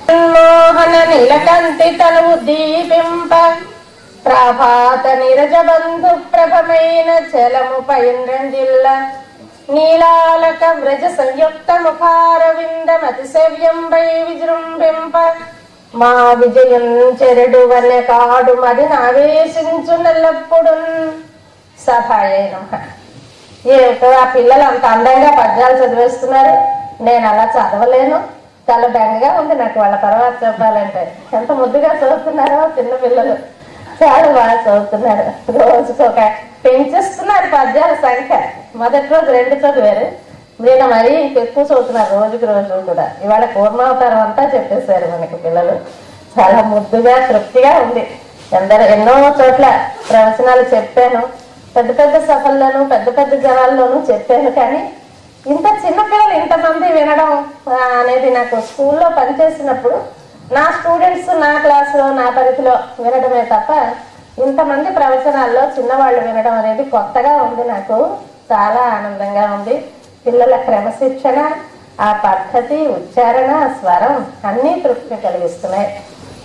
మోహన నీలకంతి తనువు దీపింప ప్రభాత నిరజ బంధు ప్రభమైన చలము పైన్రంజిల్ల నీలాలక వ్రజ సంయుక్త ముఖారవిందమతి సేవ్యంబై విజృంభింప మా విజయం చెరడు వల్ల కాడు మది ఆవేశించు నెల్లప్పుడు సభాయనం. ఏమిటో ఆ పిల్లలు అంత అందంగా పద్యాలు చదివేస్తున్నారు, నేను అలా చదవలేను, చాలా బెంగగా ఉంది నాకు వాళ్ళ తర్వాత చెప్పాలంటే. ఎంత ముద్దుగా చదువుతున్నారో చిన్న పిల్లలు, చాలా బాగా చదువుతున్నారు. రోజుకు ఒక పెంచేస్తున్నారు పద్యాల సంఖ్య. మొదటి రోజు 2 చదివారు, నేను మరీ ఎక్కువ చదువుతున్నారు రోజుకి రోజు కూడా. ఇవాళ కూర్మావతారం అంతా చెప్పేశారు మనకి పిల్లలు. చాలా ముద్దుగా తృప్తిగా ఉంది. ఎన్నో చోట్ల ప్రవచనాలు చెప్పాను, పెద్ద పెద్ద సభల్లోనూ పెద్ద పెద్ద జనాల్లోనూ చెప్పాను. కానీ ఇంత చిన్నపిల్లలు ఇంతమంది వినడం అనేది నాకు స్కూల్లో పనిచేసినప్పుడు నా స్టూడెంట్స్ నా క్లాసులో నా పరిధిలో వినడమే తప్ప ఇంతమంది ప్రవచనాల్లో చిన్నవాళ్ళు వినడం అనేది కొత్తగా ఉంది. నాకు చాలా ఆనందంగా ఉంది. పిల్లల క్రమశిక్షణ, ఆ పద్ధతి, ఉచ్చారణ, స్వరం అన్నీ తృప్తి కలిగిస్తున్నాయి.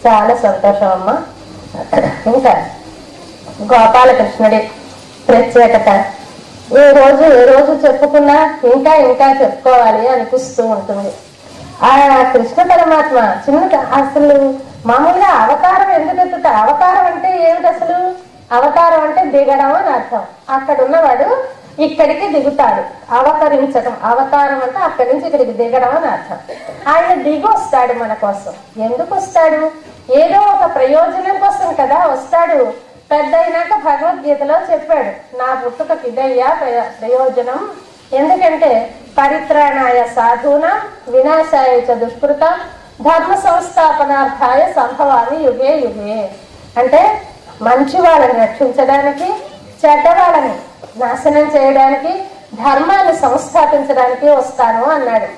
చాలా సంతోషం అమ్మ. ఇంకా గోపాలకృష్ణుడి ప్రత్యేకత ఏ రోజు చెప్పుకున్నా ఇంకా ఇంకా చెప్పుకోవాలి అనిపిస్తూ ఉంటుంది. ఆ కృష్ణ పరమాత్మ అసలు మామూలుగా అవతారం ఎందుకు ఎత్తుతారు? అవతారం అంటే ఏమిటి అసలు? అవతారం అంటే దిగడం అని అర్థం. అక్కడ ఉన్నవాడు ఇక్కడికి దిగుతాడు, అవతరించడం. అవతారం అంటే అక్కడి నుంచి ఇక్కడికి దిగడం అని అర్థం. ఆయన దిగి వస్తాడు మన కోసం. ఎందుకు వస్తాడు? ఏదో ఒక ప్రయోజనం కోసం కదా వస్తాడు. పెద్ద అయినాక భగవద్గీతలో చెప్పాడు, నా పుట్టుకకి ఇదయ్యా ప్రయోజనం. ఎందుకంటే పరిత్రాణాయ సాధూనా వినాశాయ చ దుష్కృతం ధర్మ సంస్థాపనార్థాయ సంభవామి యుగే యుగే. అంటే మంచి వాళ్ళని రక్షించడానికి, చెడ్డవాళ్ళని నాశనం చేయడానికి, ధర్మాన్ని సంస్థాపించడానికి వస్తాను అన్నాడు.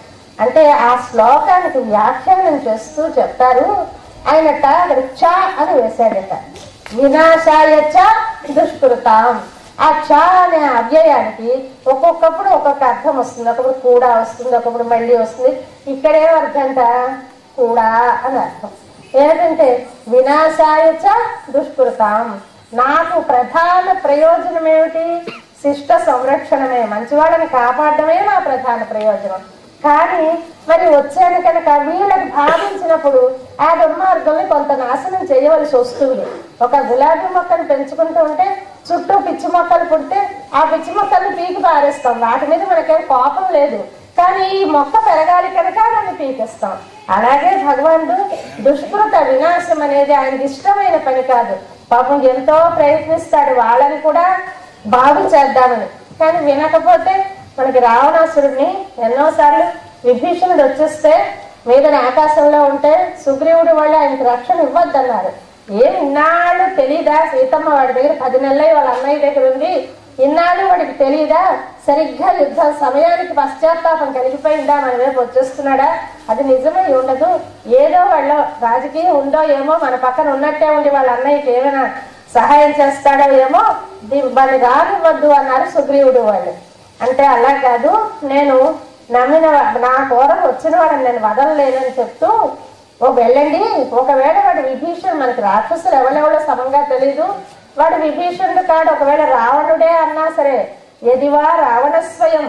అంటే ఆ శ్లోకానికి వ్యాఖ్యానం చేస్తూ చెప్తారు ఆయనట. అక్కడ చ అని వేశాడట, వినాశాయ చ దుష్కృతం. ఆ చ అనే అవ్యయానికి ఒక్కొక్కప్పుడు ఒక్కొక్క అర్థం వస్తుంది. ఒకప్పుడు కూడా వస్తుంది, ఒకప్పుడు మళ్ళీ వస్తుంది. ఇక్కడేం అర్థంట? కూడా అని అర్థం. ఏంటంటే వినాశాయ చ దుష్కృతం, నాకు ప్రధాన ప్రయోజనం ఏమిటి? శిష్ట సంరక్షణమే, మంచివాళ్ళని కాపాడమే నా ప్రధాన ప్రయోజనం. కానీ మరి వచ్చాను కనుక వీళ్ళకి భావించినప్పుడు ఆ దుర్మార్గంని కొంత నాశనం చేయవలసి వస్తుంది. ఒక గులాబీ మొక్కను పెంచుకుంటూ ఉంటే చుట్టూ పిచ్చి మొక్కలు పుడితే ఆ పిచ్చి మొక్కల్ని పీకి పారేస్తాం. వాటి మీద మనకేం కోపం లేదు, కానీ ఈ మొక్క పెరగాలి కనుక దాన్ని పీకేస్తాం. అలాగే భగవానుడు దుష్కృత వినాశం అనేది ఆయనకి ఇష్టమైన పని కాదు. పాపం ఎంతో ప్రయత్నిస్తాడు వాళ్ళని కూడా బాగు చేద్దామని. కానీ వినకపోతే మనకి రావణాసురుడిని ఎన్నోసార్లు విభీషణుడు వచ్చేస్తే మీద ఆకాశంలో ఉంటే సుగ్రీవుడు వాళ్ళు ఆయనకి రక్షణ ఇవ్వద్దన్నారు. ఇన్నాళ్ళు తెలీదా? సీతమ్మ వాడి దగ్గర 10 నెలలై వాళ్ళ అన్నయ్య దగ్గర ఉంది, ఇన్నాళ్ళు వాడికి తెలీదా? సరిగ్గా యుద్ధ సమయానికి పశ్చాత్తాపం కలిగిపోయిందా? మన వైపు వచ్చేస్తున్నాడా? అది నిజమై ఉండదు. ఏదో వాళ్ళ రాజకీయం ఉందో ఏమో, మన పక్కన ఉన్నట్టే ఉండి వాళ్ళ అన్నయ్యకి ఏమైనా సహాయం చేస్తాడో ఏమో, వాళ్ళని రానివ్వద్దు అన్నారు సుగ్రీవుడు వాళ్ళు. అంటే అలా కాదు, నేను నమ్మిన నా కోరం వచ్చిన వాడని నేను వదలలేనని చెప్తూ వెళ్ళండి. ఒకవేళ వాడు విభీషణుడు, మనకి రాక్షసులు ఎవరెవరో సమంగా తెలీదు, వాడు విభీషణుడు కాడు, ఒకవేళ రావణుడే అన్నా సరే, ఎదివా రావణ స్వయం,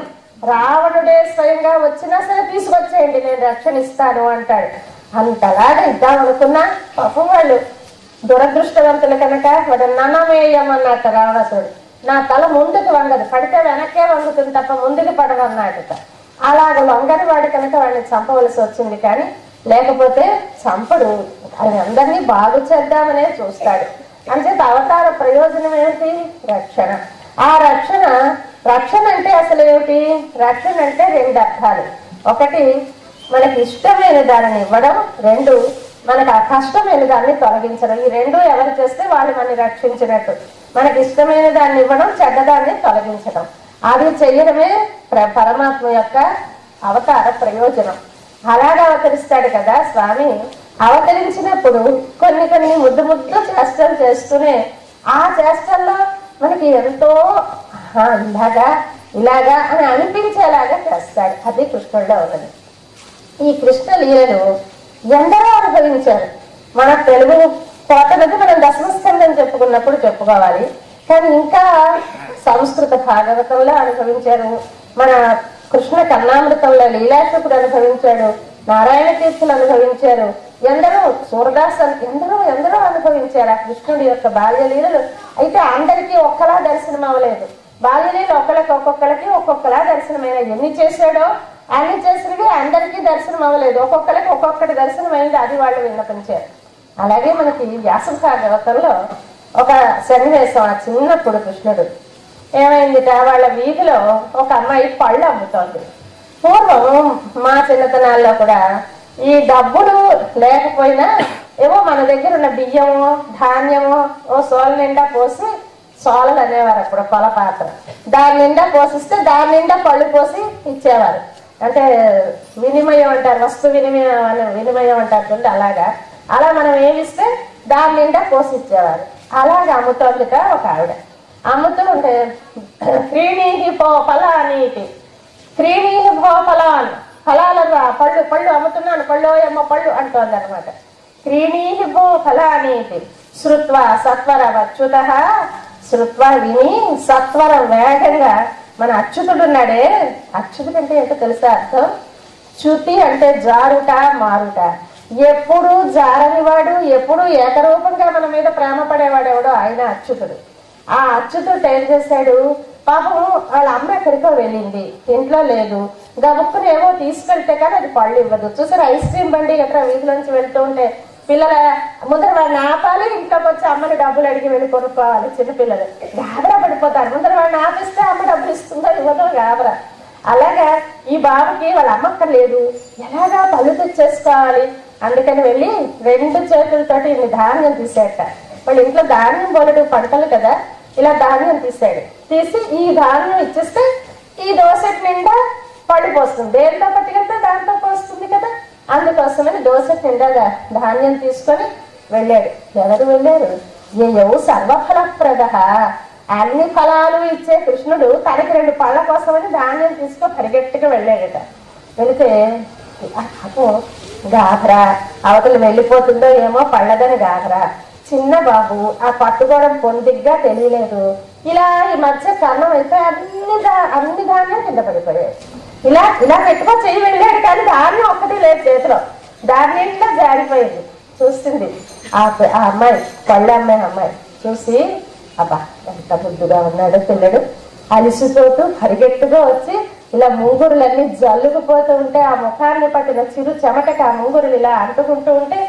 రావణుడే స్వయంగా వచ్చినా సరే తీసుకొచ్చేయండి, నేను రక్షణిస్తాను అంటాడు. అంతలాగా ఇద్దామనుకున్నా పాపం వాళ్ళు దురదృష్టవంతులు కనుక వాడు ననమేయం అన్నట్టు రావణాసురుడు. నా తల ముందుకు వంగదు, పడితే వెనక్కే వంగుతుంది తప్ప ముందుకు పడదు అన్నట్టుట. అలాగ వంగని వాడు కనుక వాడిని చంపవలసి వచ్చింది. కానీ లేకపోతే చంపడు, అందరినీ బాగు చేద్దామనే చూస్తాడు. అంటే అవతార ప్రయోజనం ఏమిటి? రక్షణ. ఆ రక్షణ అంటే అసలు ఏమిటి? రక్షణ అంటే 2 అర్థాలు. ఒకటి మనకి ఇష్టమైన దానిని ఇవ్వడం, 2 మనకు కష్టమైన దాన్ని తొలగించడం. ఈ 2 ఎవరు చేస్తే వాళ్ళు మనని రక్షించినట్టు. మనకి ఇష్టమైన దాన్ని ఇవ్వడం, చెడ్డదాన్ని తొలగించడం, అది చెయ్యడమే పరమాత్మ యొక్క అవతార ప్రయోజనం. అలాగా అవతరిస్తాడు కదా స్వామి. అవతరించినప్పుడు కొన్ని ముద్దు చేష్టలు చేస్తూనే ఆ చేష్టల్లో మనకి ఎంతో ఇలాగా అని అనిపించేలాగా చేస్తాడు. అది కృష్ణుడిలో ఉన్నది. ఈ కృష్ణ లీలను ఎందరో మన తెలుగు కోటలది మనం దశమస్కందం చెప్పుకున్నప్పుడు చెప్పుకోవాలి. కానీ ఇంకా సంస్కృత భాగవతంలో అనుభవించారు, మన కృష్ణ కన్నామృతంలో లీలాశకుడు అనుభవించాడు, నారాయణ తీర్థులు అనుభవించారు, ఎందరో సూరదాస్ ఎందరో అనుభవించారు ఆ కృష్ణుడి యొక్క బాల్యలీలలు. అయితే అందరికీ ఒక్కలా దర్శనం అవ్వలేదు. బాల్యలీలు ఒక్కొక్కరికి ఒక్కొక్కలా దర్శనమైన. ఎన్ని చేశాడో అన్ని చేసినవి అందరికీ దర్శనం అవ్వలేదు. ఒక్కొక్కరికి ఒక్కొక్కటి దర్శనం అయింది, అది వాళ్ళు విన్నపించారు. అలాగే మనకి వ్యాస భాగవతంలో ఒక సన్నివేశం, ఆ చిన్నప్పుడు కృష్ణుడు ఏమైందిట, వాళ్ళ వీధిలో ఒక అమ్మాయి పళ్ళు అమ్ముతోంది. పూర్వం మా చిన్నతనాల్లో కూడా ఈ డబ్బులు లేకపోయినా ఏమో మన దగ్గర ఉన్న బియ్యమో ధాన్యమో ఓ సోల నిండా పోసి, సోలలు అనేవారు అప్పుడు పొల పాత్ర, దాని నిండా పోసిస్తే దాని నిండా పళ్ళు పోసి ఇచ్చేవారు. అంటే వినిమయం అంటారు, వస్తు వినిమయం అంటారు చూడండి, అలాగా. అలా మనం ఏమిస్తే దాని నిండా పోసి ఇచ్చేవారు. అలాగే అమ్ముతోందిట ఒక ఆవిడ. అమ్ముతూ ఉంటే క్రీణీహి పో ఫలానీటి, క్రీణీహి భో ఫలాన్, ఫలాలు పళ్ళు అమ్ముతున్నాను, పళ్ళు ఏమో పళ్ళు అంటోంది అనమాట. క్రీణీహి భో ఫలానీటి శ్రుత్వా సత్వర అచ్యుత, శ్రుత్వ విని సత్వరం వేగంగా మన అచ్యుతుడున్నాడే, అచ్యుతుడు అంటే ఏంటో తెలుసా అర్థం? చ్యుతి అంటే జారుట మారుట. ఎప్పుడు జారనివాడు, ఎప్పుడు ఏకరూపంగా మన మీద ప్రేమ పడేవాడెవడో ఆయన అచ్యుతుడు. ఆ అచ్యుతుడు ఏం చేశాడు, పాపం వాళ్ళ అమ్మ ఎక్కడికో వెళ్ళింది, ఇంట్లో లేదు, గబుక్కుని ఏమో తీసుకెళ్తే కానీ అది పళ్ళు ఇవ్వదు. చూసారు ఐస్ క్రీమ్ బండి ఎక్కడ వీధిలోంచి వెళ్తూ ఉంటే పిల్లల ముందర వాడిని ఆపాలి, ఇంట్లోకి వచ్చి అమ్మని డబ్బులు అడిగి వెళ్ళి కొనుక్కోవాలి. చిన్నపిల్లలు గాబరా పడిపోతారు, ముందర వాడిని ఆపిస్తే అమ్మ డబ్బులు ఇస్తుందో ఇవ్వదో గాబరా. అలాగా ఈ బాబుకి వాళ్ళ అమ్మక్క లేదు, ఎలాగా పళ్ళు తెచ్చేసుకోవాలి. అందుకని వెళ్ళి 2 చేతులతోటి ఇన్ని ధాన్యం తీసేట. వాళ్ళ ఇంట్లో ధాన్యం బోలెడు పంటలు కదా, ఇలా ధాన్యం తీసాడు. తీసి ఈ ధాన్యం ఇచ్చేస్తే ఈ దోసెట్ నిండా పళ్ళు పోస్తుంది. దేంతో పట్టుకెళ్తే దాంతో పోస్తుంది కదా, అందుకోసమని దోసెట్ నిండా ధాన్యం తీసుకొని వెళ్ళాడు. ఎవరు వెళ్ళారు? ఏయవు సర్వఫలప్రద, అన్ని ఫలాలు ఇచ్చే కృష్ణుడు తనకి 2 పళ్ళ కోసమని ధాన్యం తీసుకొని పరిగెట్టుగా వెళ్ళాడట. వెళితే అపో గాభరా, అవతలు వెళ్ళిపోతుందో ఏమో పళ్ళదని గాభరా. చిన్న బాబు ఆ పట్టుకోవడం పొందిగ్గా తెలియలేదు. ఇలా ఈ మధ్య కర్ణం అయితే అన్ని ధాన్యం కింద పడిపోయాడు. ఇలా పెట్టుకో చెయ్యి వెళ్ళాడు, కానీ ధాన్యం ఒక్కటి లేదు చేతిలో, దాని నిండా జారిపోయింది. చూస్తుంది ఆ అమ్మాయి, పళ్ళు అమ్మాయి చూసి, అబ్బా ఎంత బుద్ధిగా ఉన్నాడో పిల్లడు, అలిసిపోతూ పరిగెట్టుగా వచ్చి ఇలా ముంగురులన్నీ జల్లుకుపోతూ ఉంటే ఆ ముఖాన్ని పట్టిన చిరు చెమటకి ఆ ముంగురులు ఇలా అంటుకుంటూ ఉంటే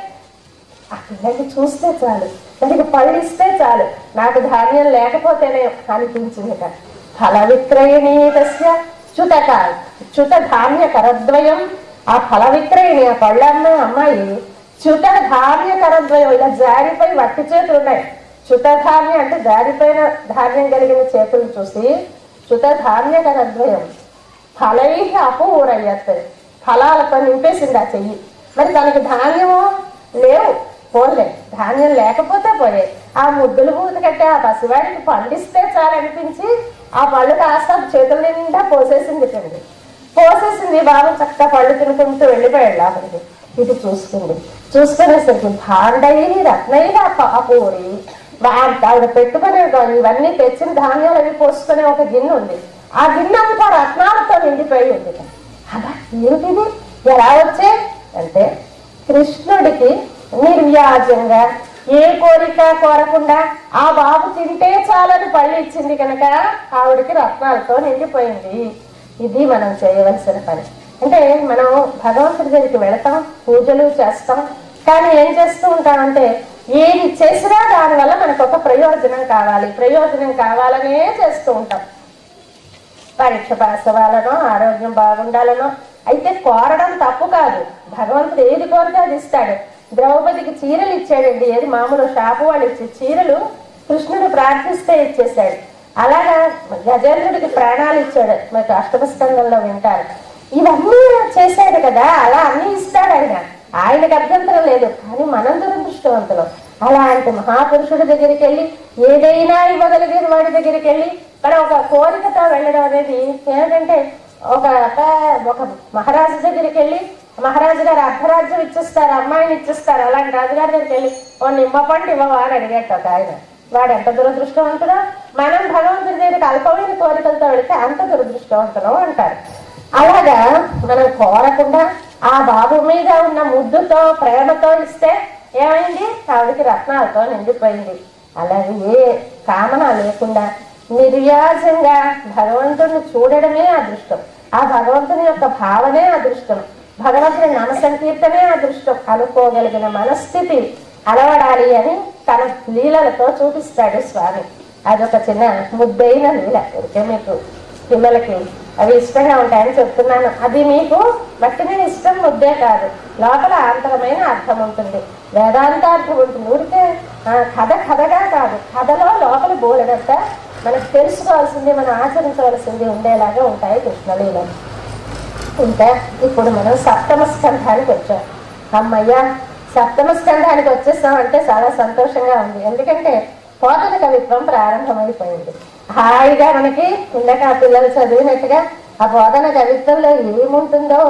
ఆ పిల్లకి చూస్తే చాలు, దానికి పళ్ళు ఇస్తే చాలు, నాకు ధాన్యం లేకపోతేనే అనిపించిందిట. ఫల విక్రయణీ తస్య చ్యుత ధాన్య కరద్వయం. ఆ ఫల విక్రయణి, ఆ పళ్ళమ్మ అమ్మాయి చ్యుత ధాన్య కరద్వయం, ఇలా జారిపోయి వట్టి చేతులు ఉన్నాయి. చ్యుత ధాన్యం అంటే జారిపోయిన ధాన్యం కలిగిన చేతులు చూసి చ్యుత ధాన్య కరద్వయం ఫలై అపూరయ్యత్, ఫలాలతో నింపేసింది ఆ చెయ్యి. మరి తనకి ధాన్యము లేవు, పోలే, ధాన్యం లేకపోతే పోయే. ఆ ముద్దులు పూత కట్టే ఆ పసివాడికి పండిస్తే చాలనిపించి ఆ పళ్ళు కాస్త చేతుల నిండా పోసేసింది. బాబు చక్కగా పళ్ళు తినుకుంటూ వెళ్ళిపోయాడు లోపలికి. ఇది చూసుకునేసరికి భాండై రత్నై అపూరి, ఆవిడ పెట్టుకునే ఇవన్నీ తెచ్చిన ధాన్యాలు అవి పోసుకునే ఒక గిన్నె ఉంది. ఆ గిన్నె అంతా రత్నాలతో నిండిపోయి ఉంది. అలా ఏమిటిది, ఎలా వచ్చే అంటే కృష్ణుడికి నిర్వ్యాజంగా ఏ కోరిక కోరకుండా ఆ బాబు తింటే చాలని పళ్ళు ఇచ్చింది కనుక ఆవిడికి రత్నాలతో నిండిపోయింది. ఇది మనం చేయవలసిన పని. అంటే మనం భగవంతుడి దగ్గరికి వెళతాం, పూజలు చేస్తాం, కానీ ఏం చేస్తూ ఉంటామంటే ఏది చేసినా దానివల్ల మనకు ఒక ప్రయోజనం కావాలనే చేస్తూ ఉంటాం. పరీక్ష పాస్ అవ్వాలనో, ఆరోగ్యం బాగుండాలనో. అయితే కోరడం తప్పు కాదు, భగవంతుడు ఏది కోరితే అది ఇస్తాడు. ద్రౌపదికి చీరలు ఇచ్చాడండి, ఏది మామూలు షాపు వాళ్ళు ఇచ్చే చీరలు కృష్ణుడు ప్రార్థిస్తే ఇచ్చేసాడు. అలాగా గజేంద్రుడికి ప్రాణాలు ఇచ్చాడు, మీకు అష్టమస్కందంలో వింటారు. ఇవన్నీ చేశాడు కదా, అలా అన్ని ఇస్తాడు ఆయనకు అభ్యంతరం లేదు. కానీ మనం దురదృష్టవంతులు. అలాంటి మహాపురుషుడి దగ్గరికి వెళ్ళి ఏదైనా ఇవ్వగలిగిన వాడి దగ్గరికి వెళ్ళి మనం ఒక కోరికతో వెళ్ళడం అనేది ఏమిటంటే, ఒక మహారాజు దగ్గరికి వెళ్ళి మహారాజు గారు అర్ధరాజ్యం ఇచ్చిస్తారు, అమ్మాయిని ఇచ్చిస్తారు. అలాంటి రాజుగారి దగ్గరికి వెళ్ళి ఓ నిమ్మ పండు ఇవ్వవా అని అడిగేట ఒక ఆయన. వాడు ఎంత దురదృష్టవంతుడో. మనం భగవంతుడి దగ్గరికి అల్పమైన కోరికలతో వెళితే అంత దురదృష్టవంతులు అంటారు. అలాగా మనం కోరకుండా ఆ బాబు మీద ఉన్న ముద్దుతో ప్రేమతో ఇస్తే ఏమైంది? ఆవిడికి రత్నాలతో నిండిపోయింది. అలాగే ఏ కామన లేకుండా నిర్వ్యాజంగా భగవంతుడిని చూడడమే అదృష్టం. ఆ భగవంతుని యొక్క భావనే అదృష్టం. భగవంతుని నామ సంకీర్తనే అదృష్టం అనుకోగలిగిన మనస్థితి అలవడాలి అని తన లీలలతో చూపిస్తాడు స్వామి. అదొక చిన్న ముద్దైన లీల. మీకు పిల్లలకి అవి ఇష్టంగా ఉంటాయని చెప్తున్నాను. అది మీకు మట్టిని ఇష్టం ముద్దే కాదు, లోపల ఆంతరమైన అర్థం ఉంటుంది, వేదాంతార్థం ఉంటుంది. ఊరికే కథగా కాదు, కథలో లోపల బోలెడంతా మనకు తెలుసుకోవాల్సింది, మనం ఆచరించవలసింది ఉండేలాగా ఉంటాయి కృష్ణలీలలు. ఇంకా ఇప్పుడు మనం సప్తమ స్కంధానికి వచ్చాం. అమ్మయ్య, సప్తమ స్కంధానికి వచ్చేస్తామంటే చాలా సంతోషంగా ఉంది. ఎందుకంటే పోతన కవిత్వం ప్రారంభమైపోయింది. హాయిగా మనకి ఇందాక ఆ పిల్లలు చదివినట్టుగా ఆ బోధన కవిత్వంలో ఏముంటుందో,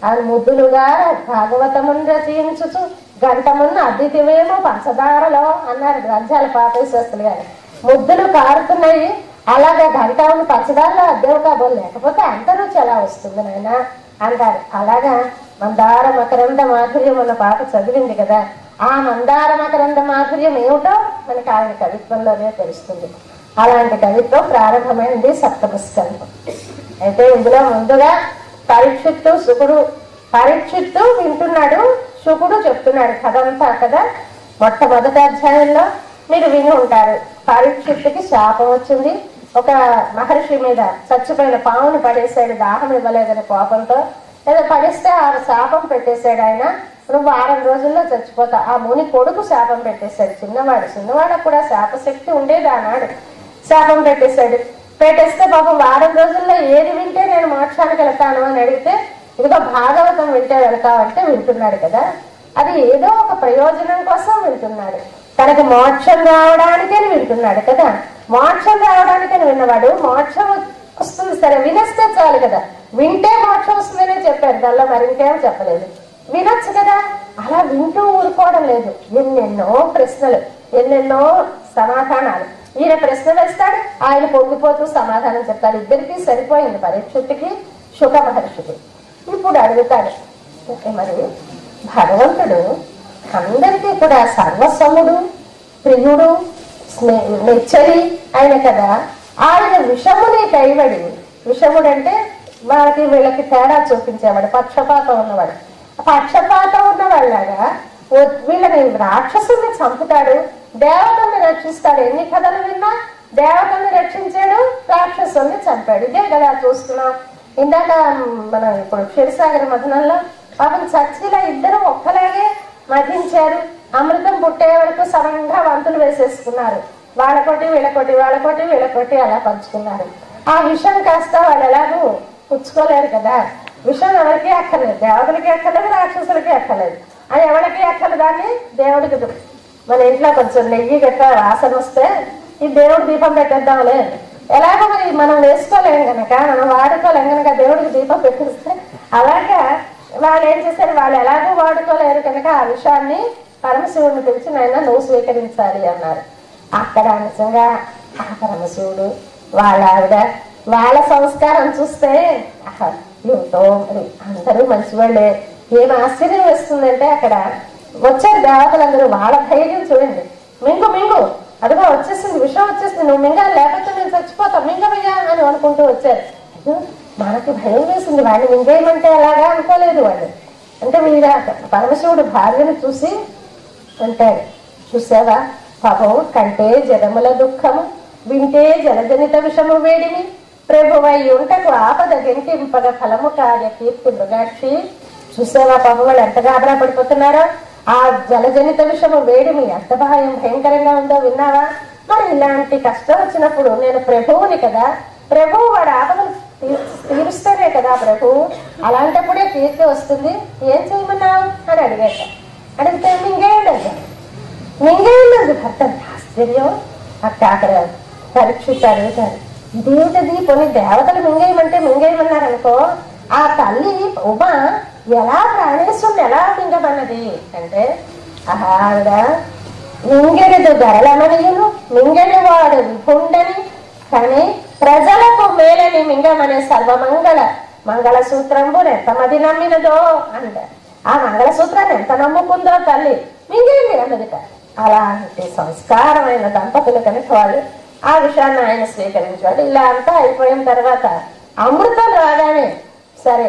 ఆ ముద్దులుగా భాగవతమును రచయించుచు గంటమున్న అద్వితీయమేమో పంచదారలో అన్నారు గ్రంథాల పాపేశ్వస్తులు గారు. ముద్దులు కారుతున్నాయి, అలాగే గంటమును పంచదారలో అద్దెవు కాబోలు, లేకపోతే అంత రుచి ఎలా వస్తుంది నాయన అంటారు. అలాగా మందార మకరంద మాధుర్యం అన్న పాట చదివింది కదా, ఆ మందార మకరంద మాధుర్యం ఏమిటో మనకి ఆయన కవిత్వంలోనే తెలుస్తుంది. అలాంటి కవిత్వం ప్రారంభమైంది సప్తమ స్కంధం. అయితే ఇందులో ముందుగా పరీక్షిత్తు శుకుడు, పరీక్షిత్తు వింటున్నాడు, శుకుడు చెప్తున్నాడు కథంతా కదా. మొట్టమొదటి అధ్యాయంలో మీరు విని ఉంటారు. పరీక్షిత్తుకి శాపం వచ్చింది. ఒక మహర్షి మీద చచ్చిపోయిన పామును పడేశాడు, దాహం ఇవ్వలేదని కోపంతో. ఏదో పడేస్తే ఆ శాపం పెట్టేశాడు ఆయన, నువ్వు 6 రోజుల్లో చచ్చిపోతా. ఆ ముని కొడుకు శాపం పెట్టేశాడు, చిన్నవాడకు కూడా శాపశక్తి ఉండేది ఆనాడు. శాపం పెట్టేశాడు. పెట్టేస్తే పాపం 6 రోజుల్లో ఏది వింటే నేను మోక్షానికి వెళ్తాను అని అడిగితే, ఇదిగో భాగవతం వింటే వెళ్తావంటే వింటున్నాడు కదా. అది ఏదో ఒక ప్రయోజనం కోసం వింటున్నాడు, తనకు మోక్షం రావడానికని వింటున్నాడు కదా. మోక్షం రావడానికని విన్నవాడు మోక్షం వస్తుంది సరే, వినేస్తే చాలు కదా. వింటే మోక్షం వస్తుందనే చెప్పారు, దానిలో మరింకేం చెప్పలేదు. వినొచ్చు కదా. అలా వింటూ ఊరుకోవడం లేదు. ఎన్నెన్నో ప్రశ్నలు, ఎన్నెన్నో సమాధానాలు. ఈయన ప్రశ్న వేస్తాడు, ఆయన పొంగిపోతూ సమాధానం చెప్తాడు. ఇద్దరికీ సరిపోయింది, పరీక్షిత్తుకి శుక మహర్షికి. ఇప్పుడు అడుగుతాడు, మరి భగవంతుడు అందరికీ కూడా సర్వసముడు, ప్రియుడు, నెచ్చరి ఆయన కదా. ఆయన విషముని కైవడి, విషముడంటే వాళ్ళకి వీళ్ళకి తేడా చూపించేవాడు, పక్షపాతం ఉన్నవాడు. పక్షపాతం ఉన్నవాళ్ళగా వీళ్ళని రాక్షసుల్ని చంపుతాడు, దేవతల్ని రక్షిస్తాడు. ఎన్ని కథలు విన్నా దేవతల్ని రక్షించాడు, రాక్షసుల్ని చంపాడు. ఇదే కదా చూస్తున్నాం. ఇందాక మనం ఇప్పుడు క్షీరసాగర మథనంలో పాపం చర్చిలో ఇద్దరు ఒక్కలాగే మధించారు. అమృతం పుట్టే వరకు సమంగా వంతులు వేసేసుకున్నారు. వాళ్ళకొట్టి వీళ్ళకొట్టి, వాళ్ళకొట్టి వీళ్ళకొట్టి అలా పంచుకున్నారు. ఆ విషయం కాస్త వాళ్ళు ఎలాగూ పుచ్చుకోలేరు కదా. విషయం ఎవరికి అక్కర్లేదు, దేవతలకి అక్కర్లేదు, రాక్షసులకి అక్కర్లేదు. అది ఎవరికి అక్కర్లేదు, దాన్ని దేవుడికి. మన ఇంట్లో కొంచెం నెయ్యి గట్రా వాసన వస్తే ఈ దేవుడు దీపం పెట్టేద్దాంలే, ఎలాగో మరి మనం వేసుకోలేం కనుక, మనం వాడుకోలేం కనుక దేవుడికి దీపం పెట్టిస్తే, అలాగా వాళ్ళు ఏం చేశారు, వాళ్ళు ఎలాగో వాడుకోలేరు కనుక ఆ విషయాన్ని పరమశివుడిని పిలిచి నాయన నువ్వు స్వీకరించాలి అన్నారు. అక్కడ నిజంగా ఆ పరమశివుడు వాళ్ళ ఆవిడ వాళ్ళ సంస్కారం చూస్తే ఏమిటో మరి అందరూ మంచివాళ్ళే. ఏం ఆశ్చర్యం వేస్తుందంటే అక్కడ వచ్చారు దేవతలందరూ, వాళ్ళ ధైర్యం చూడండి. మింగు మింగు, అదిగో వచ్చేసింది, విషయం వచ్చేసింది, నువ్వు మింగాలి లేకపోతే నేను చచ్చిపోతాం, మింగమయ్యా అని అనుకుంటూ వచ్చారు. మనకి భయం వేసింది, వాడిని మింగేయమంటే అలాగా అనుకోలేదు వాళ్ళు. అంటే వీళ్ళ పరమశివుడు భార్యను చూసి అంటాడు, చూసావా పాపం, కంటే జగముల దుఃఖము, వింటే జలజనిత విషము వేడిని, ప్రభువై ఉంటకు ఆపద గెంటింపగ ఫలము కార్య కీర్తి మృగాక్షి. చూసావా పాపం వాళ్ళు ఎంత గాబరా పడిపోతున్నారో. ఆ జలజనిత విషము వేడిమి ఎంత భయంకరంగా ఉందో విన్నావా. మరి ఇలాంటి కష్టం వచ్చినప్పుడు నేను ప్రభువుని కదా, ప్రభువు వాడు ఆపదలు తీరుస్తేనే కదా ప్రభువు, అలాంటప్పుడే కీర్తి వస్తుంది, ఏం చేయమన్నావు అని అడిగాక. అడిగితే మింగేయండి అంట, మింగేయండి భర్త. ఆశ్చర్యం. అక్కడ పరీక్షిత అడుగుతారు, ఇదేమిటది, కొన్ని దేవతలు మింగేయమంటే మింగేయమన్నారనుకో, ఆ తల్లి ఉమా ఎలా ప్రాణేశ్వరుని ఎలా మింగమన్నది అంటే ఆవిడ మింగెడిదు గరళమనియును మింగెడి వాడు విభుండని కానీ ప్రజలకు మేలని మింగమనే సర్వమంగళ మంగళసూత్రంబు ఎంతమంది నమ్మినదో అంట. ఆ మంగళసూత్రాన్ని ఎంత నమ్ముకుందో తల్లి మింగేయండి అన్నదిట. అలాంటి సంస్కారమైన దంపతులు కనుక వాళ్ళు ఆ విషయాన్ని ఆయన స్వీకరించాడు. ఇలా అంతా అయిపోయిన తర్వాత అమృతం రాగానే సరే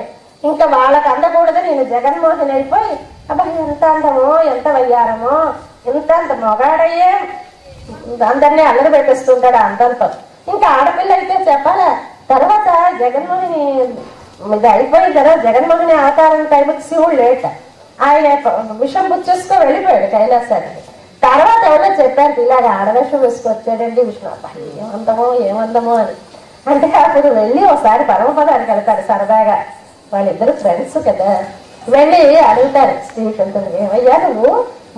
ఇంకా వాళ్ళకి అందకూడదు, నేను జగన్మోహన్ అయిపోయి అబ్బా ఎంత అందమో ఎంత వయ్యారమో ఎంత అంత మొగాడయ్యే అందరినీ అల్లరి పెట్టేస్తుంటాడు అందంతో. ఇంకా ఆడపిల్ల అయితే చెప్పాలా. తర్వాత జగన్మోహిని ఇది అయిపోయిన తర్వాత జగన్మోహిని అవతారం టైంకి శివుడు లేట, ఆయన విషం పుచ్చేసుకో వెళ్ళిపోయాడు కైలాసానికి. తర్వాత ఎవరో చెప్పారు ఇలాగ ఆడవేషం వేసుకొచ్చాడండి విష్ణు. అబ్బా ఏమందమో అని అంటే అప్పుడు వెళ్ళి ఒకసారి పరమపదానికి వెళ్తాడు సరదాగా. వాళ్ళిద్దరు ఫ్రెండ్స్ కదా. వెళ్ళి అడుగుతారు శ్రీకంఠుడు, ఏమయ్యా నువ్వు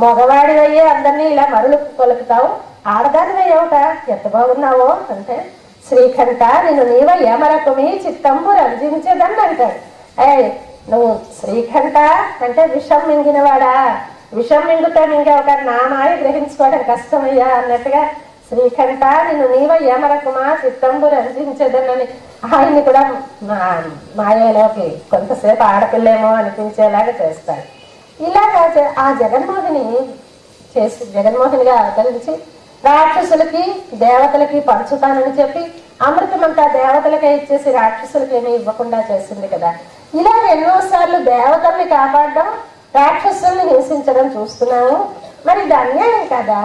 మగవాడివయ్యే అందరినీ ఇలా మరులు కొలుకుతావు, ఆడదానివయ్యావుట ఎంత బాగున్నావో అంటే శ్రీకంఠ నేను నీవయ్యా మరొకమి చిత్తంబు రంజించేదని అంటాడు. నువ్వు శ్రీకంఠ అంటే విషం మింగినవాడా, విషం మింగుతా మింగావు కానీ నా మాయ గ్రహించుకోవడం కష్టమయ్యా అన్నట్టుగా శ్రీకంఠ నేను నీవయ్యా మరొకమా చిత్తంబు రంజించేదనని ఆయన్ని కూడా మాయలోకి కొంతసేపు ఆడపిల్లేమో అనిపించేలాగా చేస్తాడు. ఇలాగా ఆ జగన్మోహినిగా అవతరించి రాక్షసులకి దేవతలకి పంచుతానని చెప్పి అమృతమంతా దేవతలకే ఇచ్చేసి రాక్షసులకి ఏమీ ఇవ్వకుండా చేసింది కదా. ఇలా ఎన్నోసార్లు దేవతల్ని కాపాడడం రాక్షసుల్ని హింసించడం చూస్తున్నాము. మరి ఇది అన్యాయం కదా.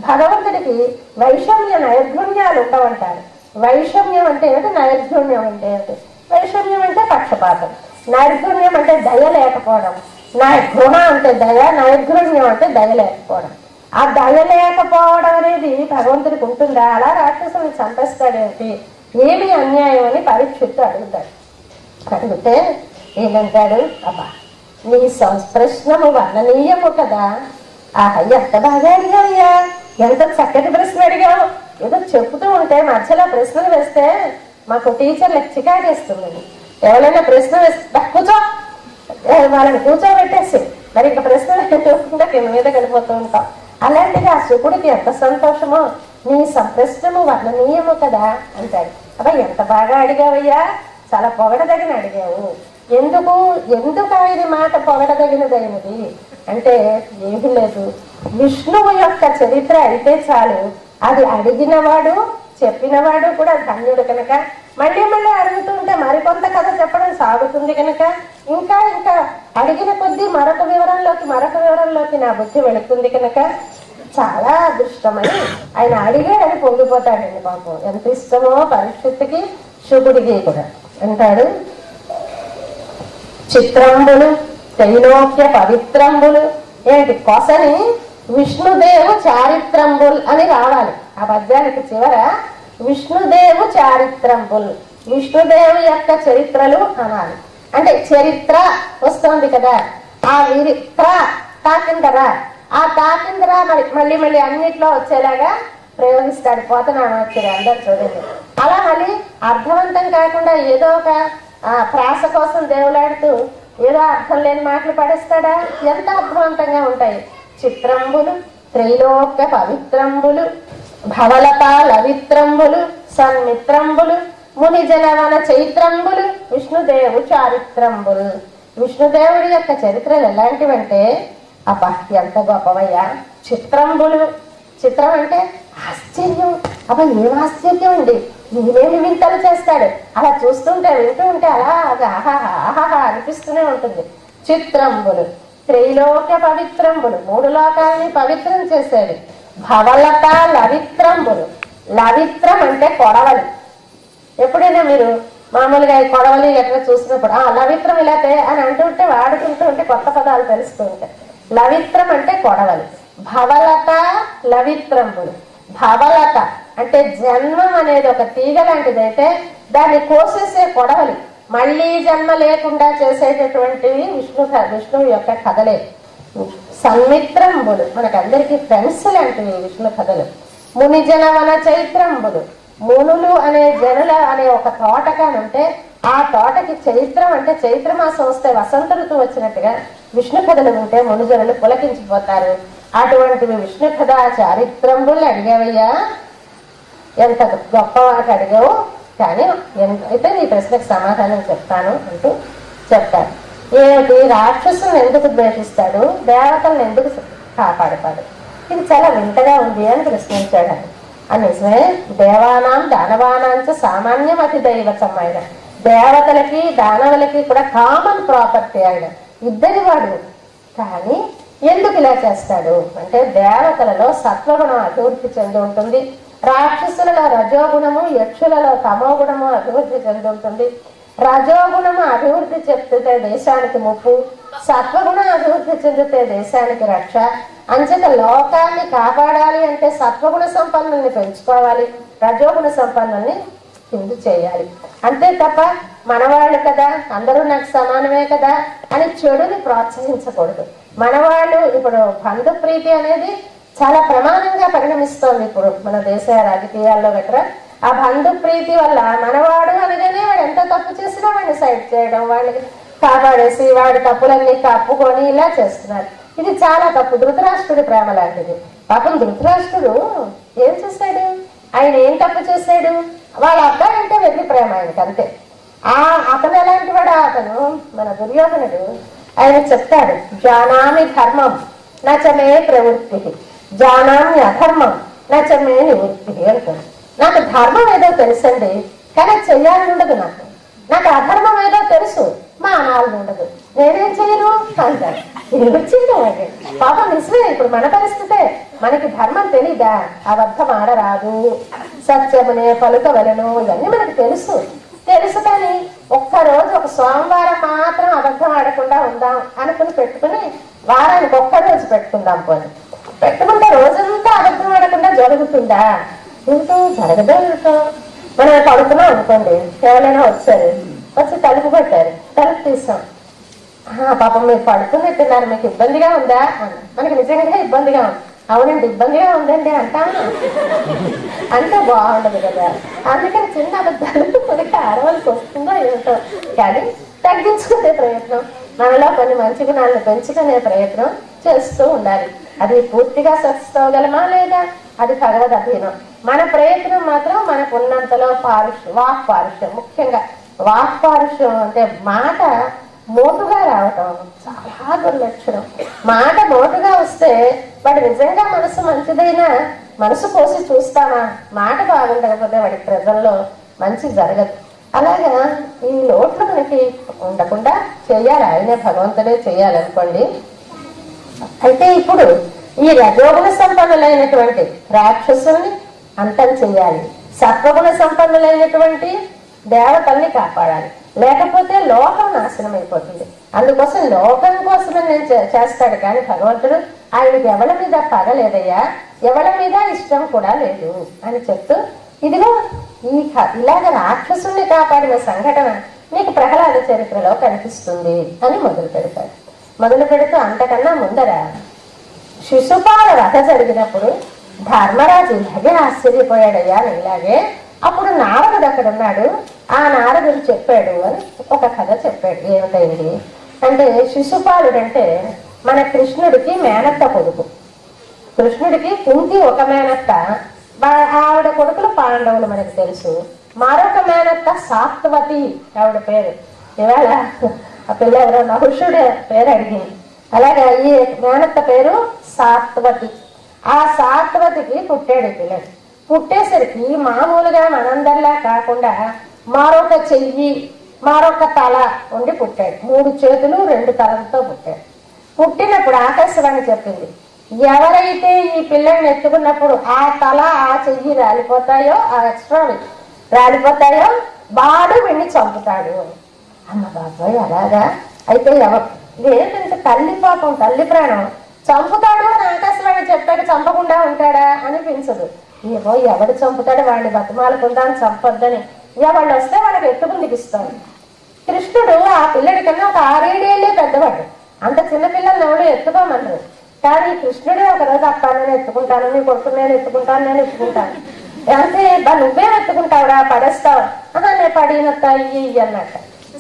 భగవంతుడికి వైషమ్య నైర్గుణ్యాలు ఉండవంటారు. వైషమ్యం అంటే ఏమిటి, నైర్గుణ్యం అంటే ఏమిటి? వైషమ్యం అంటే పక్షపాతం, నైర్గుణ్యం అంటే దయ లేకపోవడం. గుణ అంటే దయ, నైర్గుణ్యం అంటే దయ లేకపోవడం. ఆ దయ లేకపోవడం అనేది భగవంతుడికి ఉంటుందా? అలా రాక్షసుని చంపేస్తాడేమిటి, ఏమి అన్యాయం అని పరీక్షిత్తు అడుగుతాడు. అడిగితే ఏంటంటాడు, అబ్బా నీ ప్రశ్నము వర్ణనీయము కదా. ఆహా ఎంత బాగా అడిగావయ్యా, ఎంత చక్కటి ప్రశ్న అడిగావు. ఏదో చెప్తూ ఉంటే మధ్యలో ప్రశ్నలు వేస్తే మాకు టీచర్లకు చికాకేస్తుంది. ఎవరైనా ప్రశ్న వేస్తే కూర్చో, వాళ్ళని కూర్చోబెట్టేసి మరి ఇంకా ప్రశ్నలు చూసుకుంటే కింద మీద గడిపోతూ ఉంటాం. అలాంటిది ఆ శుకుడికి ఎంత సంతోషమో. నీ సంప్రశ్నము వర్ణనీయము కదా అంటాడు. అబ్బా ఎంత బాగా అడిగావయ్యా, చాలా పొగడదగిన అడిగావు. ఎందుకు ఆయన మాట పొగడదగినదైనది అంటే ఏమీ లేదు, విష్ణువు యొక్క చరిత్ర అయితే చాలు. అది అడిగినవాడు చెప్పినవాడు కూడా ధన్యుడు కనుక మళ్ళీ మళ్ళీ అడుగుతుంటే మరికొంత కథ చెప్పడం సాగుతుంది కనుక ఇంకా అడిగిన కొద్దీ మరొక వివరంలోకి నా బుద్ధి వెళుతుంది కనుక చాలా అదృష్టమని ఆయన అడిగాడని పొంగిపోతాడండి. పాపం ఎంత ఇష్టమో పరీక్షిత్తుకి శుకుడికి కూడా. అంటాడు చిత్రంబులు త్రైలోక్య పవిత్రంబులు ఏంటి కొసని విష్ణుదేవు చారిత్రంబుల్ అని రావాలి. ఆ పద్యానికి చివర విష్ణుదేవు చారిత్రంబుల్, విష్ణుదేవు యొక్క చరిత్రలు అనాలి. అంటే చరిత్ర వస్తుంది కదా, ఆ తాకిందరా, ఆ తాకిందరా మళ్ళీ అన్నిట్లో వచ్చేలాగా ప్రయోగిస్తాడు పోతనామాచ్యుడు. అందరు చూడండి అలా మళ్ళీ అర్థవంతం కాకుండా ఏదో ఒక ప్రాస కోసం దేవులాడుతూ ఏదో అర్థం లేని మాటలు పడేస్తాడా. ఎంత అర్థవంతంగా ఉంటాయి. చిత్రంబులు త్రైలోక్య పవిత్రంబులు భవలత లవిత్రంబులు సన్మిత్రంబులు ముని జనవన చైత్రంబులు విష్ణుదేవు చారిత్రంబులు. విష్ణుదేవుడి యొక్క చరిత్రలు ఎలాంటివంటే అబ్బా ఎంత గొప్పవయ్యా. చిత్రంబులు, చిత్రం అంటే ఆశ్చర్యం. అబ్బా ఏం ఆశ్చర్యం అండి, ఈయనేమి వింతలు చేస్తాడు. అలా చూస్తుంటే వింటూ ఉంటే అలా ఆహాహా ఆహాహా అనిపిస్తూనే ఉంటుంది. చిత్రంబులు త్రైలోక్య పవిత్రంబులు, 3 లోకాలని పవిత్రం చేసేది. భవలత లవిత్రంబులు, లవిత్రం అంటే కొడవలి. ఎప్పుడైనా మీరు మామూలుగా ఈ కొడవలి ఎట్లా చూసినప్పుడు లవిత్రం ఇలాతే అని అంటుంటే వాడుతుంటూ ఉంటే కొత్త పదాలు తెలుస్తూ ఉంటాయి. లవిత్రం అంటే కొడవలి. భవలత లవిత్రంబులు, భవలత అంటే జన్మం అనేది ఒక తీగ లాంటిదైతే దాన్ని కోసేసే కొడవలి, మళ్ళీ జన్మ లేకుండా చేసేటటువంటివి విష్ణువు యొక్క కథలే. సన్మిత్రంబులు మనకందరికీ ఫ్రెండ్స్ లాంటివి విష్ణు కథలు. ముని జనవన చైత్రంబులు, మునులు అనే జనుల అనే ఒక తోటకానుంటే ఆ తోటకి చైత్రం అంటే చైత్ర మాసం వస్తే వసంత ఋతువు వచ్చినట్టుగా విష్ణు కథలు ఉంటే మునుజనులు పులకించిపోతారు. అటువంటివి విష్ణు కథ చారిత్రములు అడిగావయ్యా, ఎంత గొప్ప వాటి అడిగావు. కానీ అయితే నీ ప్రశ్నకు సమాధానం చెప్తాను అంటూ చెప్తాడు. ఏమిటి, రాక్షసులను ఎందుకు ద్వేషిస్తాడు, దేవతలను ఎందుకు కాపాడుతాడు? ఇది చాలా వింతగా ఉంది అని ప్రశ్నించాడు. అని నిజమే, దేవానాం దానవానాంచ సామాన్యం అతి దైవతం. ఆయన దేవతలకి దానవులకి కూడా కామన్ ప్రాపర్టీ, ఆయన ఇద్దరి వాడు. కానీ ఎందుకు ఇలా చేస్తాడు అంటే దేవతలలో సత్వగుణం అభివృద్ధి చెంది ఉంటుంది, రాక్షసులలో రజోగుణము, యక్షులలో తమోగుణము అభివృద్ధి చెంది ఉంటుంది. రజోగుణము అభివృద్ధి చెందితే దేశానికి ముప్పు, సత్వగుణం అభివృద్ధి చెందితే దేశానికి రక్ష. అంచేత లోకాన్ని కాపాడాలి అంటే సత్వగుణ సంపన్నుల్ని పెంచుకోవాలి, రజోగుణ సంపన్నుల్ని కింది చేయాలి. అంతే తప్ప మనవాళ్ళు కదా, అందరూ నాకు సమానమే కదా అని చెడుని ప్రోత్సహించకూడదు. మనవాళ్ళు ఇప్పుడు బంధు ప్రీతి అనేది చాలా ప్రమాదంగా పరిణమిస్తోంది ఇప్పుడు మన దేశ రాజకీయాల్లో గట్రా. ఆ బంధు ప్రీతి వల్ల మనవాడు అనగానే వాడు ఎంత తప్పు చేసినా వాడిని సైడ్ చేయడం, వాడిని కాపాడేసి వాడి తప్పులన్నీ కప్పుకొని ఇలా చేస్తున్నారు. ఇది చాలా తప్పు. ధృతరాష్ట్రుడి ప్రేమ లాంటిది. పాపం ధృతరాష్ట్రుడు ఏం చేశాడు, ఆయన ఏం తప్పు చేశాడు, వాళ్ళ అబ్బాయి అంటే వెళ్ళి ప్రేమ ఆయనకి అంతే. అతను ఎలాంటి వాడు, అతను మన దుర్యోధనుడు, ఆయన చెప్తాడు జానామి ధర్మం నచమే ప్రవృత్తి, జానామి అధర్మం నచమే నివృత్తి అంటాడు. నాకు ధర్మం ఏదో తెలుసండి కానీ చెయ్యాలని ఉండదు, నాకు అధర్మం ఏదో తెలుసు మా అనాలని ఉండదు, నేనేం చేయను అంటాడు. వచ్చింది పాపం నిజమే. ఇప్పుడు మన పరిస్థితే, మనకి ధర్మం తెలీదా, అబద్ధం ఆడరాదు, సత్యమునే పలుకవలను, ఇవన్నీ మనకు తెలుసు కానీ ఒక్కరోజు ఒక సోమవారం మాత్రం అబద్ధం ఆడకుండా ఉందాం అనుకుని పెట్టుకుని వారానికి ఒక్కరోజు పెట్టుకుందాం. పోనీ పెట్టుకుంటే రోజంతా అబద్ధం ఆడకుండా జరుగుతుందా? జరగదు. మనం పడుకున్నాం అనుకోండి, ఎవరైనా వచ్చారు, వచ్చి తలుపు పెట్టారు, తలుపు తీసాం, పాపం మీరు పడుకున్నట్టున్నారు, మీకు ఇబ్బందిగా ఉందా అని. మనకి నిజంగా ఇబ్బందిగా ఉంది, అవునండి ఇబ్బందిగా ఉందండి అంటాను అంటే బాగుండదు కదా. అందుకని చిన్న అబద్ధాలు మనకి ఆడవలసి వస్తుందో ఏమిటో, కానీ తగ్గించుకునే ప్రయత్నం, మనలో కొన్ని మంచి గుణాలను పెంచుకునే ప్రయత్నం చేస్తూ ఉండాలి. అది పూర్తిగా సత్సుకోగలమా లేదా అది భగవద్ అధీనం. మన ప్రయత్నం మాత్రం మనకు ఉన్నంతలో వాక్ పారుష్యం, ముఖ్యంగా వాక్ పారుష్యం అంటే మాట మోటుగా రావటం చాలా దుర్లక్షణం. మాట మోటుగా వస్తే వాడి నిజంగా మనసు మంచిదైనా మనసు పోసి చూస్తామా, మాట బాగుండకపోతే వాడి ప్రజల్లో మంచి జరగదు. అలాగా ఈ లోట్లు మనకి ఉండకుండా చేయాలి, ఆయనే భగవంతుడే చేయాలనుకోండి. అయితే ఇప్పుడు ఈ రజోగుణ సంపన్నులైనటువంటి రాక్షసుల్ని అంతం చేయాలి, సత్వగుణ సంపన్నులైనటువంటి దేవతల్ని కాపాడాలి, లేకపోతే లోకం నాశనం అయిపోతుంది. అందుకోసం లోకం కోసమే నేను చేస్తాడు కానీ భగవంతుడు ఆయనకి ఎవరి మీద పగలేదయ్యా, ఎవరి మీద ఇష్టం కూడా లేదు అని చెప్తూ, ఇదిగో ఇలాగ రాక్షసుల్ని కాపాడిన సంఘటన నీకు ప్రహ్లాద చరిత్రలో కనిపిస్తుంది అని మొదలు పెడతాడు. మొదలు పెడుతూ అంతకన్నా ముందర శిశుపాల వధ జరిగినప్పుడు ధర్మరాజు ఇలాగే ఆశ్చర్యపోయాడయ్యా ఇలాగే. అప్పుడు నారదుడు అక్కడ ఉన్నాడు, ఆ నారదుడు చెప్పాడు అని ఒక కథ చెప్పాడు. ఏమిటైంది అంటే, శిశుపాలుడు అంటే మన కృష్ణుడికి మేనత్త కొడుకు. కృష్ణుడికి కుంతి ఒక మేనత్త, ఆవిడ కొడుకులు పాండవులు మనకు తెలుసు. మరొక మేనత్త సాత్వతి, ఆవిడ పేరు ఇవాళ ఆ పిల్ల ఎవరో నహుషుడు పేరు అడిగింది. అలాగే ఈ మేనత్త పేరు సాత్వతి. ఆ సాత్వతికి పుట్టాడు పిల్లడు. పుట్టేసరికి మామూలుగా మనందరిలా కాకుండా మరొక చెయ్యి మరొక తల ఉండి పుట్టాడు. 3 చేతులు 2 తలలతో పుట్టాడు. పుట్టినప్పుడు ఆకాశవాణి చెప్పింది, ఎవరైతే ఈ పిల్లల్ని ఎత్తుకున్నప్పుడు ఆ తల ఆ చెయ్యి రాలిపోతాయో, ఆ ఎక్స్ట్రా రాలిపోతాయో వాడు వీడిని చంపుతాడు. అమ్మ బాబాయ్ అలాగా అయితే ఏంటంటే తల్లి పాపం, తల్లి ప్రాణం చంపుతాడు అని ఆకాశవాణి చెప్పాక చంపకుండా ఉంటాడా అనిపించదు. ఏమో ఎవడు చంపుతాడు, వాడిని బతిమాలకుందాని చంపొద్దని ఎవళ్ళు వస్తే వాళ్ళకి ఎత్తుకుందికి ఇస్తాడు. కృష్ణుడు ఆ పిల్లడి కన్నా ఒక 6-7 ఏళ్ళే పెద్దవాడు. అంత చిన్న పిల్లల్ని ఎవడు ఎత్తుకోమన్నారు. కానీ కృష్ణుడే ఒకరోజు అప్ప నేను ఎత్తుకుంటాను, నీ కొడుకు నేను ఎత్తుకుంటాను, నేను ఎత్తుకుంటాను అంటే నువ్వేం ఎత్తుకుంటావురా, పడేస్తావు నేను పడినత్త ఇయ్యి అన్నట్ట.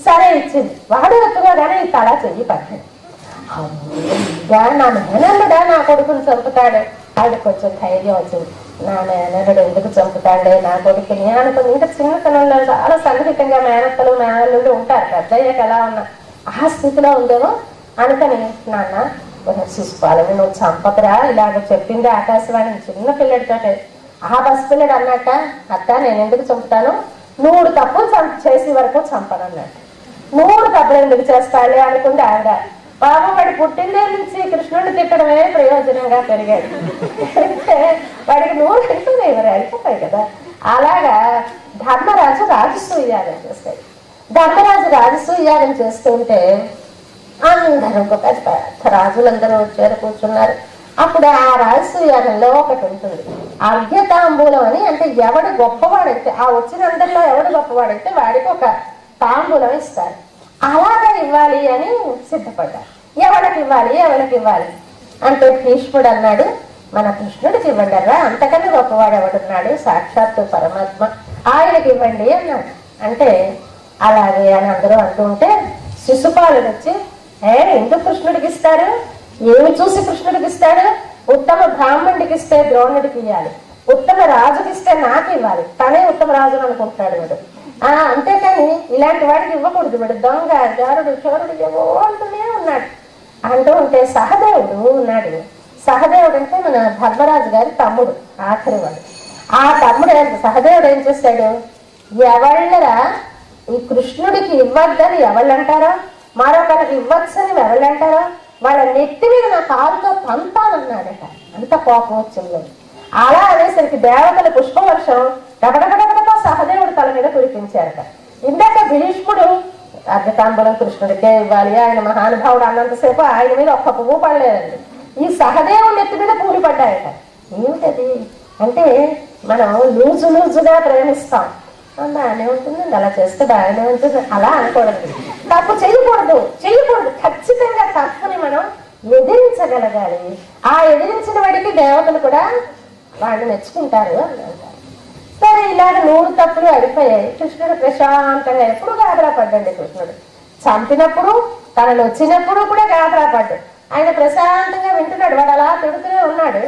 సరే ఇచ్చింది. వాడు ఎత్తుకోగానే ఈ తల చెయ్యి పట్టింది. నా మేనల్లుడా నా కొడుకుని చంపుతాడు. ఆవిడ కొంచెం ధైర్యం వచ్చింది. నా మేనల్లుడు ఎందుకు చంపుతాడే నా కొడుకుని అనుకుని. ఇంకా చిన్నతనంలో చాలా సన్నిహితంగా మేనత్తలు మేనల్లుడు ఉంటారు. పెద్దయ్యాక ఎలా ఉన్నా ఆ స్థితిలో ఉందేమో అనుకని, నాన్న శిశుపాలని నువ్వు చంపకరా ఇలాగ చెప్పింది ఆకాశవాణి చిన్న పిల్లడితోటే. ఆ పసిపిల్లడు అన్నట్ట, అత్త నేను ఎందుకు చంపుతాను, 100 తప్పులు చేసే వరకు చంపను అన్నట్టు. 100 తప్పులు ఎందుకు చేస్తాడే అనుకుంది ఆవిడ. బాబు వాడి పుట్టిందే నుంచి కృష్ణుడిని తిట్టడమే ప్రయోజనంగా పెరిగాడు. వాడికి 100 అంటూనే ఎవరు అయిపోతాయి కదా. అలాగా ధర్మరాజు రాజసూయాగం చేస్తాడు. ధర్మరాజు రాజసూయాగం చేస్తుంటే అందరూ పెద్ద రాజులందరూ వచ్చారు, కూర్చున్నారు. అప్పుడు ఆ రాజసూయాగంలో ఒకటి ఉంటుంది, అర్ఘ్యతాంబూలం అని. అంటే ఎవడు గొప్పవాడైతే, ఆ వచ్చిన అందరిలో ఎవడు గొప్పవాడైతే వాడికి ఒక తాంబూలం ఇస్తారు. అలాగా ఇవ్వాలి అని సిద్ధపడ్డారు. ఎవరికి ఇవ్వాలి అంటే భీష్ముడు అన్నాడు, మన కృష్ణుడికి ఇవ్వండి రా, అంతకన్నా గొప్పవాడు ఎవడున్నాడు, సాక్షాత్తు పరమాత్మ, ఆయనకి ఇవ్వండి అన్నాడు. అంటే అలాగే అని అందరూ అంటూ ఉంటే శిశుపాలుడు వచ్చి, ఎందుకు కృష్ణుడికి ఇస్తారు, ఏమి చూసి కృష్ణుడికి ఇస్తాడు, ఉత్తమ బ్రాహ్మణుడికి ఇస్తే ద్రోణుడికి ఇవ్వాలి, ఉత్తమ రాజుకి ఇస్తే నాకు ఇవ్వాలి, తనే ఉత్తమ రాజుని అనుకుంటాడు వీడు. అంతేకాని ఇలాంటి వాడికి ఇవ్వకూడదు, వీడు దొంగ జారుడు చోరుడు ఏవో అంటూనే ఉన్నాడు. అంటూ ఉంటే సహదేవుడు ఉన్నాడు. సహదేవుడు అంటే మన ధర్మరాజు గారి తమ్ముడు, ఆఖరి వాడు. ఆ తమ్ముడు సహదేవుడు ఏం చేస్తాడు, ఎవళ్ళరా ఈ కృష్ణుడికి ఇవ్వద్దని ఎవళ్ళంటారో, మరొకరికి ఇవ్వచ్చని ఎవళ్ళంటారో వాళ్ళ నెత్తి మీద నా కాలుతో పంపాలన్నాడట. అంత కోపం వచ్చింది. అలా అనేసరికి దేవతల పుష్పవర్షం డబడబడబడతో సహదేవుడు తల మీద కురిపించారట. ఇందాక భీష్ముడు అర్ఘతాంబూలం కృష్ణుడికే ఇవ్వాలి, ఆయన మహానుభావుడు అన్నంతసేపు ఆయన మీద ఒక్క పువ్వు పడలేదండి. ఈ సహదేవుడి నెత్తి మీద పూలు పడ్డాయట. ఏమిటది అంటే మనం లూజుగా ప్రేమిస్తాం, బాగానే ఉంటుందండి, అలా చేస్తే బాగానే ఉంటుంది, అలా అనకూడదు. తప్పు చేయకూడదు, ఖచ్చితంగా తప్పుని మనం ఎదిరించగలగాలి. ఆ ఎదిరించిన వాడికి దేవతలు కూడా వాళ్ళు మెచ్చుకుంటారు అని అంటారు. సరే ఇలాగ 100 తప్పులు అయిపోయాయి. కృష్ణుడు ప్రశాంతంగా ఎప్పుడు గాబరా పడ్డండి. కృష్ణుడు చంపినప్పుడు, తనను వచ్చినప్పుడు కూడా గాబరా పడ్డాడు. ఆయన ప్రశాంతంగా వింటున్నాడు. వాడు అలా తిడుతూనే ఉన్నాడు.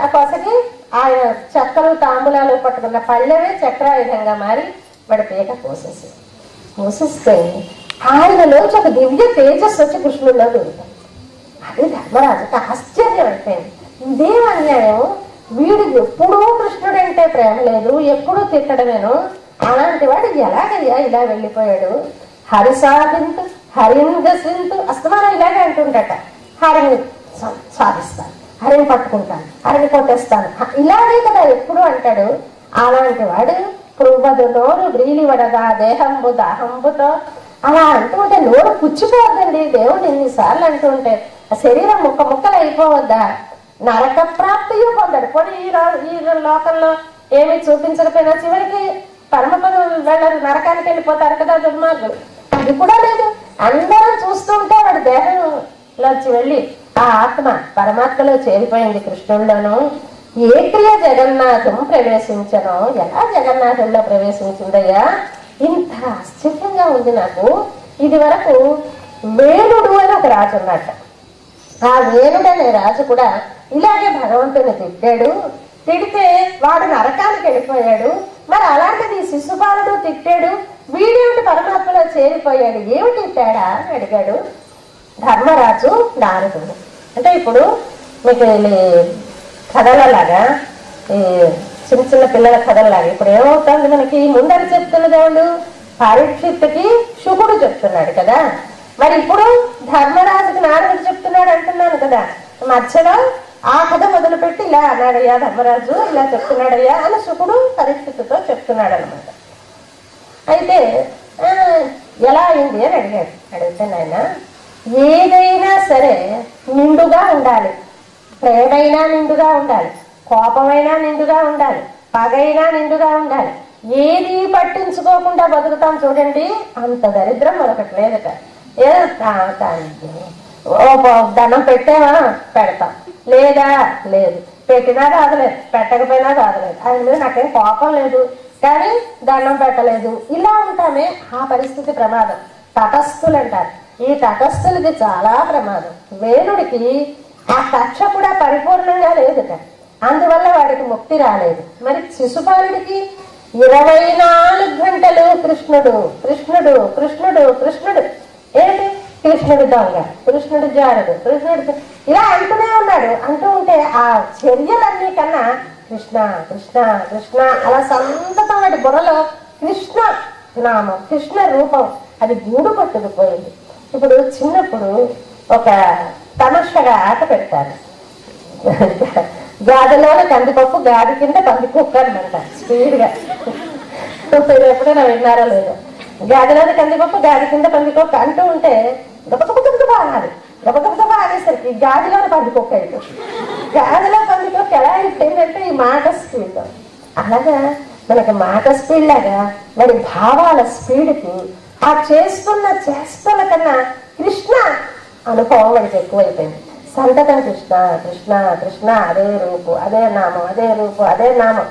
ఆ కొసకి ఆయన చక్కలు తాంబూలాలు పట్టుకున్న పళ్ళవే చక్రాయుధంగా మారి వాడి పీక కోసేస్తే ఆయనలోంచి ఒక దివ్య తేజస్సు వచ్చి కృష్ణుడిలో దొరుకుతుంది. అది ధర్మరాజుకి ఆశ్చర్యం అయిపోయింది. ఇదేం అన్యాయం, వీడు ఎప్పుడూ కృష్ణుడంటే ప్రేమ లేదు, ఎప్పుడూ తిట్టడమేను, అలాంటి వాడు ఎలాగయ్యా ఇలా వెళ్ళిపోయాడు. హరిసాధింతు హరిందసింతు అస్తమానం ఇలాగే అంటుండట. హరిని సాధిస్తాను, హరిని పట్టుకుంటాను, హరిని కొట్టేస్తాను, ఇలాగే కదా ఎప్పుడు అంటాడు. అలాంటి వాడు పువ్వదు నోరు వ్రీలి వడగా దేహంబు దాహంబుతో అలా అంటూ ఉంటే నోరు పుచ్చిపోవద్దండి. దేవుడు ఎన్నిసార్లు అంటూ ఉంటే ఆ శరీరం ముక్కలు అయిపోవద్దా, నరక ప్రాప్తియు పొందాడు. పోనీ ఈ లోకంలో ఏమి చూపించకపోయినా చివరికి పరమపదం వెళ్ళరు, నరకానికి వెళ్ళిపోతారు కదా దుర్మార్గులు. అది కూడా లేదు. అందరం చూస్తుంటే వాడు దేహంలోంచి వెళ్ళి ఆ ఆత్మ పరమాత్మలో చేరిపోయింది కృష్ణుల్లోనూ. ఏ క్రియ జగన్నాథం ప్రవేశించను, ఎలా జగన్నాథంలో ప్రవేశించిందయ్యా, ఇంత ఆశ్చర్యంగా ఉంది నాకు. ఇది వరకు వేణుడు అని ఒక రాజు ఉన్నట్ట. ఆ వేణుడు అనే రాజు కూడా ఇలాగే భగవంతుని తిట్టాడు. తిడితే వాడు నరకానికి వెళ్ళిపోయాడు. మరి అలాంటిది శిశుపాలుడు తిట్టాడు, వీడేమిటి పరమాత్మలో చేరిపోయాడు, ఏమిటి తేడా అని అడిగాడు ధర్మరాజు నారదుడు. అంటే ఇప్పుడు మీకు కథలలాగా, ఈ చిన్న పిల్లల కథల్లాగా ఇప్పుడు ఏమవుతుంది, మనకి ముందర చెప్తున్నది ఎవడు, పరీక్షిత్తుకి శుకుడు చెప్తున్నాడు కదా. మరి ఇప్పుడు ధర్మరాజుకి నారదుడు చెప్తున్నాడు అంటున్నాను కదా. మధ్యలో ఆ కథ మొదలుపెట్టి ఇలా అన్నాడయ్యా ధర్మరాజు, ఇలా చెప్తున్నాడయ్యా అని శుకుడు పరీక్షిత్తుతో చెప్తున్నాడు అనమాట. అయితే ఎలా అయింది అని అడిగాడు. అడిగితే నాయన ఏదైనా సరే నిండుగా ఉండాలి, ప్రేమైనా నిండుగా ఉండాలి, కోపమైనా నిండుగా ఉండాలి, పగైనా నిండుగా ఉండాలి. ఏది పట్టించుకోకుండా బతుకుతాం చూడండి, అంత దరిద్రం మరొకటి లేదట. దండం పెట్టామా పెడతాం, లేదా లేదు, పెట్టినా కాదలేదు, పెట్టకపోయినా కాదలేదు, ఆయన మీద నాకేం కోపం లేదు, కానీ దండం పెట్టలేదు. ఇలా ఉంటామే, ఆ పరిస్థితి ప్రమాదం. తటస్థులు అంటారు. ఈ తటస్థులది చాలా ప్రమాదం. వేణుడికి ఆ కక్ష కూడా పరిపూర్ణంగా లేదుట, అందువల్ల వాడికి ముక్తి రాలేదు. మరి శిశుపాలుడికి 24 గంటలు కృష్ణుడు కృష్ణుడు కృష్ణుడు కృష్ణుడు. ఏంటి? కృష్ణుడు దొంగ, కృష్ణుడు జారుడు, కృష్ణుడు ఇలా అంటూనే ఉన్నాడు. అంటూ ఉంటే ఆ చర్యలన్నీ కన్నా కృష్ణ కృష్ణ కృష్ణ అలా సంతతం వాడి బుర్రలో కృష్ణ నామం, కృష్ణ రూపం అది గూడు పట్టుకుపోయింది. ఇప్పుడు చిన్నప్పుడు ఒక తమాషగా ఆట పెడతారు. గాదిలోని కందిపప్పు, గాది కింద పందిపప్పు అనమాట. స్పీడ్గా మీరు ఎప్పుడైనా విన్నారో లేదో. గాదిలోని కందిపప్పు, గాది కింద పందిపప్పు అంటూ ఉంటే గబగబగబ అనాలి. గబగబగబ అనేసరికి గాదిలోని పందిపప్పు అయిపోయింది. గాదిలో పందిపప్పు ఎలా అయిపోయిందంటే ఈ మాట స్పీడ్. అలాగా మనకి మాట స్పీడ్ లాగా మరి భావాల స్పీడ్కి ఆ చేస్తున్న చేష్టల కన్నా కృష్ణ అనుభవం వాడికి ఎక్కువైపోయింది. సంతతం కృష్ణ కృష్ణ కృష్ణ, అదే రూపు అదే నామం, అదే రూపు అదే నామం,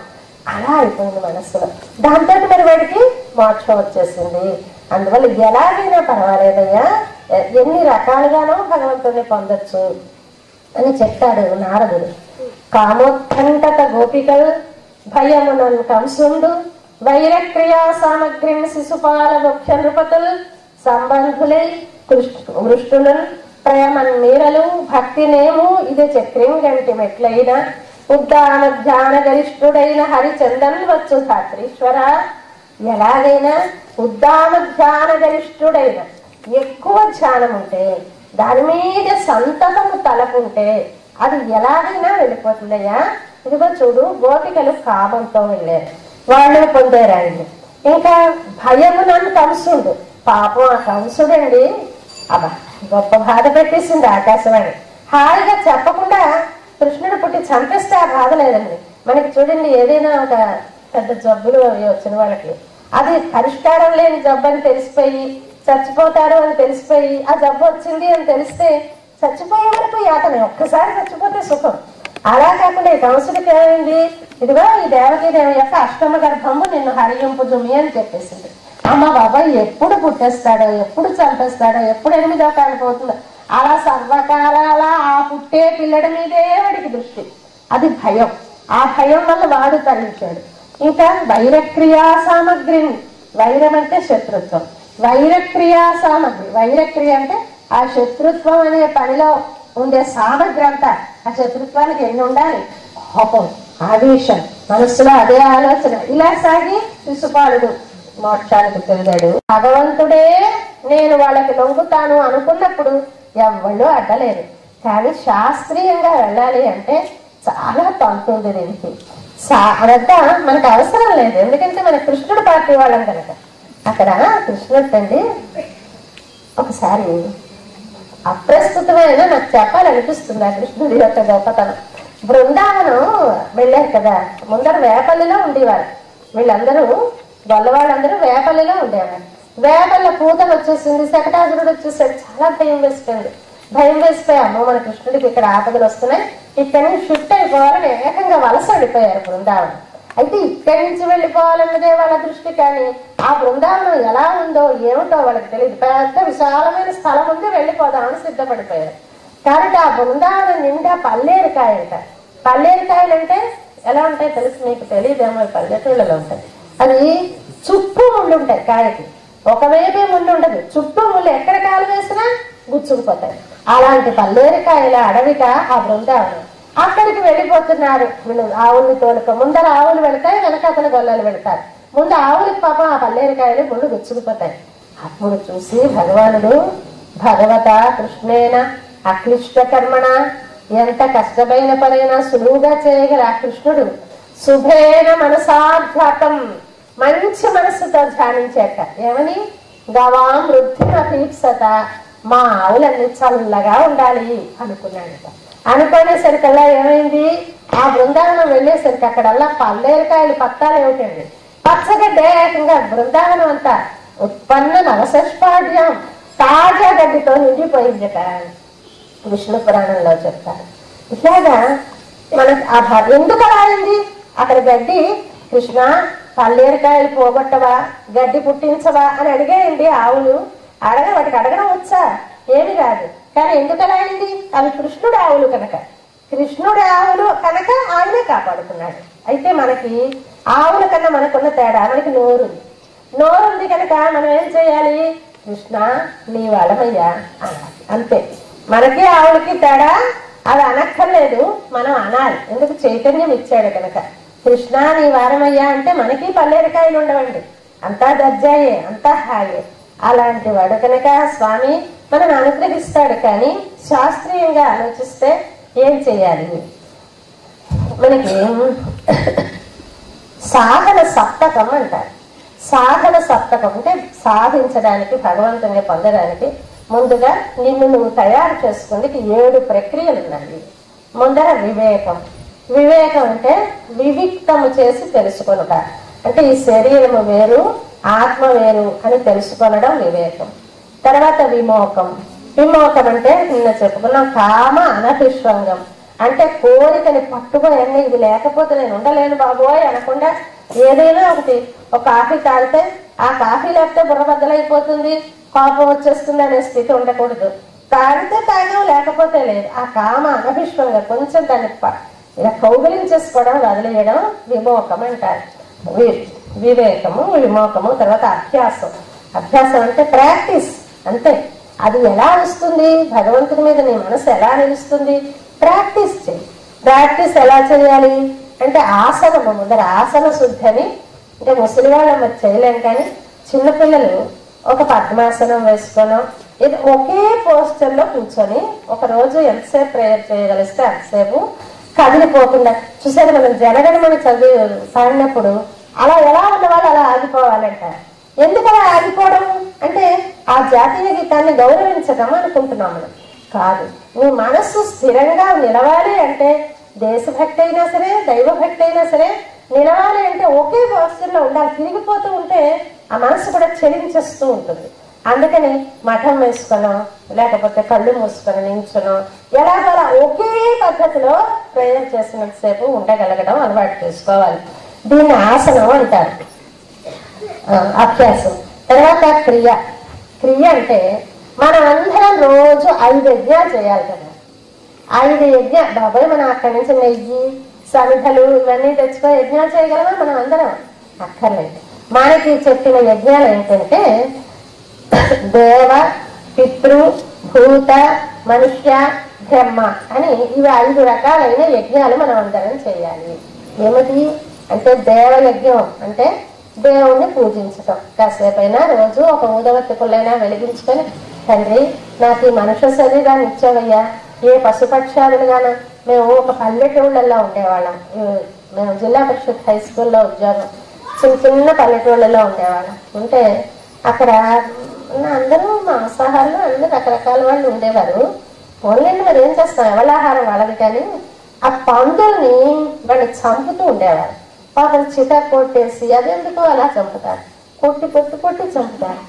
అలా అయిపోయింది మనస్సులో. దాంతో మరి వాడికి మోక్షం వచ్చేసింది. అందువల్ల ఎలాగైనా పర్వాలేదయ్యా, ఎన్ని రకాలుగానో భగవంతుడిని పొందొచ్చు అని చెప్తాడు నారదుడు. కామోత్కంఠత గోపికలు భయమునన్ కంసుండు, వైరక్రియా సామగ్రిని శిశుపాల ముఖ్య నృపతులు, సంబంధులై వృష్టులు ప్రేమన్ మీరలు, భక్తినేమో ఇది చక్రం గంటి మెట్లైన, ఉద్దాన ధ్యాన గరిష్ఠుడైన హరిచందన్ వచ్చు ధాత్రీశ్వర. ఎలాగైనా ఉద్దాన ధ్యాన గరిష్ఠుడైన, ఎక్కువ ధ్యానం ఉంటే, దాని మీద సంతతము తలపుంటే అది ఎలాగైనా వెళ్ళిపోతుందయ్యా. ఇదిగో చూడు, గోపికలు కామంతో వెళ్ళారు, వాళ్ళు పొందారు ఆయన్ని. ఇంకా భయము నన్ను కంసుడు, పాపం ఆ కంసుడండి అబ్బా గొప్ప బాధ పెట్టేసింది ఆకాశవాణి. హాయిగా చెప్పకుండా కృష్ణుడు పుట్టి చంపేస్తే ఆ బాధ లేదండి. మనకి చూడండి, ఏదైనా ఒక పెద్ద జబ్బులు అవి వచ్చిన వాళ్ళకి అది పరిష్కారం లేని జబ్బు అని తెలిసిపోయి, చచ్చిపోతారు అని తెలిసిపోయి, ఆ జబ్బు వచ్చింది అని తెలిస్తే చచ్చిపోయే వరకు యాతనే, ఒక్కసారి చచ్చిపోతే సుఖం. అలా కాకుండా ఈ కంసుడికి ఏమైంది, ఇదిగో ఈ దేవకీదేవి యొక్క అష్టమ గర్భము నిన్ను హరింపు జుమి అని చెప్పేసింది. అమ్మ బాబాయ్ ఎప్పుడు పుట్టేస్తాడో, ఎప్పుడు చంపేస్తాడో, ఎప్పుడు 8వ కాలిపోతుందో, అలా సర్వకాలాల ఆ పుట్టే పిల్లడి మీదే వాడికి దృష్టి. అది భయం. ఆ భయం వల్ల వాడు తరించాడు. ఇంకా వైరక్రియా సామగ్రిని, వైరం అంటే శత్రుత్వం, వైరక్రియా సామగ్రి, వైరక్రియ అంటే ఆ శత్రుత్వం అనే పనిలో ఉండే సామగ్రి అంతా. ఆ శత్రుత్వానికి ఎన్ని ఉండాలి? కోపం, ఆవేశం, మనస్సులో అదే ఆలోచన, ఇలా సాగి శిశుపాలుడు మోక్షానికి తిరిగాడు. భగవంతుడే నేను వాళ్ళకి లొంగుతాను అనుకున్నప్పుడు ఎవళ్ళు అడ్డలేరు. కానీ శాస్త్రీయంగా వెళ్ళాలి అంటే చాలా తంతుంది దీనికి. అదంతా మనకు అవసరం లేదు, ఎందుకంటే మన కృష్ణుడు పార్టీ వాళ్ళం కనుక. అక్కడ కృష్ణుడు అండి ఒకసారి అప్రస్తుతమైన నాకు చెప్పాలనిపిస్తుంది ఆ కృష్ణుడి యొక్క గొప్పతనం. బృందావనం వెళ్ళారు కదా, ముందర వేపల్లిలో ఉండేవారు వీళ్ళందరూ, గొల్లవాళ్ళందరూ వేపల్లిలో ఉండేవారు. వేపల్ల పూతలు వచ్చేసింది, శకటాసురుడు వచ్చేసాడు. చాలా భయం వేసిపోయింది. భయం వేసిపోయి అమ్మో మన కృష్ణుడికి ఇక్కడ ఆపదలు వస్తున్నాయి, ఇక్కడి నుంచి షిఫ్ట్ అయిపోవాలని ఏకంగా వలస వెళ్ళిపోయారు బృందావనం. అయితే ఇక్కడి నుంచి వెళ్ళిపోవాలన్నదే వాళ్ళ దృష్టి, కానీ ఆ బృందావనం ఎలా ఉందో ఏమిటో వాళ్ళకి తెలియదు. పెద్ద విశాలమైన స్థలం ఉంది, వెళ్ళిపోదామని సిద్ధపడిపోయారు. కాబట్టి ఆ బృందావనం నిండా పల్లేరుకాయట. పల్లేరుకాయలు అంటే ఎలా ఉంటాయి తెలుసు మీకు? తెలియదేమో, పల్లెటూళ్ళలో ఉంటాయి. అది చుట్టూ ముళ్ళు ఉంటాయి కాయకి, ఒకవైపే ముళ్ళు ఉండదు, చుట్టూ ముళ్ళు ఎక్కడ కాలు వేసినా గుచ్చుకుపోతాయి. అలాంటి పల్లేరుకాయల అడవిక ఆ బృందావనం. అక్కడికి వెళ్ళిపోతున్నారు వీళ్ళు ఆవుల్ని తోలుకో. ముందర ఆవులు వెళతాయి, వెనక అతను గొల్లలు వెళతారు. ముందు ఆవులకి పాపం ఆ పల్లేరుకాయలు ముళ్ళు గుచ్చుకుపోతాయి. అప్పుడు చూసి భగవానుడు భగవత కృష్ణేన అక్లిష్ట కర్మణ, ఎంత కష్టమైన పనైనా సులువుగా చేయగల ఆ కృష్ణుడు శుభేన మనసాధ్యాతం, మంచి మనస్సుతో ధ్యానించాక ఏమని, గవాం వృద్ధిమీప్సత, మా ఆవులన్నీ చల్లగా ఉండాలి అనుకున్నాడట. అనుకునేసరికల్లా ఏమైంది, ఆ బృందావనం వెళ్ళేసరికి అక్కడల్లా పల్లేరుకాయలు పత్తాలు ఏమిటండి, పచ్చగడ్డ ఏకంగా బృందావనం అంతా ఉత్పన్న నవసష్పాఢ్యం, తాజా గడ్డితో నిండిపోయిందట. విష్ణు పురాణంలో చెప్తారు. ఇట్లాగా మనకు ఆ ఎందుకు అలా అయింది, అక్కడ గడ్డి కృష్ణ పల్లేరుకాయలు పోగొట్టవా, గడ్డి పుట్టించవా అని అడిగాయండి ఆవులు. వాటికి అడగడం వచ్చా? ఏమి కాదు. కానీ ఎందుకు అలా అయింది? అవి కృష్ణుడు ఆవులు కనుక, కృష్ణుడు ఆవులు కనుక ఆయనే కాపాడుకున్నాడు. అయితే మనకి ఆవుల కన్నా మనకున్న తేడా, మనకి నోరుంది కనుక మనం ఏం చేయాలి? కృష్ణ నీ వాళ్ళమయ్యా అనాలి, అంతే. మనకి ఆవులకి తేడా అది అనక్కర్లేదు, మనం అనాలి. ఎందుకు? చైతన్యం ఇచ్చాడు కనుక. కృష్ణ నీ వారమయ్యా అంటే మనకి పల్లేరుకాయలు ఉండవండి, అంతా దర్జాయే, అంతా హాయే. అలాంటి వాడు కనుక స్వామి మనను అనుగ్రహిస్తాడు. కానీ శాస్త్రీయంగా ఆలోచిస్తే ఏం చెయ్యాలి? మనకి సాధన సప్తకం అంటారు. సాధన సప్తకం అంటే సాధించడానికి, భగవంతుని పొందడానికి ముందుగా నిన్ను నువ్వు తయారు చేసుకుందుకు 7 ప్రక్రియలు ఉన్నాయి. ముందర వివేకం. వివేకం అంటే వివిక్తము చేసి తెలుసుకొనుట, అంటే ఈ శరీరము వేరు ఆత్మ వేరు అని తెలుసుకొనడం వివేకం. తర్వాత విమోకం. విమోకం అంటే నిన్న చెప్పుకున్నాం, కామ అనభిష్వంగం. అంటే కోరికని పట్టుకోయన్నీ, ఇది లేకపోతే నేను ఉండలేను బాబోయ్ అనకుండా ఏదైనా ఒకటి, ఒక కాఫీ తాగితే ఆ కాఫీ లేకపోతే బుర్ర బద్దలైపోతుంది, కోపం వచ్చేస్తుంది అనే స్థితి ఉండకూడదు. తాగితే తాగం, లేకపోతే లేదు. ఆ కామ అనభిష్వంగా కొంచెం దాన్ని ఇలా కౌగిలించేసుకోవడం, వదిలేయడం విమోకం అంటారు. వివేకము, విమోకము. తర్వాత అభ్యాసం. అభ్యాసం అంటే ప్రాక్టీస్, అంతే. అది ఎలా వస్తుంది? భగవంతుని మీద నీ మనసు ఎలా నిలుస్తుంది? ప్రాక్టీస్ చేయి. ప్రాక్టీస్ ఎలా చేయాలి అంటే ఆసనము. ముందర ఆసన శుద్ధి అని, అంటే ముసలి వాళ్ళం మరి చేయలేం, కానీ చిన్నపిల్లలు ఒక పద్మాసనం వేసుకోను, ఇది ఒకే పోస్టర్లో కూర్చొని ఒక రోజు ఎంతసేపు ప్రేయర్ చేయగలిస్తే అంతసేపు కదిలిపోకుండా. చూసారు, మనం జనగణమని పాడినప్పుడు అలా ఎలా ఉన్నవాళ్ళు అలా ఆగిపోవాలంట. ఎందుకు అలా ఆగిపోవడం అంటే ఆ జాతీయ గీతాన్ని గౌరవించడం అనుకుంటున్నాం మనం. కాదు, నీ మనస్సు స్థిరంగా నిలవాలి అంటే, దేశభక్తి అయినా సరే దైవభక్తి అయినా సరే నిలవాలి అంటే ఒకే పోస్టర్లో ఉండాలి. తిరిగిపోతూ ఉంటే ఆ మనసు కూడా చెలించేస్తూ ఉంటుంది. అందుకని మఠం వేసుకొనో లేకపోతే కళ్ళు మూసుకొని నించునో ఎలాగోలా ఒకే పద్ధతిలో ప్రేయర్ చేసినంతసేపు ఉండగలగడం అలవాటు చేసుకోవాలి. దీన్ని ఆసనం అంటారు, అభ్యాసం. తర్వాత క్రియ. క్రియ అంటే మనం అందరం రోజు 5 యజ్ఞాలు చేయాలి కదా. 5 యజ్ఞాలు బాబాయ్, మనం అక్కడి నుంచి నెయ్యి సమిధలు ఇవన్నీ తెచ్చుకో యజ్ఞాలు చేయగలమా? మనం అందరం అక్కర్లేదు. మనకి చెప్పిన యజ్ఞాలు ఏంటంటే దేవ, పితృ, భూత, మనుష్య, బ్రహ్మ అని ఇవి 5 రకాలైన యజ్ఞాలు మనం అందరం చేయాలి. ఏమిటి అంటే దేవయజ్ఞం అంటే దేవుణ్ణి పూజించటం. కాసేపైనా రోజు ఒక ఊదవత్తి పుల్లైనా వెలిగించుకొని, తండ్రి నాకు ఈ మనుష్య శరీరాన్ని ఇచ్చావయ్యా. ఏ పశుపక్షాదులుగాను మేము ఒక పల్లెటూళ్ళల్లో ఉండేవాళ్ళం. మేము జిల్లా పరిషత్ హై స్కూల్లో ఉద్యోగం, చిన్న పల్లెటూళ్ళలో ఉండేవాళ్ళం. ఉంటే అక్కడ అందరూ మాంసాహారులు అందరూ రకరకాల వాళ్ళు ఉండేవారు. ఓన్లీ మరి ఏం చేస్తాం, ఎవలాహారం వాళ్ళది. కానీ ఆ పందుల్ని వాళ్ళు చంపుతూ ఉండేవారు. పాపం చిట కొట్టేసి అదెందుకో అలా చంపుతారు, కొట్టి కొట్టి కొట్టి చంపుతారు.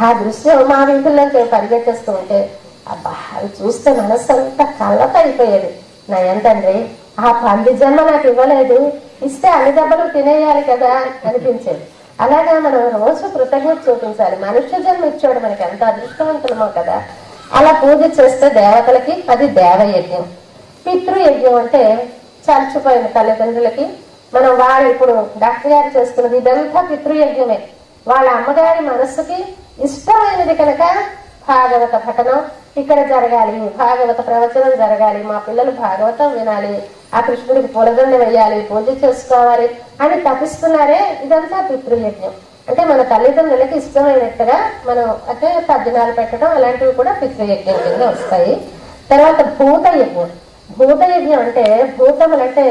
ఆ దృశ్యం మా వీధుల్లోకి పరిగెట్టేస్తూ ఉంటే అబ్బా, అవి చూస్తే మనసు అంతా కళ్ళతో అయిపోయేది. నా ఎంతండ్రి ఆ పంది జన్మ నాకు ఇవ్వలేదు, ఇస్తే అన్ని దెబ్బలు తినేయాలి కదా అనిపించేది. అలాగా మనం రోజు కృతజ్ఞత చూపించాలి. మనుష్య జన్మ ఇచ్చాడు మనకి, ఎంత అదృష్టవంతులమో కదా. అలా పూజ చేస్తే దేవతలకి అది దేవయజ్ఞం. పితృయజ్ఞం అంటే చచ్చిపోయిన తల్లిదండ్రులకి మనం వాళ్ళు ఇప్పుడు డాక్టర్ గారు చేస్తున్నది ఇదంతా పితృయజ్ఞమే. వాళ్ళ అమ్మగారి మనస్సుకి ఇష్టమైనది కనుక భాగవత పఠనం ఇక్కడ జరగాలి, భాగవత ప్రవచనం జరగాలి, మా పిల్లలు భాగవతం వినాలి, ఆ కృష్ణుడికి పూలదండ వేయాలి, పూజ చేసుకోవాలి అని తపిస్తున్నారే, ఇదంతా పితృయజ్ఞం. అంటే మన తల్లిదండ్రులకి ఇష్టమైనట్టుగా మనం అంటే తద్దినాలు పెట్టడం అలాంటివి కూడా పితృయజ్ఞం కింద వస్తాయి. తర్వాత భూతయజ్ఞం. భూతయజ్ఞం అంటే భూతములంటే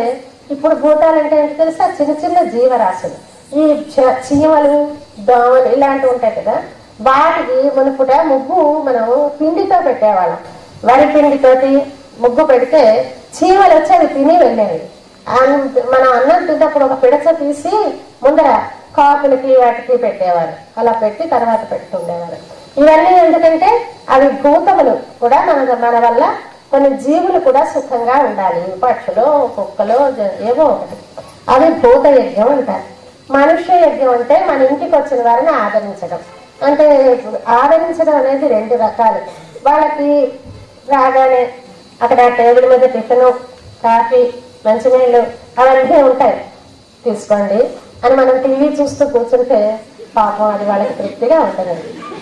ఇప్పుడు భూతాలంటే ఏంటి తెలుసా? చిన్న చిన్న జీవరాశులు, ఈ చీమలు, దోమలు ఇలాంటివి ఉంటాయి కదా. వాటికి మునుపుట ముగ్గు మనం పిండితో పెట్టేవాళ్ళం. వరి పిండితోటి ముగ్గు పెడితే చీమలు వచ్చి అవి తిని వెళ్ళేవి. మనం అన్నం తిన్నప్పుడు ఒక పిడచ తీసి ముందర కాకులకి వాటికి పెట్టేవారు. అలా పెట్టి తర్వాత పెట్టుకుండేవారు. ఇవన్నీ ఎందుకంటే అవి భూతములు కూడా మన వల్ల కొన్ని జీవులు కూడా సుఖంగా ఉండాలి. పక్షులు, కుక్కలు, ఏవో ఒకటి, అవి భూతయజ్ఞం అంటారు. మనుష్య యజ్ఞం అంటే మన ఇంటికి వచ్చిన వారిని ఆదరించడం. అంటే ఆదరించడం అనేది 2 రకాలు. వాళ్ళకి రాగానే అక్కడ టేబుల్ మీద టిఫిన్, కాఫీ, మంచినీళ్ళు అవన్నీ ఉంటాయి, తీసుకోండి అని మనం టీవీ చూస్తూ కూర్చుంటే పాపం అది వాళ్ళకి తృప్తిగా ఉంటుంది.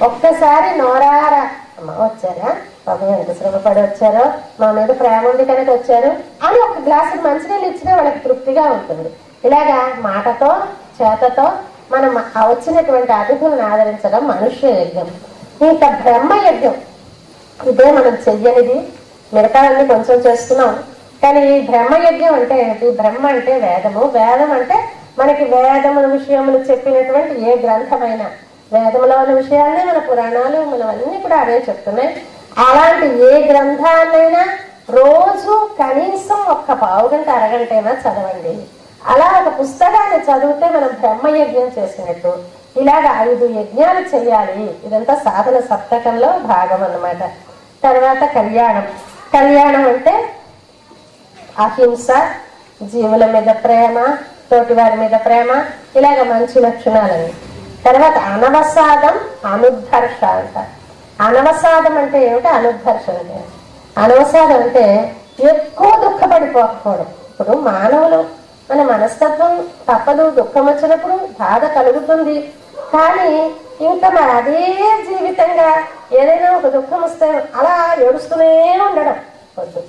ఒక్కసారి నోరారా అమ్మ వచ్చారా, పాపం ఎంత శ్రమపడి వచ్చారో, మా మీద ప్రేమ ఉంది కనుక వచ్చారు అని ఒక గ్లాసు మంచినీళ్ళు ఇచ్చినా వాళ్ళకి తృప్తిగా ఉంటుంది. ఇలాగా మాటతో చేతతో మనం వచ్చినటువంటి అతిథులను ఆదరించడం మనుష్య యజ్ఞం. ఇంకా బ్రహ్మ యజ్ఞం, ఇదే మనం చెయ్యనిది. మిగతావన్నీ కొంచెం చేస్తున్నాం, కానీ ఈ బ్రహ్మయజ్ఞం అంటే ఏంటి? బ్రహ్మ అంటే వేదము, వేదం అంటే మనకి వేదముల విషయములు చెప్పినటువంటి ఏ గ్రంథమైనా, వేదంలో ఉన్న విషయాలనే మన పురాణాలు మనవన్నీ కూడా అవే చెప్తున్నాయి. అలాంటి ఏ గ్రంథాన్నైనా రోజు కనీసం 1 పావుగంట అరగంట అయినా చదవండి. అలా ఒక పుస్తకాన్ని చదివితే మనం బ్రహ్మయజ్ఞం చేసినట్టు. ఇలాగ 5 యజ్ఞాలు చేయాలి. ఇదంతా సాధన సప్తకంలో భాగం అన్నమాట. తర్వాత కళ్యాణం. కళ్యాణం అంటే అహింస, జీవుల మీద ప్రేమ, తోటి వారి మీద ప్రేమ, ఇలాగ మంచి లక్షణాలని. తర్వాత అనవసాదం, అనుద్ధర్ష అంట. అనవసాదం అంటే ఏమిటి? అనుద్ధర్ష అంటే, అనవసాదం అంటే ఎక్కువ దుఃఖపడిపోకపోవడం. ఇప్పుడు మానవులు మన మనస్తత్వం తప్పదు, దుఃఖం వచ్చినప్పుడు బాధ కలుగుతుంది. కానీ ఇంకా మరి అదే జీవితంగా ఏదైనా ఒక దుఃఖం వస్తే అలా ఏడుస్తూనే ఉండడం వద్దు.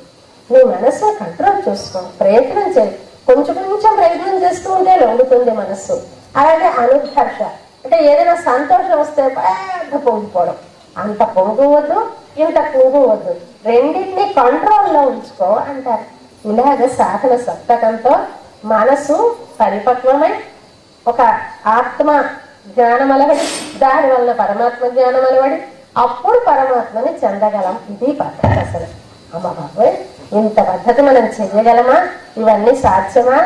నీ మనసు కంట్రోల్ చేసుకో, ప్రయత్నం చేయి. కొంచెం కొంచెం ప్రయత్నం చేస్తూ ఉంటే లొంగుతుంది మనస్సు. అలాగే అనుద్ధర్ష అంటే ఏదైనా సంతోషం వస్తే పెద్ద పొంగిపోవడం, అంత పొంగవద్దు, ఇంత కుంగవద్దు, రెండింటినీ కంట్రోల్లో ఉంచుకో అంటారు. ఇలాగ సాధన సప్తకంతో మనసు పరిపక్వమై ఒక ఆత్మ జ్ఞానం అలవడి, దాని వలన పరమాత్మ జ్ఞానం అలవడి, అప్పుడు పరమాత్మని చెందగలం. ఇది పద్ధతి. అసలు అమ్మ బాబోయ్, ఇంత పద్ధతి మనం చెయ్యగలమా? ఇవన్నీ సాధ్యమా?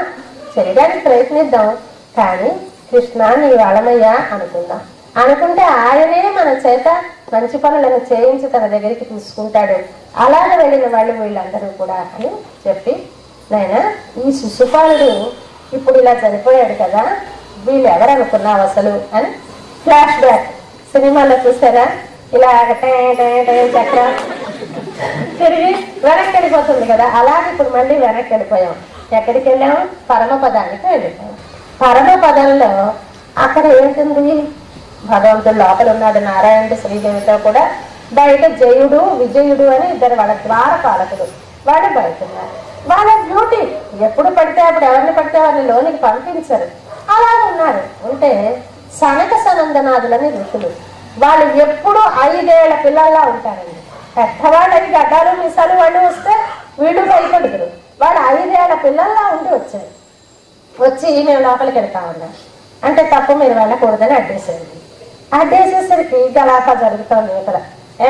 చేయడానికి ప్రయత్నిద్దాం. కానీ కృష్ణ నీ వాళ్ళమయ్యా అనుకుందాం. అనుకుంటే ఆయనే మన చేత మంచి పనులను చేయించి తన దగ్గరికి తీసుకుంటాడు. అలాగే వెళ్ళిన వాళ్ళు వీళ్ళందరూ కూడా అని చెప్పి, నాయన ఈ శిశుపాలుడు ఇప్పుడు ఇలా చనిపోయాడు కదా, వీళ్ళు ఎవరనుకున్నావు అసలు అని ఫ్లాష్ బ్యాక్ సినిమాలో చూసారా? ఇలా చక్రం తిరిగి వెనక్కి వెళ్ళిపోతుంది కదా, అలాగే ఇప్పుడు మళ్ళీ వెనక్కి వెళ్ళిపోయాం. ఎక్కడికి వెళ్ళాము? పరమపదానికి వెళ్ళిపోయాం. పరమపదంలో అక్కడ ఏంటుంది? భగవంతుడు లోపల ఉన్నాడు, నారాయణుడు శ్రీదేవితో కూడా. బయట జయుడు విజయుడు అని 2 వాళ్ళ ద్వారపాలకుడు వాళ్ళు బయట ఉన్నారు. వాళ్ళ డ్యూటీ ఎప్పుడు పడితే అప్పుడు ఎవరిని పడితే వారిని లోనికి పంపించరు. అలా ఉన్నారు. ఉంటే సనక సనందనాదులని ఋషులు, వాళ్ళు ఎప్పుడు 5 ఏళ్ల పిల్లల్లా ఉంటారండి. పెద్దవాళ్ళు అవి గడ్డాలు మిసాలు వాళ్ళు వస్తే వీళ్ళు భయపడుతురు. వాళ్ళు 5 ఏళ్ల పిల్లల్లా ఉండి వచ్చారు. వచ్చి మేము లోపలికి వెళ్తామన్నా అంటే తప్పు, మీరు వెళ్ళకూడదని అడ్డేసేది. అడ్డేసేసరికి గలాపా జరుగుతుంది. ఇక్కడ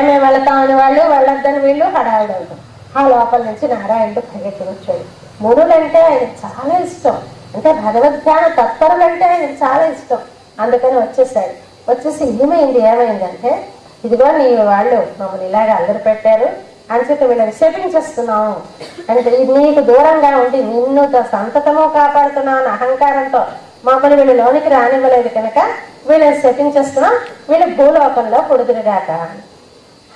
మేము వెళతామని వాళ్ళు, వెళ్ళొద్దని వీళ్ళు హడావిడి ఉంటాం. ఆ లోపల నుంచి నారాయణుడు పరిగెత్తుకు వచ్చాడు. మునులంటే ఆయనకు చాలా ఇష్టం, అంటే భగవద్ధ్యాన తత్పరులంటే ఆయనకు చాలా ఇష్టం. అందుకని వచ్చేసాడు. వచ్చేసి ఏమైందంటే, ఇదిగో నీ వాళ్ళు మమ్మల్ని ఇలాగ అల్లరి పెట్టారు అని చెప్పి వీళ్ళని శపించేస్తున్నావు అంటే, నీకు దూరంగా ఉండి నిన్ను సంతతము కాపాడుతున్నావు అని అహంకారంతో మమ్మల్ని వీళ్ళు లోనికి రానివ్వలేదు కనుక వీళ్ళని శపించేస్తున్నాం, వీళ్ళు భూలోకంలో పుడుదురుగాక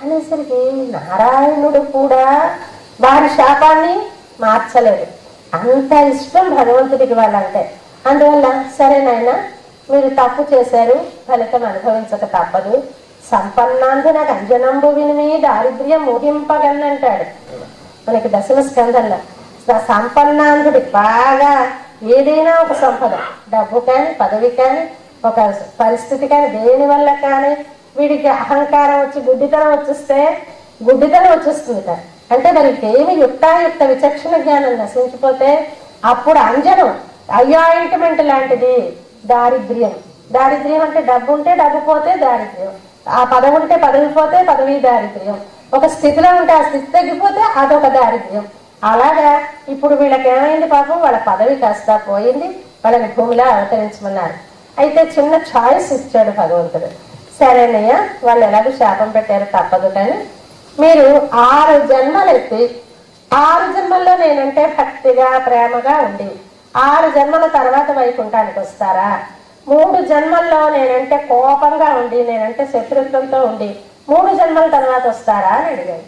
అనేసరికి నారాయణుడు కూడా వారి శాపాన్ని మార్చలేదు. అంత ఇష్టం భగవంతుడికి వాళ్ళంటే. అందువల్ల సరేనాయన మీరు తప్పు చేశారు, ఫలితం అనుభవించక తప్పదు. సంపన్నాంధున గంజనంబు వినిమి దారిద్ర్యం మోహింపగన్నంటాడు మనకి 10వ స్కంధంలో. సంపన్నాంధుడి బాగా ఏదైనా ఒక సంపద, డబ్బు కానీ పదవి కానీ ఒక పరిస్థితి కానీ దేని వల్ల కానీ వీడికి అహంకారం వచ్చి గుడ్డితనం వచ్చేస్తుంది. అంటే దానికి ఏమి యుక్తాయుక్త విచక్షణ జ్ఞానం నశించిపోతే అప్పుడు అంజనం అయ్యాయింట్మెంట్ లాంటిది దారిద్ర్యం. దారిద్ర్యం అంటే డబ్బు ఉంటే డబ్బు పోతే దారిద్ర్యం, ఆ పదవి ఉంటే పదవి పోతే పదవి దారిద్ర్యం, ఒక స్థితిలో ఉంటే ఆ స్థితి తగ్గిపోతే అదొక దారిద్ర్యం. అలాగా ఇప్పుడు వీళ్ళకి ఏమైంది? పాపం వాళ్ళ పదవి కాస్త పోయింది, వాళ్ళని భూమిలో అవతరించమన్నారు. అయితే చిన్న చాయిస్ ఇచ్చాడు భగవంతుడు. సరేనయ్యా, వాళ్ళు ఎలాగో శాపం పెట్టారు తప్పదు, కానీ మీరు 6 జన్మలు ఎత్తి 6 జన్మల్లో నేనంటే భక్తిగా ప్రేమగా ఉండి 6 జన్మల తర్వాత వైకుంఠానికి వస్తారా? 3 జన్మల్లో నేనంటే కోపంగా ఉండి, నేనంటే శత్రుత్వంతో ఉండి 3 జన్మల తర్వాత వస్తారా అని అడిగాడు.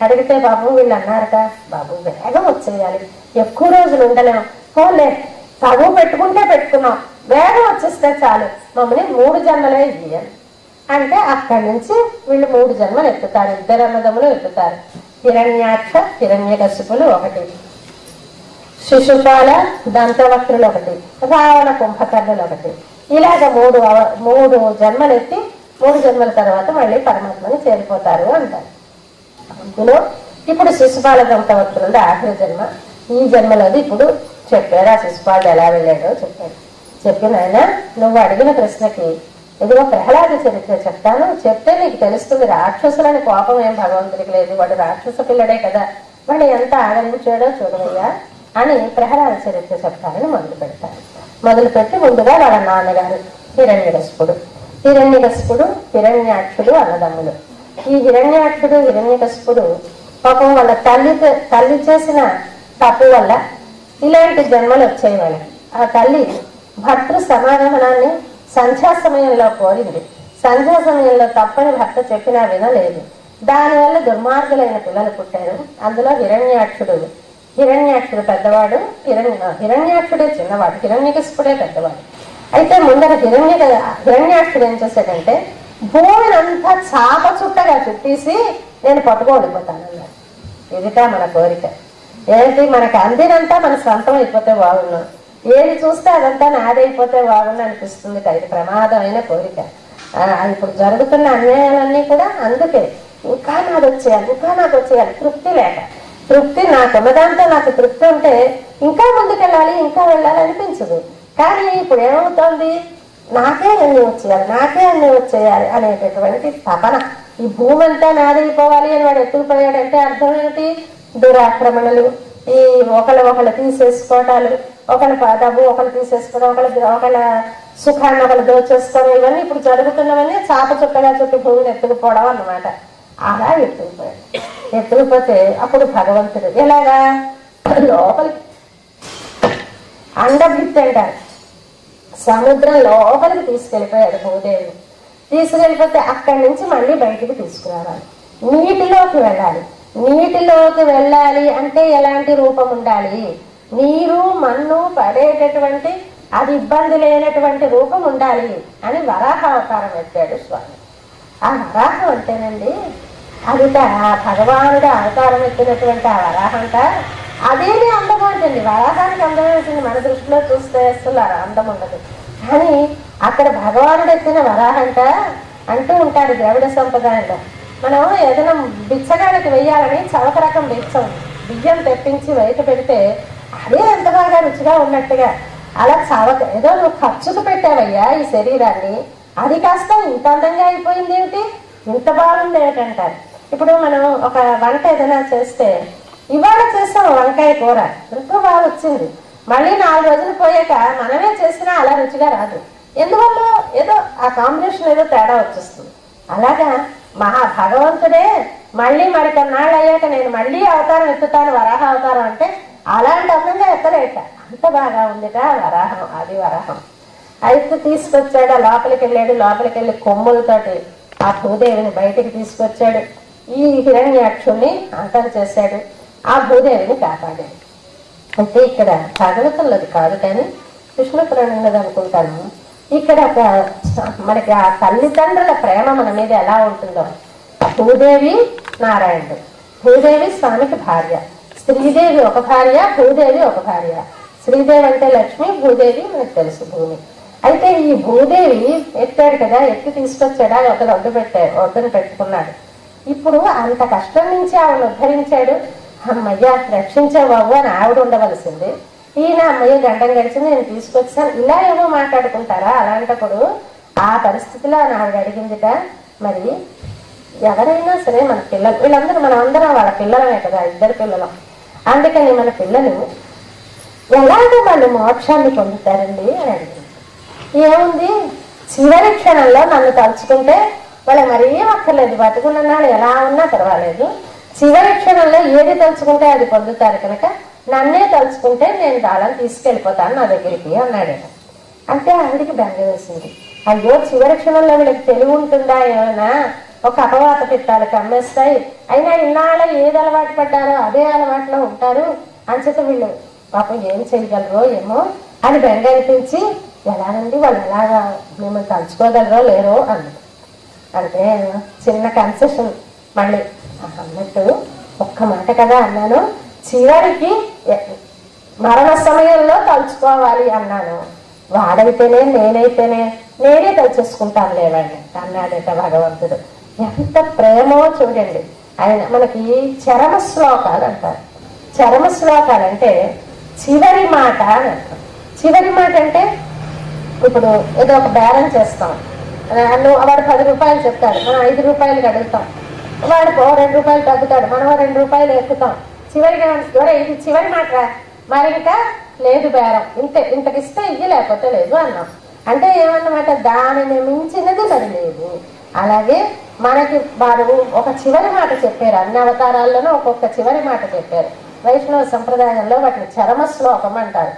అడిగితే బాబు వీళ్ళు అన్నారట, బాబు వేగం వచ్చేయాలి, ఎక్కువ రోజులు ఉండలేము, పోలే చదువు పెట్టుకుంటే పెట్టుకున్నాం, వేగం వచ్చేస్తే చాలు, మమ్మల్ని 3 జన్మలే ఇయ్యాలి అంటే అక్కడి నుంచి వీళ్ళు 3 జన్మలు ఎత్తుతారు. 2 అన్నదమ్ములు ఎత్తుతారు. హిరణ్యాక్ష హిరణ్యకశిపులు 1, శిశుపాల దంతవక్రులు 1, రావణ కుంభకర్ణులు 1. ఇలాగ 3 జన్మలు ఎత్తి 3 జన్మల తర్వాత మళ్ళీ పరమాత్మని చేరిపోతారు అంటారు. అందులో ఇప్పుడు శిశుపాల దంతవక్రులు ఆఖరి జన్మ. ఈ జన్మలోది ఇప్పుడు చెప్పారు. ఆ శిశుపాలుడు ఎలా వెళ్ళాడో చెప్పాడు. చెప్పిన ఆయన నువ్వు అడిగిన ప్రశ్నకి ఇదిగో ప్రహ్లాద చరిత్ర చెప్తాను, చెప్తే నీకు తెలుస్తుంది. రాక్షసులని కోపం ఏం భగవంతుడికి లేదు, వాడు రాక్షస పిల్లడే కదా, వాడు ఎంత ఆదరించాడో చూడవయ్యా అని ప్రహ్లాద చరిత్ర చెప్తానని మొదలు పెడతారు. మొదలుపెట్టి ముందుగా వాళ్ళ నాన్నగారు హిరణ్యకశిపుడు, హిరణ్యాక్షుడు అన్నదమ్ములు. ఈ హిరణ్యాక్షుడు హిరణ్యకశిపుడు పాపం వాళ్ళ తల్లి చేసిన తప్పు వల్ల ఇలాంటి జన్మలు వచ్చాయి వాళ్ళకి. ఆ తల్లి భర్తృ సమాగమనాన్ని సంధ్యా సమయంలో కోరింది. సంధ్యా సమయంలో తప్పని భర్త చెప్పినా వినలేదు. దానివల్ల దుర్మార్గులైన పిల్లలు పుట్టారు. అందులో హిరణ్యాక్షుడు పెద్దవాడు, హిరణ్యాక్షుడే చిన్నవాడు, హిరణ్యకశిపుడే పెద్దవాడు. అయితే ముందర హిరణ్యాక్షుడు ఏం చేశాడంటే భూమిని అంతా చాప చుట్టగా చుట్టేసి నేను పట్టుకోడిపోతానన్నాడు. ఇదిగా మన కోరిక. ఏంటి, మనకు అందినంతా మన సొంతం అయిపోతే బాగున్నాం, ఏది చూస్తే అదంతా నాదైపోతే బాగుంది అనిపిస్తుంది. ఇది ప్రమాదమైన కోరిక. ఇప్పుడు జరుగుతున్న అన్యాయాలన్నీ కూడా అందుకే. ఇంకా నాకు వచ్చేయాలి, తృప్తి లేక. తృప్తి నాకున్నదాంతో నాకు తృప్తి ఉంటే ఇంకా ముందుకెళ్ళాలి, ఇంకా వెళ్ళాలి అనిపించదు. కానీ ఇప్పుడు ఏమవుతోంది, నాకే అన్ని వచ్చేయాలి అనేటటువంటి తపన. ఈ భూమి అంతా నాదైపోవాలి అని వాడు ఎత్తుకుపోయాడంటే అర్థం ఏమిటి? దురాక్రమణలు, ఈ ఒకళ్ళు తీసేసుకోవటాలు, ఒకళ్ళ డబ్బు ఒకళ్ళు తీసేసుకోవడం, ఒకళ్ళ సుఖాన్ని ఒకళ్ళు దోచేసుకోవడం, ఇవన్నీ ఇప్పుడు జరుగుతున్నవన్నీ చాప చుట్టగా చుట్టూ భూమిని ఎత్తుకుపోవడం అన్నమాట. అలా ఎత్తుకుపోతే అప్పుడు భగవంతుడు ఎలాగా లోపలికి అండభిత్తి అంటారు, సముద్రం లోపలికి తీసుకెళ్ళిపోయాడు భూదేవిని. తీసుకెళ్ళిపోతే అక్కడి నుంచి మళ్ళీ బయటికి తీసుకురావాలి, నీటిలోకి వెళ్ళాలి అంటే ఎలాంటి రూపం ఉండాలి? నీరు మన్ను పడేటటువంటి అది ఇబ్బంది లేనటువంటి రూపం ఉండాలి అని వరాహ అవతారం ఎత్తాడు స్వామి. ఆ వరాహం అంటేనండి అది భగవానుడు అవతారం ఎత్తినటువంటి ఆ వరాహంట అదేమి అందం ఉంటుంది. వరాహానికి అందం వేసింది మన దృష్టిలో చూస్తే అసలు అందం ఉండదు. కానీ అక్కడ భగవానుడు ఎత్తిన వరాహంట అంటూ ఉంటాడు ద్రవిడ సంప్రదాయంలో. మనం ఏదైనా బిచ్చగాడికి వెయ్యాలని చవక రకం బియ్యం తెప్పించి బయట పెడితే అదే ఎంత బాగా రుచిగా ఉన్నట్టుగా అలా చవక ఏదో నువ్వు ఖర్చుకు పెట్టావయ్యా ఈ శరీరాన్ని, అది కాస్త ఇంత అందంగా అయిపోయింది ఏమిటి, ఇంత బాగుంది ఏమిటంటారు. ఇప్పుడు మనం ఒక వంట ఏదైనా చేస్తే ఇవాళ చేస్తాం వంకాయ కూర ఎంతో బాగా వచ్చింది, మళ్ళీ 4 రోజులు పోయాక మనమే చేసినా అలా రుచిగా రాదు. ఎందువల్ల ఏదో ఆ కాంబినేషన్ ఏదో తేడా వచ్చేస్తుంది. అలాగా భగవంతుడే మళ్ళీ మరి కొన్నాళ్ళు అయ్యాక నేను మళ్ళీ అవతారం ఎత్తుతాను వరాహ అవతారం అంటే అలాంటి అందంగా ఎత్తలేట, అంత బాగా ఉందిట వరాహం. అది వరాహం అయితే తీసుకొచ్చాడు, లోపలికి వెళ్ళి కొమ్ములతోటి ఆ భూదేవిని బయటికి తీసుకొచ్చాడు. ఈ హిరణ్యాక్షుణ్ణి అంతం చేశాడు, ఆ భూదేవిని కాపాడాడు. అంటే ఇక్కడ భాగవతంలోది కాదు కానీ కృష్ణ పురాణంలో అనుకుంటాను. ఇక్కడ మనకి ఆ తల్లిదండ్రుల ప్రేమ మన మీద ఎలా ఉంటుందో. భూదేవి నారాయణుడు, భూదేవి స్వామికి భార్య, శ్రీదేవి ఒక భార్య, భూదేవి ఒక భార్య. శ్రీదేవి అంటే లక్ష్మి, భూదేవి మనకు తెలుసు భూమి. అయితే ఈ భూదేవి ఎత్తాడు కదా, ఎత్తి తీసుకొచ్చాడా, ఒకరు ఒడ్డును పెట్టుకున్నాడు. ఇప్పుడు అంత కష్టం నుంచి ఆవిడ ఉద్ధరించాడు. అమ్మయ్య రక్షించావు బాబు అని ఆవిడ ఉండవలసింది. ఈయన అమ్మయ్య గంటం గడిచింది నేను తీసుకొచ్చాను ఇలా ఏమో మాట్లాడుకుంటారా? అలాంటప్పుడు ఆ పరిస్థితిలో ఆవిడ అడిగిందిట, మరి ఎవరైనా సరే మన పిల్లలు వీళ్ళందరూ మనమందరం వాళ్ళ పిల్లలమే కదా, 2 పిల్లలం. అందుకని మన పిల్లలు ఎలాగో వాళ్ళు మోక్షాన్ని పొందుతారండి అని అడిగింది. ఏముంది, చివరి క్షణంలో నన్ను తలుచుకుంటే వాళ్ళు మరీ అక్కర్లేదు, బతుకున్నాడు ఎలా ఉన్నా పర్వాలేదు, చివరి క్షణంలో ఏది తలుచుకుంటే అది పొందుతారు కనుక నన్నే తలుచుకుంటే నేను తాళం తీసుకెళ్ళిపోతాను నా దగ్గరికి అన్నాడట. అంటే ఆవిడికి బెంగ వేసింది. అయ్యో చివరి క్షణంలో వీళ్ళకి తెలివి ఉంటుందా ఏమైనా, ఒక అపవాత పిత్తాలు కమ్మేస్తాయి, అయినా ఇన్నాళ్ళ ఏది అలవాటు పడ్డారో అదే అలవాటులో ఉంటారు, అంచేత వీళ్ళు పాపం ఏం చేయగలరో ఏమో అని బెంగ అనిపించి, ఎలాగండి వాళ్ళు ఎలాగా మిమ్మల్ని తలుచుకోగలరో లేరో అన్నది. అంటే చిన్న కన్సెషన్ మళ్ళీ అన్నట్టు ఒక్క మాట కదా అన్నాను, చివరికి మరణ సమయంలో తలుచుకోవాలి అన్నాను, వాడైతేనే నేనైతేనే నేనే తలుచేసుకుంటాను లేవండి అన్నాడట భగవంతుడు. ఎంత ప్రేమో చూడండి ఆయన. మనకి చరమ శ్లోకాలు అంటారు. చరమ శ్లోకాలు అంటే చివరి మాట అని అంటారు. చివరి మాట అంటే ఇప్పుడు ఏదో ఒక బేరం చేస్తాం, వాడు 10 రూపాయలు చెప్తాడు, మనం 5 రూపాయలకి అడుగుతాం, వాడు 2 రూపాయలు తగ్గుతాడు, మనం 2 రూపాయలు ఎక్కుతాం, చివరిగా ఇది చివరి మాట మరి ఇంకా లేదు బేరం, ఇంతకిస్తే ఇయ్యి లేకపోతే లేదు అన్నాం. అంటే ఏమన్నమాట, దానిని మించినది మరి లేదు. అలాగే మనకి వారు ఒక చివరి మాట చెప్పారు, అన్ని అవతారాల్లోనూ ఒక్కొక్క చివరి మాట చెప్పారు. వైష్ణవ సంప్రదాయంలో వాటిని చరమ శ్లోకం అంటారు.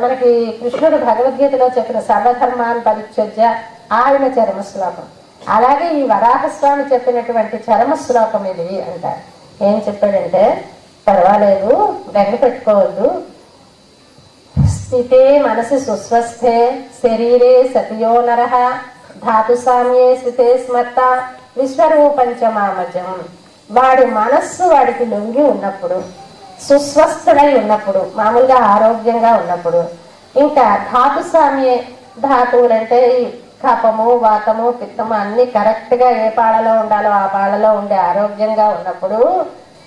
మనకి కృష్ణుడు భగవద్గీతలో చెప్పిన సర్వధర్మాన్ పరిత్యజ్య ఆయన చరమ శ్లోకం. అలాగే ఈ వరాహస్వామి చెప్పినటువంటి చరమ శ్లోకం ఇది అంటారు. ఏం చెప్పాడంటే, పర్వాలేదు బెంగ పెట్టుకోవద్దు, స్థితే మనసి సుస్వస్థే శరీరే సతియో నరః ధాతు సామ్యే స్థితే స్మర్త విశ్వరూపంచ మామజం. వాడి మనస్సు వాడికి లొంగి ఉన్నప్పుడు, సుస్వస్థుడై ఉన్నప్పుడు, మామూలుగా ఆరోగ్యంగా ఉన్నప్పుడు, ఇంకా ధాతు సామ్యే, ధాతువులంటే కఫము వాతము పిత్తము అన్ని కరెక్ట్ గా ఏ పాళలో ఉండాలో ఆ పాళలో ఉండే ఆరోగ్యంగా ఉన్నప్పుడు,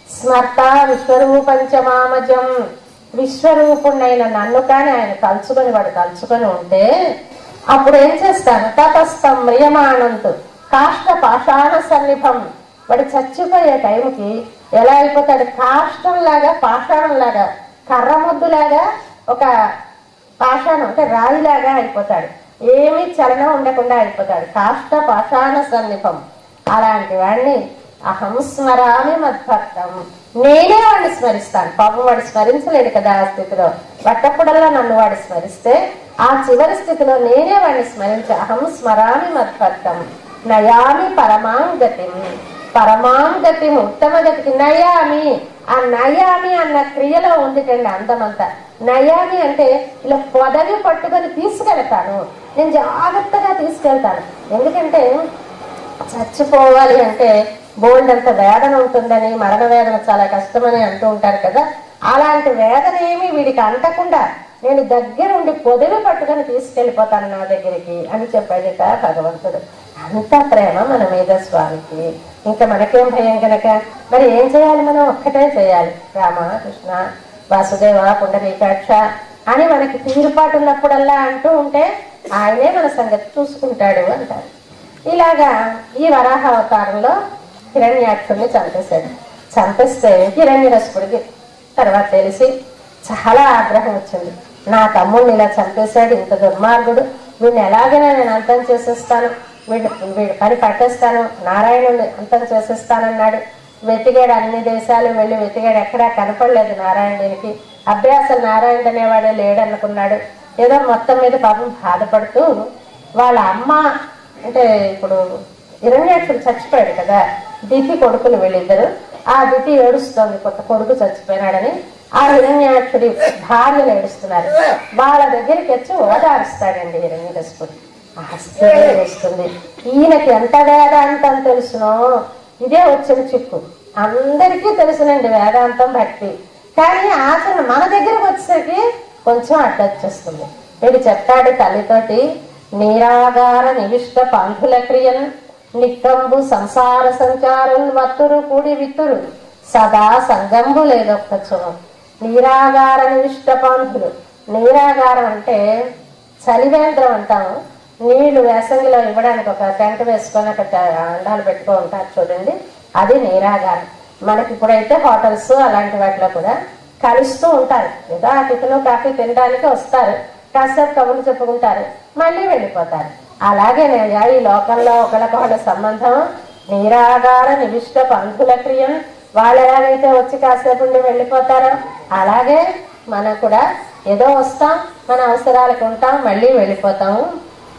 స్మర్త విశ్వరూపంచ మామజం, విశ్వరూపుణ్ణైన నన్ను కానీ ఆయన తలుచుకొని వాడు తలుచుకొని ఉంటే అప్పుడు ఏం చేస్తాను, తతస్థం మ్రియమాణంతు కాష్ట పాషాణ సన్నిభం. వాడు చచ్చిపోయే టైంకి ఎలా అయిపోతాడు, కాష్టంలాగా పాషాణంలాగా కర్రముద్దులాగా ఒక పాషాణం అంటే రాయిలాగా అయిపోతాడు, ఏమీ చలనం ఉండకుండా అయిపోతాడు, కాష్ట పాషాణ సన్నిభం. అలాంటి వాడిని అహం స్మరామి మద్భక్తం, నేనే వాడిని స్మరిస్తాను. పాపం వాడు స్మరించలేడు కదా ఆ స్థితిలో, పట్టప్పుడల్లా నన్ను వాడు స్మరిస్తే ఆ చివరి స్థితిలో నేనే వాడిని స్మరించి అహం స్మరామి మద్భక్తం నయామి పరమాం గతిం. పరమాం గతిం ఉత్తమ గతికి నయామి. ఆ నయామి అన్న క్రియలో ఉందిటండి అందమంతా. నయామి అంటే ఇలా పొదవి పట్టుకొని తీసుకెళ్తాను, నేను జాగ్రత్తగా తీసుకెళ్తాను. ఎందుకంటే చచ్చిపోవాలి అంటే బోల్డ్ అంత వేదన ఉంటుందని, మరణ వేదన చాలా కష్టమని అంటూ ఉంటారు కదా, అలాంటి వేదన ఏమి వీడికి అంటకుండా నేను దగ్గరుండి పొదివి పట్టుకొని తీసుకెళ్లిపోతాను నా దగ్గరికి అని చెప్పాడట భగవంతుడు. అంత ప్రేమ మన మీద స్వామికి. ఇంకా మనకేం భయం కనుక మరి ఏం చేయాలి, మనం ఒక్కటే చేయాలి, రామ కృష్ణ వాసుదేవ పుండరీకాక్ష అని మనకి తీరుపాటు ఉన్నప్పుడల్లా అంటూ ఉంటే ఆయనే మన సంగతి చూసుకుంటాడు అంటారు. ఇలాగా ఈ వరాహ అవతారంలో హిరణ్యాక్షుడిని చంపేశాడు. చంపేస్తే హిరణ్యకశిపుడికి తర్వాత తెలిసి చాలా ఆగ్రహం వచ్చింది. నా తమ్ముడిని ఇలా చంపేశాడు, ఇంత దుర్మార్గుడు, వీడిని ఎలాగైనా నేను అంతం చేసేస్తాను, వీడి పని పట్టేస్తాను, నారాయణుడిని అంతం చేసేస్తానన్నాడు. వెతిగాడు, అన్ని దేశాలు వెళ్ళి వెతిగాడు, ఎక్కడా కనపడలేదు నారాయణుడికి. అభ్యాసం నారాయణుడు అనేవాడే లేడనుకున్నాడు. ఏదో మొత్తం మీద పాపం బాధపడుతూ వాళ్ళ అమ్మ అంటే ఇప్పుడు హిరణ్యాక్షుడు చచ్చిపోయాడు కదా, దితి కొడుకులు వీళ్ళిద్దరు. ఆ దితి ఏడుస్తోంది కొత్త కొడుకు చచ్చిపోయినాడని. ఆ హిరణ్యాక్షుడి భార్యలు ఏడుస్తున్నారు. వాళ్ళ దగ్గరికి వచ్చి ఓదారుస్తాడండి హిరణ్యకశిపుడు. ఆశ్చర్యం వేస్తుంది, ఈయనకి ఎంత వేదాంతం తెలుసునో ఇదే వచ్చిన చిక్కు. అందరికీ తెలుసునండి వేదాంతం భక్తి, కానీ ఆచరణ మన దగ్గరకు వచ్చేసరికి కొంచెం అడ్డొచ్చేస్తుంది. వీడు చెప్తాడు తల్లితోటి, నీరాగార నివిష్ట పంథుల క్రియన్ నిక్కంబు సంసార సంచారులు మత్తురు కూడి విత్తురు సదా సంగంబు లేదొక్కచు. నీరాగార నివిష్ట పంథులు, నీరాగారం అంటే చలివేంద్రం అంటాము. నీళ్లు వేసంగిలో ఇవ్వడానికి ఒక టెంట్ వేసుకొని అక్కడ అండాలు పెట్టుకో ఉంటారు చూడండి, అది నీరాగారం. మనకి ఇప్పుడైతే హోటల్స్ అలాంటి వాటిలో కూడా కలుస్తూ ఉంటారు. ఏదో ఆ టిఫిన్ కాఫీ తినడానికి వస్తారు, కాసేపు కబుర్లు చెప్పుకుంటారు, మళ్ళీ వెళ్ళిపోతారు. అలాగే ఈ లోకంలో ఒకళ్ళకొకళ్ళ సంబంధం నీరాగార నివిష్ట పంథుల క్రియం. వాళ్ళు ఎలాగైతే వచ్చి కాసేపు ఉండి వెళ్ళిపోతారో అలాగే మనం కూడా ఏదో వస్తాం, మన అవసరాలకు ఉంటాం, మళ్ళీ వెళ్ళిపోతాము.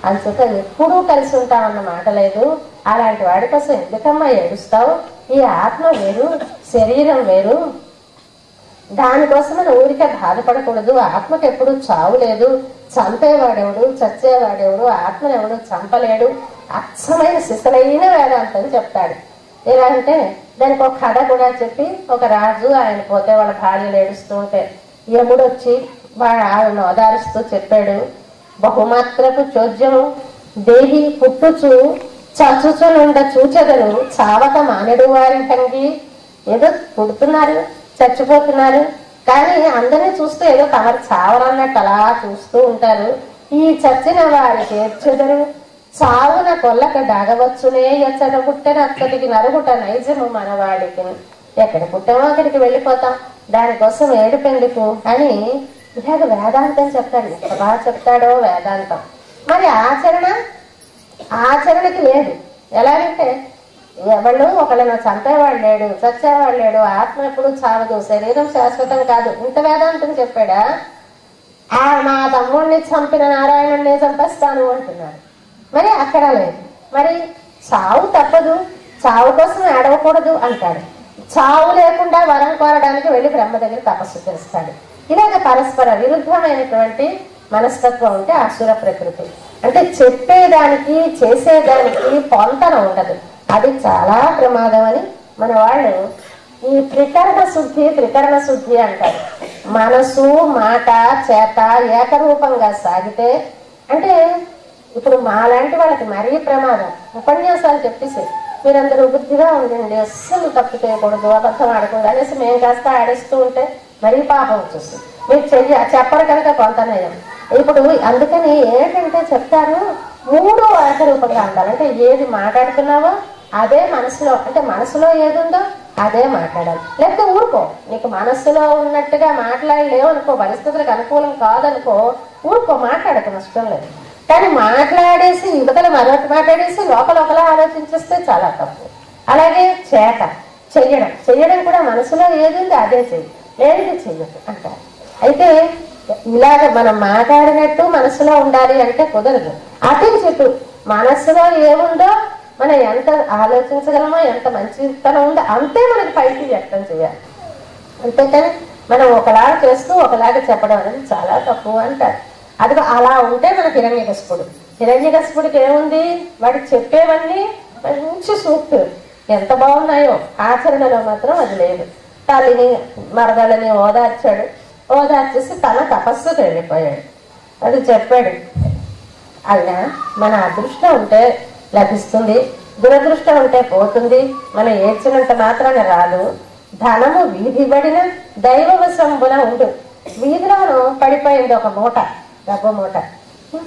అందుచేత ఎప్పుడూ కలిసి ఉంటాం అన్న మాట లేదు. అలాంటి వాడి కోసం ఎందుకమ్మా ఏడుస్తావు? ఈ ఆత్మ వేరు, శరీరం వేరు. దానికోసం మనం ఊరికే బాధపడకూడదు. ఆత్మకు ఎప్పుడు చావు లేదు. చంపేవాడెవడు, చచ్చేవాడెవడు, ఆత్మనెవడు చంపలేడు. అచ్చమైన శిశులైన వేదాంతం చెప్తాడు. ఎలా అంటే దానికి ఒక కథ కూడా చెప్పి, ఒక రాజు ఆయన పోతే వాళ్ళ భార్యలు ఏడుస్తూ ఉంటే యముడు వచ్చి ఆవిడను ఓదారుస్తూ చెప్పాడు, బహుమాత్రపు చోద్యము దేహి పుట్టుచు చచ్చుచునుండ చూచెదను చావక మానడు వారి కంగి. ఏదో పుడుతున్నారు, చచ్చిపోతున్నారు, కానీ అందరినీ చూస్తూ ఏదో తమరు చావరన్నట్టు అలా చూస్తూ ఉంటారు. ఈ చచ్చిన వారికి ఏడ్చెదరు చావున కొల్లక దాగవచ్చునే ఎచ్చట పుట్టెన అక్కడికి నరుగుట నైజము మనవాడికి. ఎక్కడ పుట్టామో అక్కడికి వెళ్ళిపోతాం, దానికోసం ఏడుపెందుకు అని ఇలాగ వేదాంతం చెప్తాడు. ఎంత బాగా చెప్తాడో వేదాంతం. మరి ఆచరణకి లేదు. ఎలాగంటే ఎవళ్ళు ఒకళ్ళను చంపేవాడు లేడు, చచ్చేవాడు లేడు, ఆత్మ ఎప్పుడు చావదు, శరీరం శాశ్వతం కాదు. ఇంత వేదాంతం చెప్పాడా? మా తమ్ముడిని చంపిన నారాయణుడిని చంపేస్తాను అంటున్నాడు. మరి అక్కడ లేదు. మరి చావు తప్పదు, చావు కోసం ఏడవకూడదు అంటాడు. చావు లేకుండా వరం కోరడానికి వెళ్ళి బ్రహ్మ దగ్గర తపస్సు చేస్తాడు. ఇలాగ పరస్పర విరుద్ధమైనటువంటి మనస్తత్వం ఉంటే అసుర ప్రకృతి. అంటే చెప్పేదానికి చేసేదానికి పొంతన ఉండదు. అది చాలా ప్రమాదం అని మన వాళ్ళు ఈ త్రికరణ శుద్ధి అంటారు. మనసు, మాట, చేత ఏకరూపంగా సాగితే, అంటే ఇప్పుడు మాలాంటి వాళ్ళకి మరీ ప్రమాదం. ఉపన్యాసాలు చెప్పేసి మీరందరూ బుద్ధిగా ఉండండి, అస్సలు తప్పు చేయకూడదు, అబద్ధం ఆడకూడదు అనేసి మేము కాస్త ఆడేస్తూ ఉంటే మరీ పాపం వచ్చేస్తుంది. మీరు చెప్పరు కనుక కొంత నయం. ఇప్పుడు అందుకని ఏంటంటే చెప్తారు, మూడు ఏకరూపంగా ఉండాలంటే ఏది మాట్లాడుతున్నావో అదే మనసులో, అంటే మనసులో ఏది ఉందో అదే మాట్లాడాలి. లేకపోతే ఊరుకో. నీకు మనస్సులో ఉన్నట్టుగా మాట్లాడలేవు అనుకో, పరిస్థితులకు అనుకూలం కాదనుకో, ఊరుకో, మాట్లాడక నష్టం లేదు. కానీ మాట్లాడేసి యువతలు మరొకటి మాట్లాడేసి లోపల ఒకలా ఆలోచించేస్తే చాలా తప్పు. అలాగే చెయ్యడం కూడా మనసులో ఏది ఉంది అదే చెయ్యి, లేనిది చెయ్యదు అంటారు. అయితే ఇలాగ మనం మాట్లాడినట్టు మనసులో ఉండాలి అంటే కుదరదు. అటు చెట్టు మనస్సులో ఏముందో మనం ఎంత ఆలోచించగలమో, ఎంత మంచితనం ఉందో అంతే మనకి పైకి వ్యక్తం చేయాలి. అంతేకాని మనం ఒకలాగా చేస్తూ ఒకలాగా చెప్పడం అనేది చాలా తప్పు అంటారు. అది అలా ఉంటే మన హిరణ్యకశిపుడికి ఏముంది? వాడికి చెప్పేవన్నీ మంచి సూక్తులు ఎంత బాగున్నాయో, ఆచరణలో మాత్రం అది లేదు. తల్లిని మరదలని ఓదార్చేసి తన తపస్సుకు వెళ్ళిపోయాడు. అది చెప్పాడు, అయినా మన అదృష్టం ఉంటే లభిస్తుంది, దురదృష్టం ఉంటే పోతుంది. మనం ఏడ్చినంత మాత్రాన రాదు. ధనము వీధి పడిన దైవవశంబున ఉండు. వీధిలోనూ పడిపోయింది ఒక మూట, డబ్బు మూట.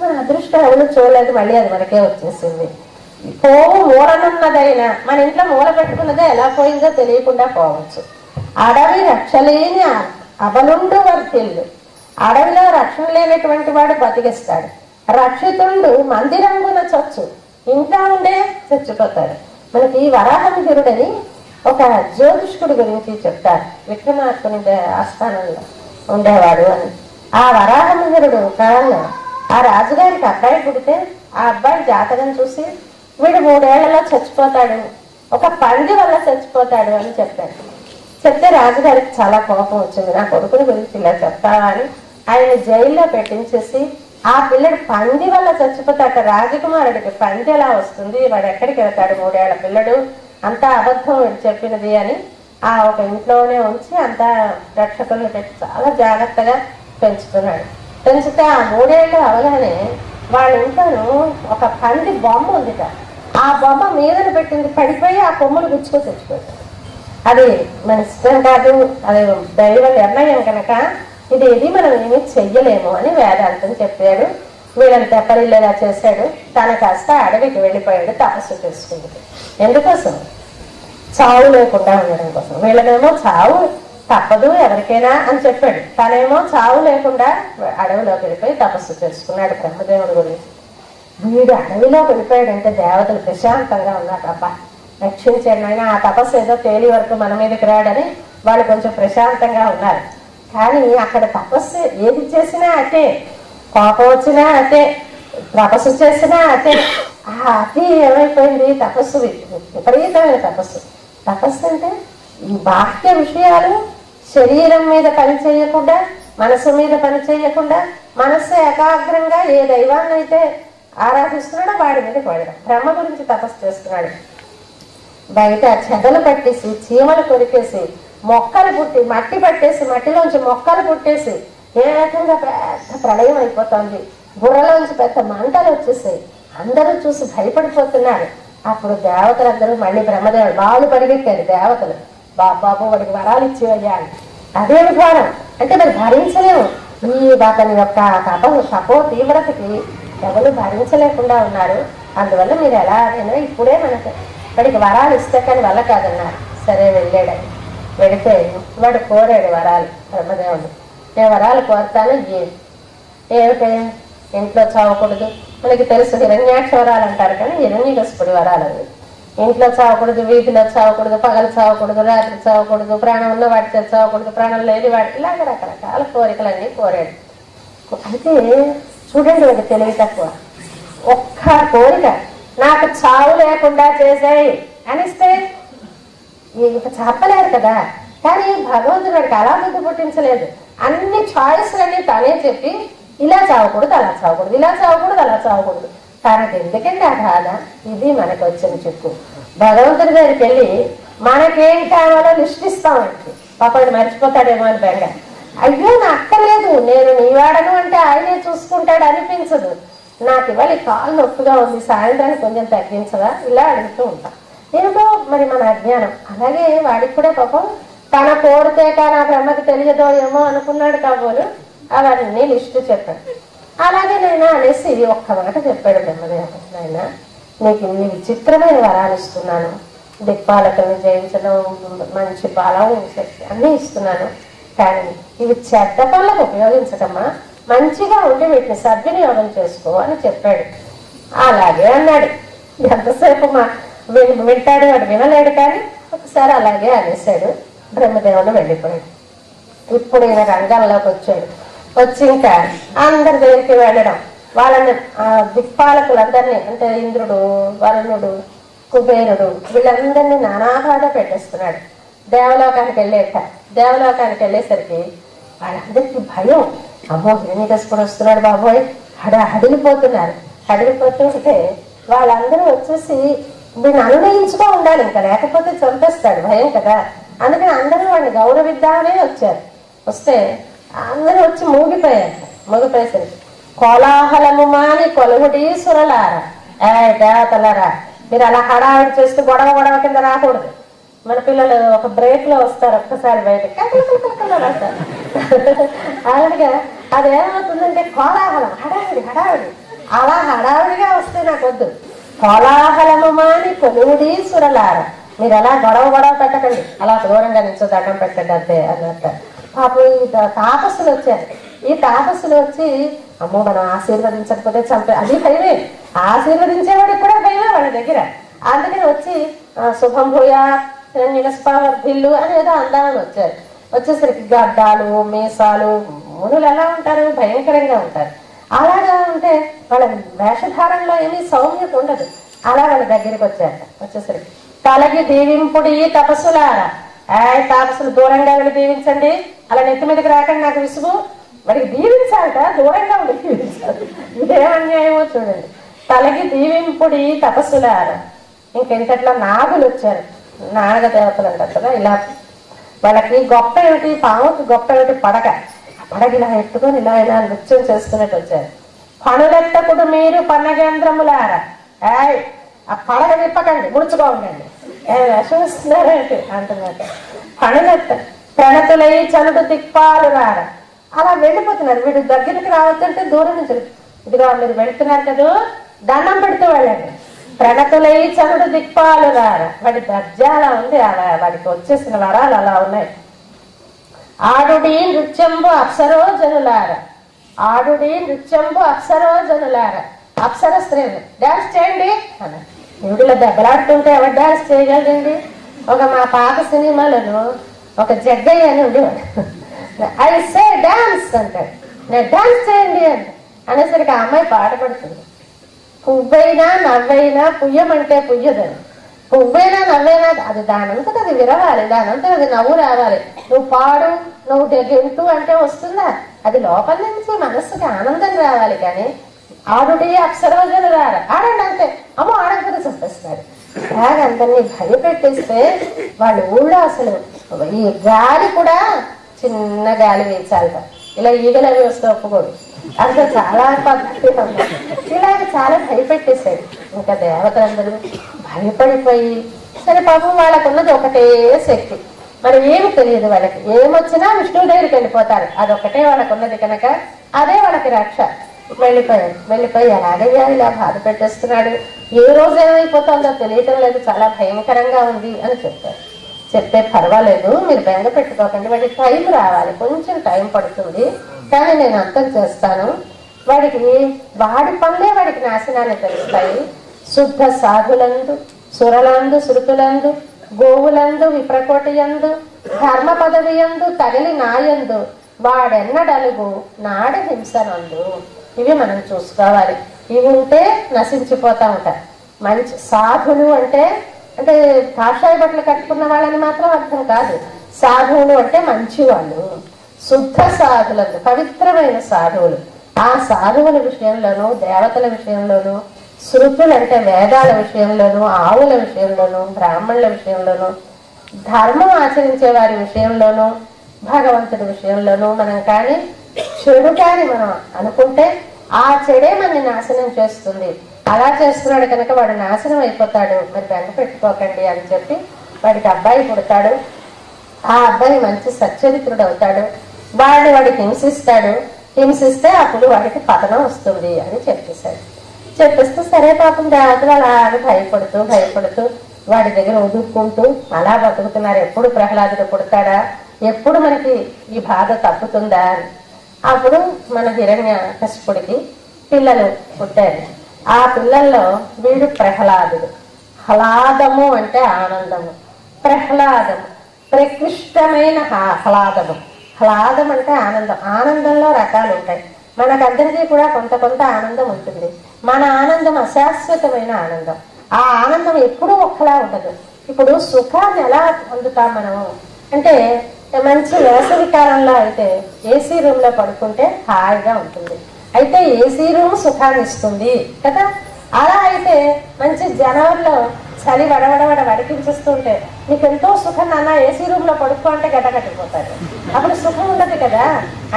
మన అదృష్టం ఎవరు చూడలేదు, మళ్ళీ అది మనకే వచ్చేసింది. పోవు మూలనున్నదైనా మన ఇంట్లో మూల పెట్టుకున్నదే ఎలా పోయిందో తెలియకుండా పోవచ్చు. అడవి రక్షలేని అబలుండు వర్తిల్లు. అడవిలో రక్షణ లేనటువంటి వాడు బతికిస్తాడు. రక్షితుండు మందిరంగున చచ్చు, ఇంట్లో ఉండే చచ్చిపోతాడు. మనకి వరాహమిహిరుడని ఒక జ్యోతిష్కుడి గురించి చెప్తారు. విక్రమార్కుని ఆస్థానంలో ఉండేవాడు అని. ఆ వరాహమిహిరుడు కాలంలో ఆ రాజుగారికి అబ్బాయి పుడితే ఆ అబ్బాయి జాతకం చూసి వీడు 3 ఏళ్లలో చచ్చిపోతాడు, ఒక పంది వల్ల చచ్చిపోతాడు అని చెప్పాడు. చెప్తే రాజుగారికి చాలా కోపం వచ్చింది. నా కొడుకుని గురించి ఇలా చెప్తావా అని ఆయన జైల్లో పెట్టించేసి, ఆ పిల్లడు పంది వల్ల చచ్చిపోతాట. రాజకుమారుడికి పంది ఎలా వస్తుంది, వాడు ఎక్కడికి వెళ్తాడు, 3 ఏళ్ల పిల్లడు, అంతా అబద్ధం చెప్పినది అని ఆ ఒక ఇంట్లోనే ఉంచి అంతా రక్షకులను పెట్టి చాలా జాగ్రత్తగా పెంచుతున్నాడు. పెంచితే ఆ 3 ఏళ్ళు అవగానే వాళ్ళ ఇంట్లోనూ ఒక పంది బొమ్మ ఉందిట. ఆ బొమ్మ మీదన పెట్టింది పడిపోయి ఆ కొమ్ములు గుచ్చుకొని చచ్చిపోతాడు. అది మన ఇష్టం కాదు, అది దైవ నిర్ణయం కనుక ఇది మనం ఏమీ చెయ్యలేము అని వేదాంతం చెప్పాడు. వీళ్ళని తెప్పరిల్లేలా చేశాడు. తన కాస్త అడవికి వెళ్ళిపోయాడు తపస్సు చేసుకుంది. ఎందుకోసం? చావు లేకుండా ఉండడం కోసం. వీళ్ళనేమో చావు తప్పదు ఎవరికైనా అని చెప్పాడు. తనేమో చావు లేకుండా అడవిలోకి వెళ్ళిపోయి తపస్సు చేసుకున్నాడు బ్రహ్మదేవుడి గురించి. వీడు అడవిలోకి వెళ్ళిపోయాడంటే దేవతలు ప్రశాంతంగా ఉన్నారు. అబ్బా రక్షించాడు ఆయన, ఆ తపస్సు ఏదో తేలి వరకు మన మీదకి రాడని వాళ్ళు కొంచెం ప్రశాంతంగా ఉన్నారు. కానీ అక్కడ తపస్సు ఏది చేసినా అటే, కోపం వచ్చినా అటే, తపస్సు చేసినా అటే. ఆ అతి ఏమైపోయింది, తపస్సు విపరీతమైన తపస్సు. తపస్సు అంటే ఈ బాహ్య విషయాలు శరీరం మీద పని చేయకుండా, మనసు మీద పని చేయకుండా, మనస్సు ఏకాగ్రంగా ఏ దైవాన్ని అయితే ఆరాధిస్తున్నాడో వాడి మీద పడడం. బ్రహ్మ గురించి తపస్సు చేస్తున్నాడు. బయట చెదలు పట్టేసి, చీమలు కొరికేసి, మొక్కలు పుట్టి మట్టి పట్టేసి, మట్టిలోంచి మొక్కలు పుట్టేసి ఏ రకంగా పెద్ద ప్రళయం అయిపోతుంది. బుర్రలోంచి పెద్ద మంటలు వచ్చేసాయి. అందరూ చూసి భయపడిపోతున్నారు. అప్పుడు దేవతలందరూ మళ్ళీ బ్రహ్మదేవుడు బాలు పరిగెత్తారు. దేవతలు, బాబు వాడికి వరాలు ఇచ్చేవయ్యాలి. అదే విధానం అంటే మరి భరించలేము. ఈ అతని యొక్క తపో తీవ్రతకి ఎవరు భరించలేకుండా ఉన్నారు. అందువల్ల మీరు ఎలా అయినా ఇప్పుడే వాడికి వరాలు ఇస్తే కానీ వల్ల కాదన్నారు. సరే వెళ్ళాడని వెళితే వాడు కోరాడు వరాలు. బ్రహ్మదేవుడు, నేను వరాలు కోరుతాను. ఏమిటే, ఇంట్లో చావకూడదు. మనకి తెలుసు హిరణ్యాక్ష వరాలు అంటారు, కానీ హిరణ్యకశిపుడి వరాలు అవి. ఇంట్లో చావకూడదు, వీధిలో చావకూడదు, పగలు చావకూడదు, రాత్రి చావకూడదు, ప్రాణం ఉన్న వాటితో చావకూడదు, ప్రాణం లేని వాటి, ఇలాగ రకరకాల కోరికలన్నీ కోరాడు. అయితే చూడండి, వాడి తెలివి తక్కువ. ఒక్క కోరిక, నాకు చావు లేకుండా చేసేయి అనిస్తే ఇంక చెప్పలేరు కదా. కానీ భగవంతుడు వాడికి అలా బుద్ధి పుట్టించలేదు. అన్ని ఛాయిస్లన్నీ తనే చెప్పి, ఇలా చావకూడదు, అలా చావకూడదు, ఇలా చావకూడదు, అలా చావకూడదు. తనకు ఎందుకంటే ఆ బాధ. ఇది మనకు వచ్చిన చిక్కు. భగవంతుడి దగ్గరికి వెళ్ళి మనకేం కావాలో లిస్ట్ ఇస్తామంటే పాపడు మర్చిపోతాడేమో అని బెంగ. అయ్యో నా అక్కర్లేదు, నేను నీవాడను అంటే ఆయనే చూసుకుంటాడు అనిపించదు. నాకు ఇవాళ కాలు నొప్పిగా ఉంది, సాయంత్రానికి కొంచెం తగ్గించదా, ఇలా అడుగుతూ ఉంటాం. ఏమిటో మరి మన అజ్ఞానం. అలాగే వాడికి కూడా పాపం తన కోరితే కానీ ఆ బ్రహ్మకి తెలియదో ఏమో అనుకున్నాడు కాబోలు. అవన్నీ లిస్టు చెప్పాడు. అలాగే నైనా అనేసి ఇది ఒక్క మాట చెప్పాడు బ్రహ్మదేవుడు. నాయనా, నీకు ఇన్ని విచిత్రమైన వరాలు ఇస్తున్నాను. దిక్పాలకులను జయించడం, మంచి బలం, శక్తి అన్నీ ఇస్తున్నాను. కానీ ఇవి చెడ్డ పనులకు ఉపయోగించకమ్మా, మంచిగా ఉండి వీటిని సద్వినియోగం చేసుకో అని చెప్పాడు. అలాగే అన్నాడు. ఎంతసేపు వింటాడు, వాడు వినలేడు. కానీ ఒకసారి అలాగే అనేసాడు. బ్రహ్మదేవుడు వెళ్ళిపోయాడు. ఇప్పుడు ఈయన రంగంలోకి వచ్చాడు. వచ్చి ఇంకా అందరి దగ్గరికి వెళ్ళడం, వాళ్ళని దిక్పాలకులందరినీ అంటే ఇంద్రుడు, వరుణుడు, కుబేరుడు వీళ్ళందరినీ నానాబాధ పెట్టేస్తున్నాడు. దేవలోకానికి దేవలోకానికి వెళ్ళేసరికి వాళ్ళందరికీ భయం. అమ్మో హిరణ్యకశిపుడు వస్తున్నాడు బాబోయ్, హడిలిపోతున్నారు. హడిలిపోతుంటే వాళ్ళందరూ వచ్చేసి వీడిని అనునయించుకో ఉండాలి, ఇంకా లేకపోతే చంపేస్తాడు, భయం కదా. అందుకని అందరూ వాడిని గౌరవిద్దామనే వచ్చారు. వస్తే అందరూ వచ్చి మూగిపోయేసరికి కోలాహలము మాని కొలువుడీసురలారా, దేవతలారా, మీరు అలా హడావిడి చేస్తూ గొడవ కింద రాకూడదు. మన పిల్లలు ఒక బ్రేక్ లో వస్తారు, ఒక్కసారి బయటకి రాస్తారు. అలాగే అదేమవుతుందంటే కోలాహలం, హడావిడి అలా హడావిడిగా వస్తే నాకు వద్దు. కోలాహలము మాని కొలువుడీసురలారా, మీరు అలా గొడవ పెట్టకండి, అలా దూరంగా నిల్చో దండం పెట్టండి అంతే అన్నట్టు. పాపం ఈ తాపస్సులు వచ్చారు. ఈ తాపస్సులు వచ్చి అమ్మో మనం ఆశీర్వదించకపోతే చంపే, అది భయమే. ఆశీర్వదించేవాడికి కూడా భయమే వాళ్ళ దగ్గర. అందుకని వచ్చి శుభం భూయా నిలస్పావర్ధిల్లు అని ఏదో అందామని వచ్చారు. వచ్చేసరికి గడ్డాలు, మీసాలు, మునులు ఎలా ఉంటారు, భయంకరంగా ఉంటారు. అలాగా ఉంటే వాళ్ళ వేషధారంలో ఏమీ సౌమ్యత ఉండదు. అలా వాళ్ళ దగ్గరికి వచ్చేసరికి తలకి దీవింపుడి తపస్సులారా, తాపస్సులు దూరంగా వెళ్ళి దీవించండి, అలా నెత్తి మీదకి రాకండి, నాకు విసుగు. వాడికి దీవించాలట, దూరంగా ఉండి దీవించాలి. ఇదేం అన్యాయమో చూడండి. తలకి దీవింపుడి తపస్సులారా. ఇంకెంతట్లో నాగులు వచ్చారు, నాగదేవతలు అంటారు కదా. ఇలా వాళ్ళకి గొప్ప ఏమిటి, పాముకి గొప్ప ఏమిటి, పడగ. పడగ ఇలా ఎత్తుకొని ఇలా నృత్యం చేసుకున్నట్టు వచ్చారు. పనులెత్తకుడు మీరు పన్నగేంద్రములారా, ఆ పడగ విప్పకండి, ముడుచుగా ఉండండి, వేషం ఇస్తున్నారేంటి అంటున్నట్టు. పనులెత్త ప్రణతులై చనుడు దిక్పాలు రారా. అలా వెళ్ళిపోతున్నారు. వీడు దగ్గరికి రావద్దంటే దూరం నుంచి, ఇదిగో మీరు వెళుతున్నారు కదా, దండం పెడుతూ వెళ్ళండి. ప్రణతులై చనుడు దిక్పాలు రారా. వాడి దర్జా అలా ఉంది, అలా వాడికి వచ్చేసిన వరాలు అలా ఉన్నాయి. ఆడుడి నృత్యంబు అప్సరోజనులారా, ఆడుడి నృత్యంబు అప్సరోజనులారా. అప్సర స్త్రీలు డాన్స్ చేయండి అన్నారు. ఎవడిలో దెబ్బలాడుతుంటే ఎవరు డాన్స్ చేయగలదండి? మా పాత సినిమాలను ఒక జగ్గయ్య అని ఉండేవాడు. ఐ సే డాన్స్ అంటాడు. నేను డాన్స్ చేయండి అంట అనేసరికి ఆ అమ్మాయి పాట పడుతుంది. పువ్వైనా నవ్వైనా పుయ్యమంటే పుయ్యదని, పువ్వైనా నవ్వైనా అది దానంతట అది విరవాలి, దానంతట అది నవ్వు రావాలి. నువ్వు పాడు, నువ్వు గెంటు అంటే వస్తుందా? అది లోపల నుంచి మనస్సుకి ఆనందం రావాలి. కానీ ఆడుడి అప్సరోజులు రారు, ఆడండి అంతే, అమ్మో ఆడకపోతే చంపేస్తున్నారు. అలాగే అందరినీ భయపెట్టేస్తే వాళ్ళు ఊళ్ళో అసలు ఈ గాలి కూడా చిన్న గాలి వేచాలట. ఇలా ఈగలు అవి వస్తే ఒప్పుకోడు. అసలు చాలా పద్ధతి ఉంది. ఇలాగ చాలా భయపెట్టేశాడు. ఇంకా దేవతలందరూ భయపడిపోయి, సరే పాపం వాళ్ళకున్నది ఒకటే శక్తి, మరి ఏమి తెలియదు వాళ్ళకి. ఏమొచ్చినా విష్ణువు దగ్గరికి వెళ్ళిపోతారు, అదొకటే వాళ్ళకు ఉన్నది కనుక అదే వాళ్ళకి రక్ష. వెళ్ళిపోయి ఎలాగయ్యా ఇలా బాధ పెట్టేస్తున్నాడు, ఏ రోజు ఏమైపోతుందో తెలియటం లేదు, చాలా భయంకరంగా ఉంది అని చెప్పారు. చెప్తే పర్వాలేదు, మీరు బెంగ పెట్టుకోకండి, వాడికి టైం రావాలి, కొంచెం టైం పడుతుంది, కానీ నేను అంతం చేస్తాను. వాడికి వాడి పనులే వాడికి నాశనాన్ని తెలుస్తాయి. శుద్ధ సాధులందు, సురలందు, శృతులందు, గోవులందు, విప్రకోటియందు, ధర్మ పదవియందు, తగిలి నాయందు, వాడెన్నడలుగు నాడ హింసనందు. ఇవి మనం చూసుకోవాలి. ఇవి ఉంటే నశించిపోతా ఉంటారు. మంచి సాధులు అంటే అంటే కాషాయ బట్టలు కట్టుకున్న వాళ్ళని మాత్రం అర్థం కాదు. సాధువులు అంటే మంచి వాళ్ళు, శుద్ధ సాధులందు, పవిత్రమైన సాధువులు. ఆ సాధువుల విషయంలోనూ, దేవతల విషయంలోనూ, శృతులు అంటే వేదాల విషయంలోనూ, ఆవుల విషయంలోనూ, బ్రాహ్మణుల విషయంలోనూ, ధర్మం ఆచరించే వారి విషయంలోనూ, భగవంతుడి విషయంలోనూ మనం కానీ చెడు కానీ మనం అనుకుంటే ఆ చెడే మనని నాశనం చేస్తుంది. అలా చేస్తున్నాడు కనుక వాడు నాశనం అయిపోతాడు, మరి బెంగ పెట్టుకోకండి అని చెప్పి వాడికి అబ్బాయి పుడతాడు. ఆ అబ్బాయి మంచి సచ్చరిత్రుడు అవుతాడు. వాడికి హింసిస్తే అప్పుడు వాడికి పతనం వస్తుంది అని చెప్పేస్తే సరే పాపం దేవతలు అలాగే భయపడుతూ వాడి దగ్గర ఒదుక్కుంటూ అలా బతుకుతున్నారు. ఎప్పుడు ప్రహ్లాదుడు పుడతాడా, ఎప్పుడు మనకి ఈ బాధ తప్పుతుందా అని. అప్పుడు మన హిరణ్యకశిపుడికి పిల్లలు పుట్టారు. ఆ పిల్లల్లో వీడు ప్రహ్లాదుడు. హ్లాదము అంటే ఆనందము, ప్రహ్లాదము ప్రకృష్టమైన ఆహ్లాదము. హ్లాదం అంటే ఆనందం. ఆనందంలో రకాలు ఉంటాయి. మనకందరికీ కూడా కొంత ఆనందం ఉంటుంది. మన ఆనందం అశాశ్వతమైన ఆనందం. ఆ ఆనందం ఎప్పుడూ ఒక్కలా ఉండదు. ఇప్పుడు సుఖాన్ని ఎలా పొందుతాం మనము అంటే, మంచి వేసవి కాలంలో అయితే ఏసీ రూమ్ లో పడుకుంటే హాయిగా ఉంటుంది. అయితే ఏసీ రూమ్ సుఖాన్ని ఇస్తుంది కదా. అలా అయితే మంచి జనవరిలో చలి వడకించేస్తుంటే నీకు ఎంతో సుఖం, నాన్న ఏసీ రూమ్ లో పడుకో అంటే గడ్డకట్టిపోతాడు. అప్పుడు సుఖం ఉండదు కదా.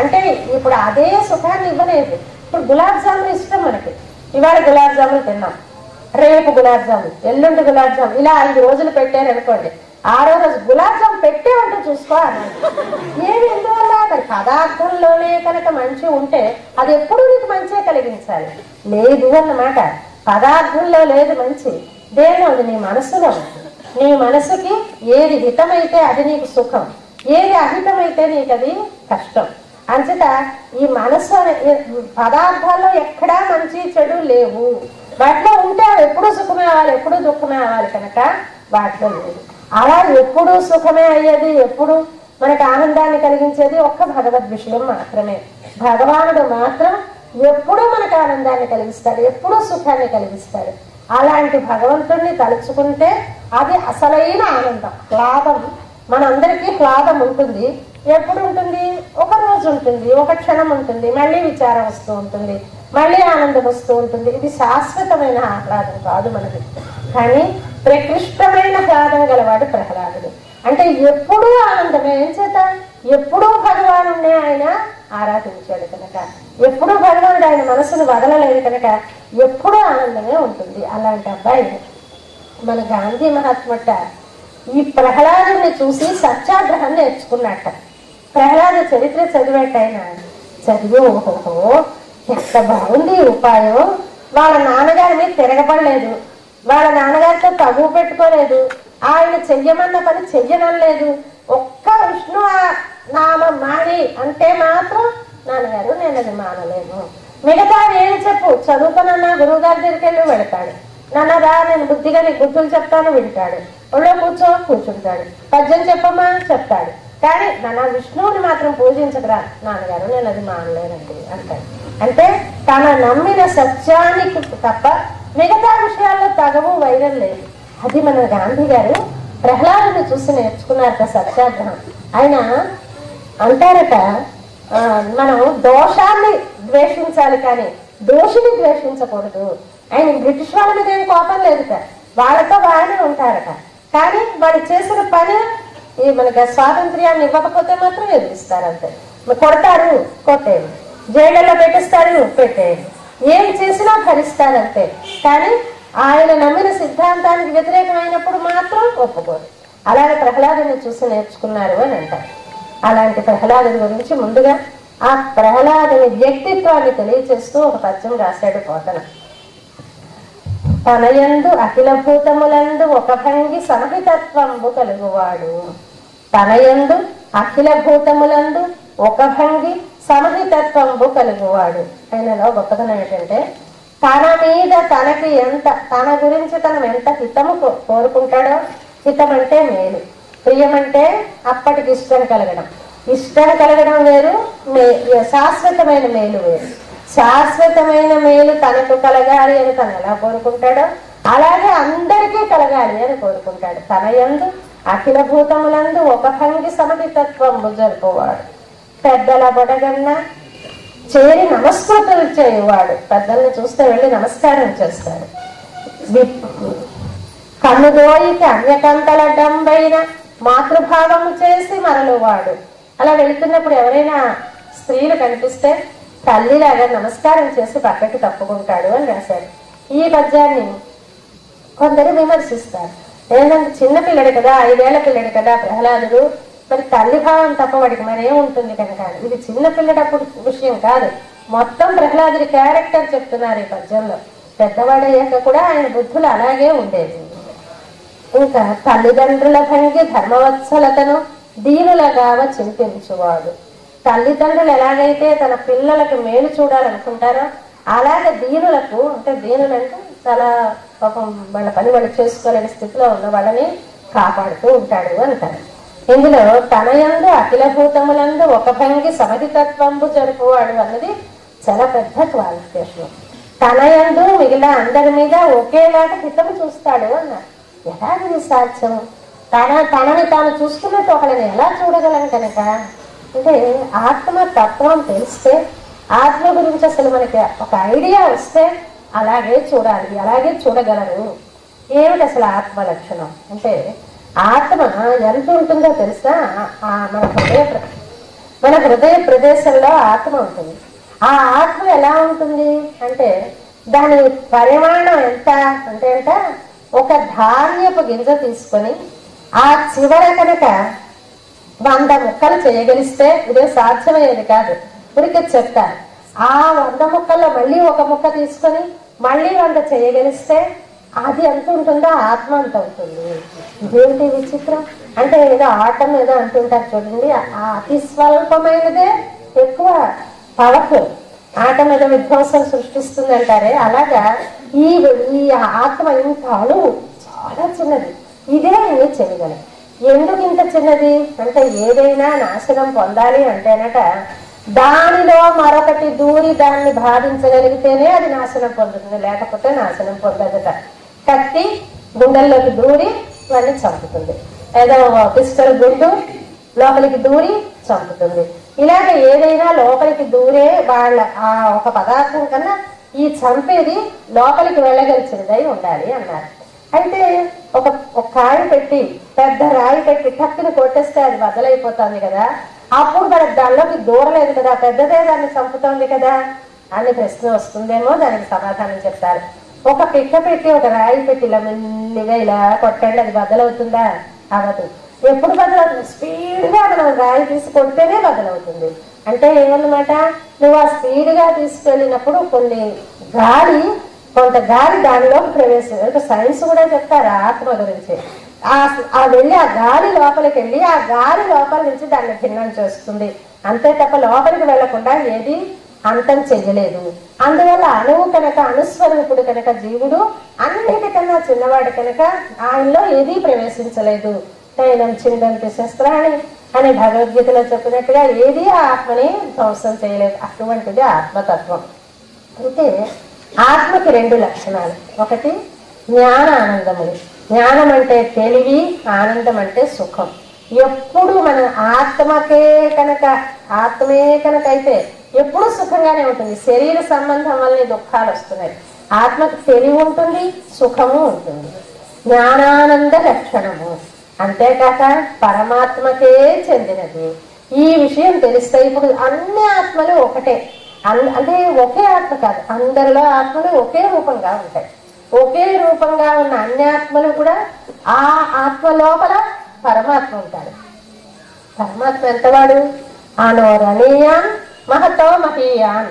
అంటే ఇప్పుడు అదే సుఖాన్ని ఇవ్వలేదు. ఇప్పుడు గులాబ్ జాములు ఇష్టం మనకి. ఇవాళ గులాబ్ జాములు తిన్నాం, రేపు గులాబ్ జాములు, ఎల్లుండి గులాబ్ జాములు, ఇలా 5 రోజులు పెట్టారు అనుకోండి. 6వ రోజు గులాబ్ జామ్ పెట్టే ఉంటే చూసుకో అన్నాడు. ఏమి ఎందువల్ల? మరి పదార్థంలోనే కనుక మంచి ఉంటే అది ఎప్పుడూ నీకు మంచిగా కలిగించాలి. లేదు అన్నమాట. పదార్థంలో లేదు మంచి, దేని అది నీ మనసులో. నీ మనసుకి ఏది హితమైతే అది నీకు సుఖం, ఏది అహితమైతే నీకు అది కష్టం. అంచేత ఈ మనసు పదార్థాల్లో ఎక్కడా మంచి చెడు లేవు. వాటిలో ఉంటే అవి ఎప్పుడూ సుఖమే అవ్వాలి, ఎప్పుడూ దుఃఖమే అవ్వాలి కనుక వాటిలో లేదు. అలా ఎప్పుడూ సుఖమే అయ్యేది, ఎప్పుడు మనకు ఆనందాన్ని కలిగించేది ఒక్క భగవద్ విషయం మాత్రమే. భగవానుడు మాత్రం ఎప్పుడూ మనకు ఆనందాన్ని కలిగిస్తాడు, ఎప్పుడూ సుఖాన్ని కలిగిస్తాడు. అలాంటి భగవంతుడిని తలుచుకుంటే అది అసలైన ఆనందం, హ్లాదం. మనందరికీ హ్లాదం ఉంటుంది. ఎప్పుడు ఉంటుంది? ఒక రోజు ఉంటుంది, ఒక క్షణం ఉంటుంది, మళ్ళీ విచారం వస్తూ ఉంటుంది, మళ్ళీ ఆనందం వస్తూ ఉంటుంది. ఇది శాశ్వతమైన ఆహ్లాదం కాదు మనది. కానీ ప్రకృష్టమైన ఆహ్లాదం గలవాడు ప్రహ్లాదుడు. అంటే ఎప్పుడూ ఆనందమే. ఏం చేత? ఎప్పుడూ భగవానుడినే ఆయన ఆరాధించాడు కనుక, ఎప్పుడూ భగవానుడు ఆయన మనసును వదలలేదు కనుక ఎప్పుడూ ఆనందమే ఉంటుంది. అలాంటి అబ్బాయి మన గాంధీ మహాత్మట ఈ ప్రహ్లాదుని చూసి సత్యాగ్రహం నేర్చుకున్నట్ట. ప్రహ్లాద చరిత్ర చదివేట ఆయన. చదివి ఓహో ఎంత బాగుంది ఉపాయం. వాళ్ళ నాన్నగారి మీద తిరగబడలేదు, వాళ్ళ నాన్నగారితో తగువ పెట్టుకోలేదు, ఆయన చెయ్యమన్న పని చెయ్యనలేదు. ఒక్క విష్ణు నామం మాని అంటే మాత్రం నాన్నగారు నేను అది మానలేను. మిగతా ఏమి చెప్పు, చదువుతానన్నా గురువు గారి దగ్గరికి వెళ్ళి వెళతాడు. నాన్నరా నేను బుద్ధిగా నీకు గుర్తులు చెప్తాను వింటాడు. ఒళ్ళో కూర్చుంటాడు. పద్యం చెప్పమ్మా చెప్తాడు. కానీ నా విష్ణువుని మాత్రం పూజించదురా నాన్నగారు, నేను అది మానలేనండి అంటాడు. అంటే తన నమ్మిన సత్యానికి తప్ప మిగతా విషయాల్లో తగవు వైరం లేదు. అది మన గాంధీ గారు ప్రహ్లాదుని చూసి నేర్చుకున్నారట సత్యాగ్రహం. ఆయన అంటారట, మనం దోషాన్ని ద్వేషించాలి కానీ దోషిని ద్వేషించకూడదు. ఆయన బ్రిటిష్ వాళ్ళ మీద ఏం కోపం లేదుట, వాళ్ళతో బాగానే ఉంటారట. కానీ వాళ్ళు చేసిన పని మనకి స్వాతంత్ర్యాన్ని ఇవ్వకపోతే మాత్రం ఎదిరిస్తారు, అంతే. కొడతారు, కొట్టేయండి, జైళ్ళలో పెట్టిస్తారు, పెట్టేయండి, ఏం చేసినా భరిస్తారంతే. కానీ ఆయన నమ్మిన సిద్ధాంతానికి వ్యతిరేకమైనప్పుడు మాత్రం ఒప్పుకోరు. అలాగే ప్రహ్లాదుని చూసి నేర్చుకున్నారు అని అంటారు. అలాంటి ప్రహ్లాదుని గురించి ముందుగా ఆ ప్రహ్లాదుని వ్యక్తిత్వాన్ని తెలియచేస్తూ ఒక పద్యం రాశాడు పోతన. తనయందు అఖిల భూతములందు ఒక భంగి సమహితత్వంబు కలుగువాడు. తనయందు అఖిల భూతములందు ఒక భంగి సమహితత్వంబు కలుగువాడు. ఆయనలో గొప్పతనం ఏంటంటే తన మీద తనకి ఎంత, తన గురించి తను ఎంత హితము కోరుకుంటాడో, హితం అంటే మేలు, ప్రియమంటే అప్పటికి ఇష్టం కలగడం, ఇష్టం కలగడం వేరు, శాశ్వతమైన మేలు వేరు. శాశ్వతమైన మేలు తనకు కలగాలి అని తను ఎలా కోరుకుంటాడో అలాగే అందరికీ కలగాలి అని కోరుకుంటాడు. తన యందు అఖిల భూతములందు ఒక భంగి సమహితత్వంబు జరుపువాడు. పెద్దల బొడగన్న చేరి నమస్కృతులు చేయువాడు. పెద్దల్ని చూస్తే వెళ్ళి నమస్కారం చేస్తాడు. కన్నుదోయికి అన్యకంతల డంబైన మాతృభావము చేసి మరలువాడు. అలా వెళుతున్నప్పుడు ఎవరైనా స్త్రీలు కనిపిస్తే తల్లిలాగా నమస్కారం చేసి పక్కకి తప్పుకుంటాడు అని రాశాడు. ఈ పద్యాన్ని కొందరు విమర్శిస్తారు. ఏంటంటే చిన్నపిల్లడు కదా, 5 ఏళ్ల పిల్లడు కదా ప్రహ్లాదుడు, మరి తల్లి భావం తప్ప వాడికి మరేముంటుంది కనుక. ఇది చిన్న పిల్లడప్పుడు విషయం కాదు, మొత్తం ప్రహ్లాదుడి క్యారెక్టర్ చెప్తున్నారు ఈ పద్యంలో. పెద్దవాడయ్యాక కూడా ఆయన బుద్ధులు అలాగే ఉండేది. ఇంకా తల్లిదండ్రుల భంగి ధర్మవత్సలతను దీనులగావ చింతించువాడు. తల్లిదండ్రులు ఎలాగైతే తన పిల్లలకు మేలు చూడాలనుకుంటారో అలాగే దీనులకు, అంటే దీనులంటే చాలా పాపం వాళ్ళ పని వాళ్ళు చేసుకోలేని స్థితిలో ఉన్న వాళ్ళని కాపాడుతూ ఉంటాడు అంటారు. ఇందులో తనయందు అఖిల భూతములందు ఒక భంగి సమహితత్వంబు జరుపువాడు అన్నది చాలా పెద్ద క్వాలిఫికేషన్. తనయందు మిగిలిన అందరి మీద ఒకేలాగా హితము చూస్తాడు అన్నారు. ఎలాగది సాధ్యం? తనని తాను చూసుకున్నట్టు ఒకళ్ళని ఎలా చూడగలం కనుక, అంటే ఆత్మ తత్వం తెలిస్తే, ఆత్మ గురించి అసలు మనకి ఒక ఐడియా వస్తే అలాగే చూడాలి, అలాగే చూడగలరు. ఏమిటి అసలు ఆత్మ లక్షణం అంటే, ఆత్మ ఎంత ఉంటుందో తెలుసా? మన హృదయ ప్రదేశంలో ఆత్మ ఉంటుంది. ఆ ఆత్మ ఎలా ఉంటుంది అంటే దాని పరిమాణం ఎంత అంటే ఒక ధాన్యపు గింజ తీసుకొని ఆ చివర కనుక 100 ముక్కలు చేయగలిస్తే, ఇదే సాధ్యమయ్యేది కాదు, ఊరికే చెప్తాను. ఆ 100 ముక్కల్లో మళ్ళీ ఒక ముక్క తీసుకొని మళ్ళీ 100 చేయగలిస్తే అది ఎంత ఉంటుందో ఆత్మ అంత ఉంటుంది. ఇదేంటి విచిత్రం అంటే, ఏదో ఆటం ఏదో అంటుంటారు చూడండి, అతి స్వల్పమైనదే ఎక్కువ పవర్ఫుల్, ఆటం ఏదో విధ్వంసం సృష్టిస్తుంది అంటారే, అలాగా ఈ ఆత్మ ఇంత అణువు, చాలా చిన్నది, ఇదే ఇవి చేయగలరు. ఎందుకు ఇంత చిన్నది అంటే, ఏదైనా నాశనం పొందాలి అంటేనట దానిలో మరొకటి దూరి దాన్ని బాధించగలిగితేనే అది నాశనం పొందుతుంది, లేకపోతే నాశనం పొందదట. కత్తి గుండెల్లోకి దూరి వాడిని చంపుతుంది, ఏదో పిస్టల్ గుండు లోపలికి దూరి చంపుతుంది. ఇలాగ ఏదైనా లోపలికి దూరే వాళ్ళ ఆ ఒక పదార్థం కన్నా ఈ చంపేది లోపలికి వెళ్ళగలిచినదై ఉండాలి అన్నారు. అయితే ఒక కాయ పెట్టి, పెద్ద రాయి పెట్టి టక్కుని కొట్టేస్తే అది బద్దలైపోతుంది కదా, అప్పుడు మనకు దానిలోకి దూరలేదు కదా, పెద్దదే దాన్ని చంపుతోంది కదా అని ప్రశ్న వస్తుందేమో. దానికి సమాధానం చెప్తారు. ఒక పిక్క పెట్టి, ఒక రాయి పెట్టి ఇలా మెల్లిగా ఇలా కొట్టండి, అది బద్దలవుతుందా? అవ్వదు. ఎప్పుడు బద్దలవుతుంది? స్పీడ్గా మనం రాయి తీసి కొడితేనే బద్దలవుతుంది. అంటే ఏమన్నమాట, నువ్వు ఆ స్పీడ్గా తీసుకెళ్ళినప్పుడు కొంత గాలి దానిలోకి ప్రవేశం, సైన్స్ కూడా చెప్తారు ఆత్మ గురించి. ఆ వెళ్ళి ఆ గాలి లోపలికి వెళ్ళి ఆ గాలి లోపల నుంచి దాన్ని భిన్నం చేస్తుంది, అంతే తప్ప లోపలికి వెళ్లకుండా ఏది అంతం చెయ్యలేదు. అందువల్ల అణువు కనుక, అనుస్వరూపుడు కనుక జీవుడు అన్నిటికన్నా చిన్నవాడు కనుక ఆయనలో ఏదీ ప్రవేశించలేదు. తైలం చిందంతి శస్త్రాన్ని అని భగవద్గీతలో చెప్పినట్టుగా ఏది ఆత్మని ధ్వంసం చేయలేదు. అటువంటిది ఆత్మతత్వం. అయితే ఆత్మకి 2 లక్షణాలు. ఒకటి జ్ఞాన ఆనందములు. జ్ఞానం అంటే తెలివి, ఆనందం అంటే సుఖం. ఎప్పుడు మన ఆత్మే కనుక అయితే ఎప్పుడు సుఖంగానే ఉంటుంది. శరీర సంబంధం వల్ల దుఃఖాలు వస్తున్నాయి. ఆత్మకు తెలివి ఉంటుంది, సుఖము ఉంటుంది, జ్ఞానానంద లక్షణము. అంతేకాక పరమాత్మకే చెందినది. ఈ విషయం తెలిస్తే ఇప్పుడు అన్ని ఆత్మలు ఒకటే, అంటే ఒకే ఆత్మ కాదు, అందరిలో ఆత్మలు ఒకే రూపంగా ఉంటాయి. ఒకే రూపంగా ఉన్న అన్ని ఆత్మలు కూడా ఆ ఆత్మ లోపల పరమాత్మ ఉంటాడు. పరమాత్మ ఎంతవాడు? అణోరణీయాన్ మహతో మహీయాన్.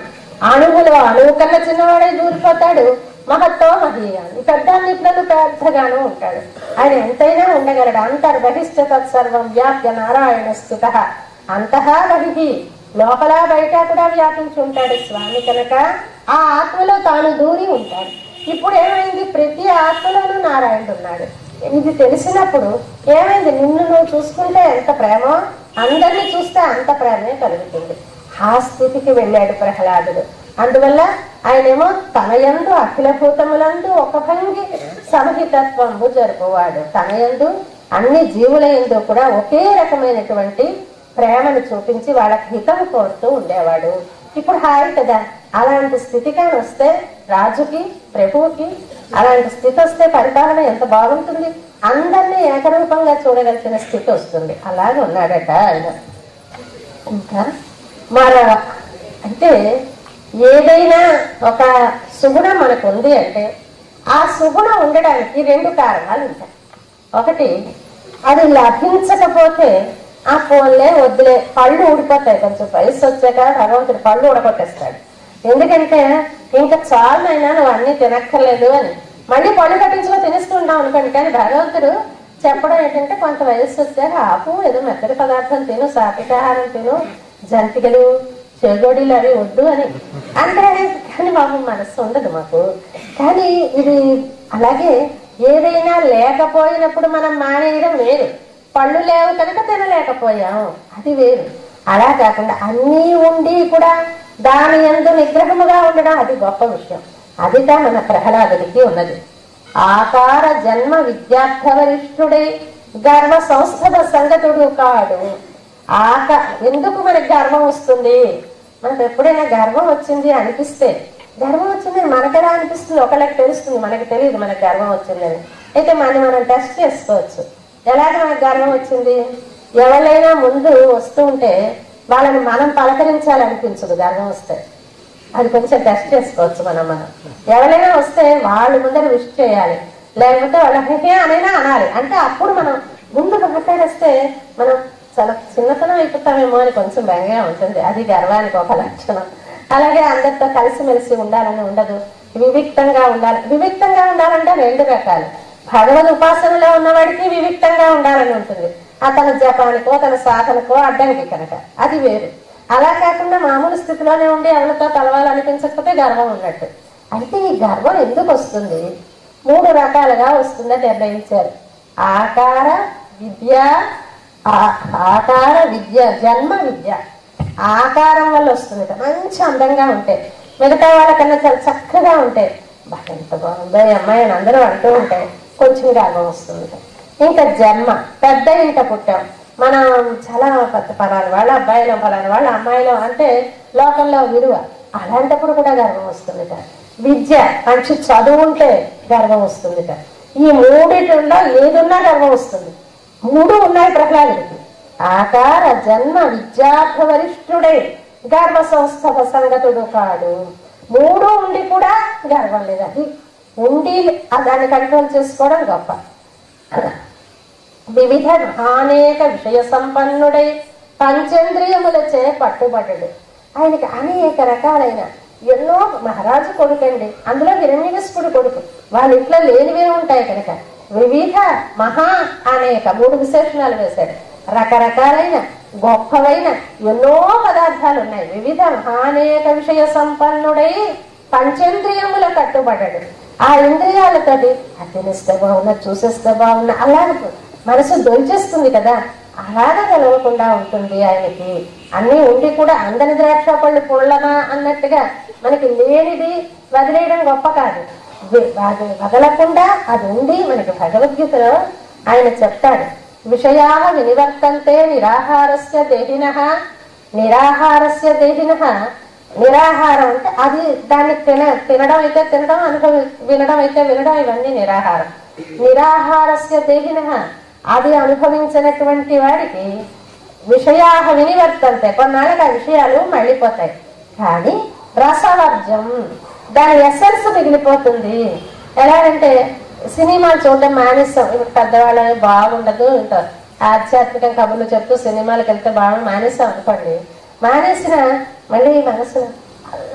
అణువులో అణువు కన్నా చిన్నవాడే దూరిపోతాడు. మహతో మహీయాన్, పెద్దన్నిట్లను పెద్దగాను ఉంటాడు. ఆయన ఎంతైనా ఉండగలడు. అంతర్బహిష్ట తత్సర్వం వ్యాప్య నారాయణ స్థిత. అంతహా బహిహి, లోపల బయట కూడా వ్యాపించి ఉంటాడు స్వామి. కనుక ఆ ఆత్మలో తాను దూరి ఉంటాడు. ఇప్పుడు ఏమైంది? ప్రతి ఆత్మలోనూ నారాయణుడు ఉన్నాడు. ఇది తెలిసినప్పుడు ఏమైంది? నిన్ను నువ్వు చూసుకుంటే ఎంత ప్రేమో, అందరినీ చూస్తే అంత ప్రేమే కలుగుతుంది. ఆ స్థితికి వెళ్ళాడు ప్రహ్లాదుడు. అందువల్ల ఆయనేమో తనయందు అఖిల భూతములందు ఒక భంగి సమహితత్వంబు జరుపువాడు. తనయందు అన్ని జీవుల యందు కూడా ఒకే రకమైనటువంటి ప్రేమను చూపించి వాళ్ళకి హితం కోరుతూ ఉండేవాడు. ఇప్పుడు హాయి కదా. అలాంటి స్థితికాని వస్తే రాజుకి, ప్రభువుకి అలాంటి స్థితి వస్తే పరిపాలన ఎంత బాగుంటుంది. అందరినీ ఏకరూపంగా చూడగలిగిన స్థితి వస్తుంది. అలాగే ఉన్నాడట ఆయన. ఇంకా మరో అంటే ఏదైనా ఒక సుగుణం మనకు ఉంది అంటే ఆ సుగుణం ఉండడానికి 2 కారణాలు ఉంటాయి. ఒకటి, అది లభించకపోతే ఆ ఫోన్లే వద్దులే, పళ్ళు ఊడిపోతాయి. కొంచెం వయసు వచ్చాక భగవంతుడు పళ్ళు ఊడగొట్టేస్తాడు. ఎందుకంటే ఇంకా చాలనైనా నువ్వు అన్ని తినక్కర్లేదు అని మళ్ళీ పళ్ళు కట్టించుకో తినేస్తూ ఉంటాం అనుకోండి. కానీ భగవంతుడు చెప్పడం ఏంటంటే కొంత వయసు వచ్చాక ఆపు, ఏదో మెత్తడి పదార్థం తిను, సాత్వికాహారం తిను, జంతికలు చెగోడీలు అవి వద్దు అని అంటే. కానీ మాకు మనస్సు ఉండదు మాకు. కానీ ఇది అలాగే ఏదైనా లేకపోయినప్పుడు మనం మానేయడం వేరు. పళ్ళు లేవు కనుక తినలేకపోయాము, అది వేరు. అలా కాకుండా అన్నీ ఉండి కూడా దాని యందు నిగ్రహముగా ఉండడం అది గొప్ప విషయం. అదిగా మన ప్రహ్లాదుడికి ఉన్నది. ఆకార జన్మ విద్యార్థవరిష్ఠుడై గర్వ సంస్థల సంగతుడు కాడు. ఎందుకు మనకి గర్వం వస్తుంది? మనకు ఎప్పుడైనా గర్వం వచ్చింది అనిపిస్తే, గర్వం వచ్చిందని మనకెలా అనిపిస్తుంది? ఒకళ్ళకి తెలుస్తుంది, మనకి తెలియదు మనకు గర్వం వచ్చిందని. అయితే మనం టెస్ట్ చేసుకోవచ్చు. ఎలాగ మనకు గర్వం వచ్చింది? ఎవరైనా ముందు వస్తూ ఉంటే వాళ్ళని మనం పలకరించాలనిపించదు గర్వం వస్తే. అది కొంచెం టెస్ట్ చేసుకోవచ్చు. మనం ఎవరైనా వస్తే వాళ్ళు ముందర విష్ చేయాలి, లేకపోతే వాళ్ళ హే అనైనా అనాలి. అంటే అప్పుడు మనం ముందు మాట్లాడేస్తే మనం చాలా చిన్నతనం అయిపోతామేమో అని కొంచెం భయంగా ఉంటుంది. అది గర్వానికి ఒక లక్షణం. అలాగే అందరితో కలిసిమెలిసి ఉండాలని ఉండదు, వివిక్తంగా ఉండాలి. వివిక్తంగా ఉండాలంటే 2 రకాలు. భగవద్ ఉపాసనలో ఉన్నవాడికి వివిక్తంగా ఉండాలని ఉంటుంది, తన జపానికో తన సాధనకో అడ్డంకి కనుక, అది వేరు. అలా కాకుండా మామూలు స్థితిలోనే ఉండి ఎవరితో కలవాలనిపించకపోతే గర్వం ఉన్నట్టు. అయితే ఈ గర్వం ఎందుకు వస్తుంది? 3 రకాలుగా వస్తుందని నిర్ణయించారు. ఆకార విద్య, జన్మ విద్య. ఆకారం వల్ల వస్తుంది. మంచి అందంగా ఉంటే, మిగతా వాళ్ళకన్నా చాలా చక్కగా ఉంటే, బాగా ఎంత బాగుందో ఈ అమ్మాయి అని అందరూ అంటూ ఉంటే కొంచెం గర్వం వస్తుంది. ఇంకా జన్మ, పెద్ద ఇంట పుట్టాం, మనం చాలా పెద్ద పలాని వాళ్ళ అబ్బాయిలో పలాని వాళ్ళ అమ్మాయిలో అంటే లోకంలో విలువ, అలాంటప్పుడు కూడా గర్వం వస్తుందిట. విద్య, మంచి చదువు ఉంటే గర్వం వస్తుందిట. ఈ 3 ఏదున్నా గర్వం వస్తుంది. 3 ఉన్నాయి ప్రహ్లాదుడికి. ఆకార జన్మ విద్యార్థ వరిష్ఠుడై గర్వ సంస్థ సంగతుడు కాడు. 3 ఉండి కూడా గర్వం లేదు. అది ఉండి దాన్ని కంట్రోల్ చేసుకోవడం గొప్ప. వివిధ అనేక విషయ సంపన్నుడై పంచేంద్రియములచే పట్టుబడ్డాడు. ఆయనకి అనేక రకాలైన ఎన్నో, మహారాజు కొడుకండి, అందులో హిరణ్యకశిపుడు కొడుకు, వాళ్ళ ఇంట్లో లేనివే ఉంటాయి కనుక వివిధ మహా అనేక 3 విశేషణాలు వేశాడు. రకరకాలైన గొప్పవైన ఎన్నో పదార్థాలు ఉన్నాయి. వివిధ మహానేక విషయ సంపన్నుడై పంచేంద్రియముల కట్టుబడ్డాడు. ఆ ఇంద్రియాలతోటి అది తినేస్తే బాగున్నా, చూసేస్తే బాగున్నా, అలాగే మనసు దొరిచేస్తుంది కదా. అలాగా కలవకుండా ఉంటుంది ఆయనకి. అన్నీ ఉండి కూడా అందని ద్రాక్ష పళ్ళు పుల్లమా అన్నట్టుగా మనకి లేనిది వదిలేయడం గొప్ప కాదు. అది వదలకుండా అది ఉండి మనకి భగవద్గీతలో ఆయన చెప్తాడు, విషయా వినివర్తంతే నిరాహారస్య దేహినః. నిరాహారస్య దేహినః, నిరాహారం అంటే అది దాన్ని తినడం అయితే తినడం, వినడం అయితే వినడం, ఇవన్నీ నిరాహారం. నిరాహారస్య దేహినః, అది అనుభవించినటువంటి వాడికి విషయా వినివర్తంతే, కొన్నాళ్ళకి ఆ విషయాలు మళ్ళీపోతాయి. కానీ రసవర్జం, దాని ఎసెన్స్ మిగిలిపోతుంది. ఎలాగంటే సినిమాలు చూడడం మానేస్తాం. ఇప్పుడు పెద్దవాళ్ళని బాగుండదు, ఇంకా ఆధ్యాత్మిక కబుర్లు చెప్తూ సినిమాలకు వెళ్తే బాగుంది మానేస్తాం అనుకోండి. మానేసిన మళ్ళీ మనసులో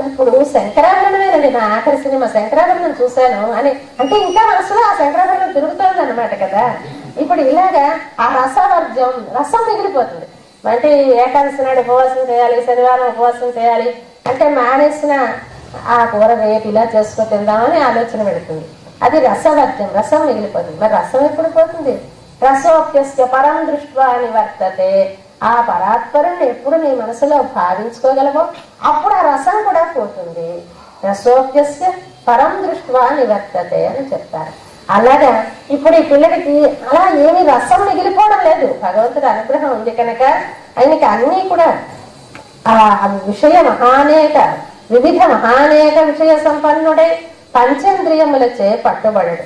ఇప్పుడు శంకరాభరణమేనండి నా ఆఖరి సినిమా, శంకరాభరణం చూశాను అని అంటే ఇంకా మనసులో ఆ శంకరాభరణం తిరుగుతుంది అనమాట కదా. ఇప్పుడు ఇలాగా ఆ రసవర్జం, రసం మిగిలిపోతుంది. అంటే ఏకాదశి నాడు ఉపవాసం చేయాలి, శనివారం ఉపవాసం చేయాలి అంటే మానేసిన ఆ కూర రేపు ఇలా చేసుకో తిందామని ఆలోచన పెడుతుంది. అది రసవర్జం, రసం మిగిలిపోతుంది. మరి రసం ఎప్పుడు పోతుంది? రసోప్యస్య పరం దృష్ట్వా నివర్తతే. ఆ పరాత్పరుని ఎప్పుడు నీ మనసులో భావించుకోగలవో అప్పుడు ఆ రసం కూడా పోతుంది. రసోప్యస్య పరం దృష్ట్వా నివర్తతే అని చెప్తారు. అలాగా ఇప్పుడు ఈ పిల్లడికి అలా ఏమి రసం మిగిలిపోవడం లేదు. భగవంతుడి అనుగ్రహం ఉంది కనుక ఆయనకి అన్నీ కూడా ఆ విషయ మహానేక వివిధ మహానేక విషయ సంపన్నుడై పంచేంద్రియములచే పట్టుబడడు.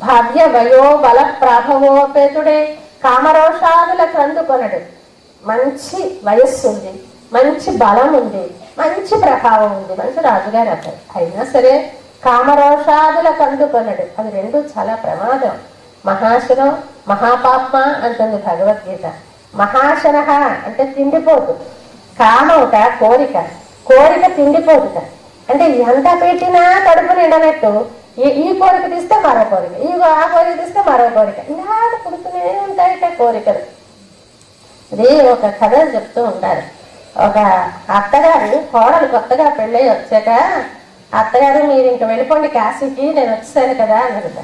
భావ్య వయో బల ప్రాభవోపేతుడే కామరోషాదుల క్రందుకొనడు. మంచి వయస్సు ఉంది, మంచి బలం ఉంది, మంచి ప్రభావం ఉంది, మంచి రాజుగారు అతను. అయినా సరే కామరోషాదుల కందుకొనడు. అది రెండు చాలా ప్రమాదం. మహాశనం మహాపాప్మ అంటుంది భగవద్గీత. మహాశన అంటే తిండిపోతు, కామవుట కోరిక, కోరిక తిండిపోతుట. అంటే ఎంత పెట్టినా కడుపు నిండనట్టు ఈ కోరిక తీస్తే మరో కోరిక, ఆ కోరిక తీస్తే మరో కోరిక, ఇలా పుడుతూనే ఉంటాయట కోరికలు. ఇది ఒక కథ చెప్తూ ఉంటారు. ఒక అత్తగారు కోడలు కొత్తగా పెళ్ళై వచ్చాక, అత్తగారు మీరు ఇంక వెళ్ళిపోండి కాశీకి, నేను వచ్చేసాను కదా అందుట.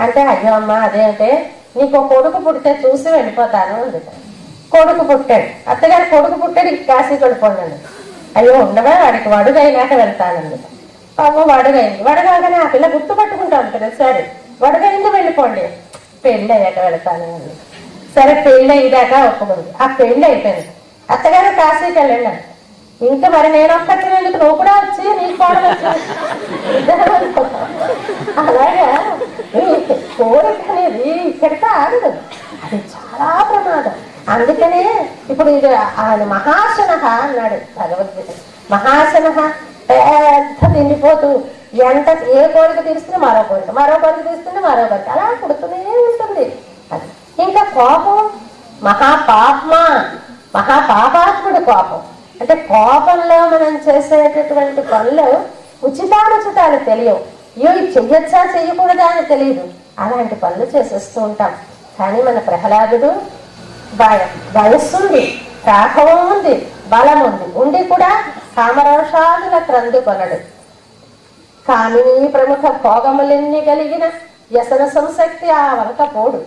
అంటే అయ్యో అమ్మ అదేంటే నీకు కొడుకు పుడితే చూసి వెళ్ళిపోతాను అందుట. కొడుకు పుట్టాడు, అత్తగారు కొడుకు పుట్టాడు కాశీకి వెళ్ళిపోండి అండి. అయ్యో ఉండవా వాడికి వడుగైనాక వెళ్తానండి. పాపం వడుగైంది, వడుగానే ఆ పిల్ల గుర్తుపట్టుకుంటాను కదా, సరే వడుగైంది వెళ్ళిపోండి, పెళ్ళి అయ్యాక వెళ్తాను అండి. సరే పెళ్ళి అయ్యాక ఒప్పుకుంది. ఆ పెళ్ళి అయిపోయింది, అత్తగారు కాశీకి వెళ్ళండి. ఇంకా మరి నేను ఒక్కటినందుకు నువ్వు కూడా వచ్చి నీకు కోడలు అలాగా కోరిక అనేది ఇక్కడితో ఆగదు, అది చాలా ప్రమాదం. అందుకనే ఇప్పుడు ఇది ఆయన మహాశన అన్నాడు భగవద్గీత. మహాశన పెద్ద తిండిపోతూ ఎంత ఏ కోరిక తీరుస్తుంది మరో కోరిక, మరో కోరిక తీస్తుంది మరో కోరిక, అలా పుడుతూనే ఉంటుంది. అది ఇంకా కోపం మహాపాప్మ, మహాపాపాత్ముడు కోపం. అంటే కోపంలో మనం చేసేటటువంటి పనులు ఉచితానుచితాలు తెలియవు. ఇవి చెయ్యొచ్చా చెయ్యకూడదా అని తెలియదు, అలాంటి పనులు చేసేస్తూ ఉంటాం. కానీ మన ప్రహ్లాదుడు వయస్సుంది, రాఘవం ఉంది, బలం ఉంది, ఉండి కూడా కామరోషాదుల క్రందుకొనడు. కామిని ప్రముఖ భోగములెన్ని కలిగిన వ్యసన సంశక్తి ఆ వరక పోడు.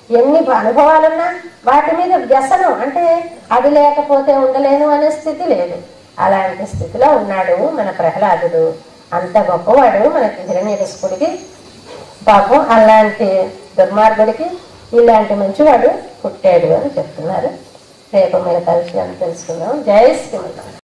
ఎన్ని అనుభవాలున్నా వాటి మీద వ్యసనం అంటే అది లేకపోతే ఉండలేను అనే స్థితి లేదు. అలాంటి స్థితిలో ఉన్నాడు మన ప్రహ్లాదుడు. అంత గొప్పవాడు మనకి హిరణ్యకశిపుడికి. పాపం అలాంటి దుర్మార్గుడికి ఇలాంటి మంచివాడు పుట్టాడు అని చెప్తున్నారు. రేపు మిగతా విషయాన్ని తెలుసుకుందాం. జై శ్రీమన్నారాయణ.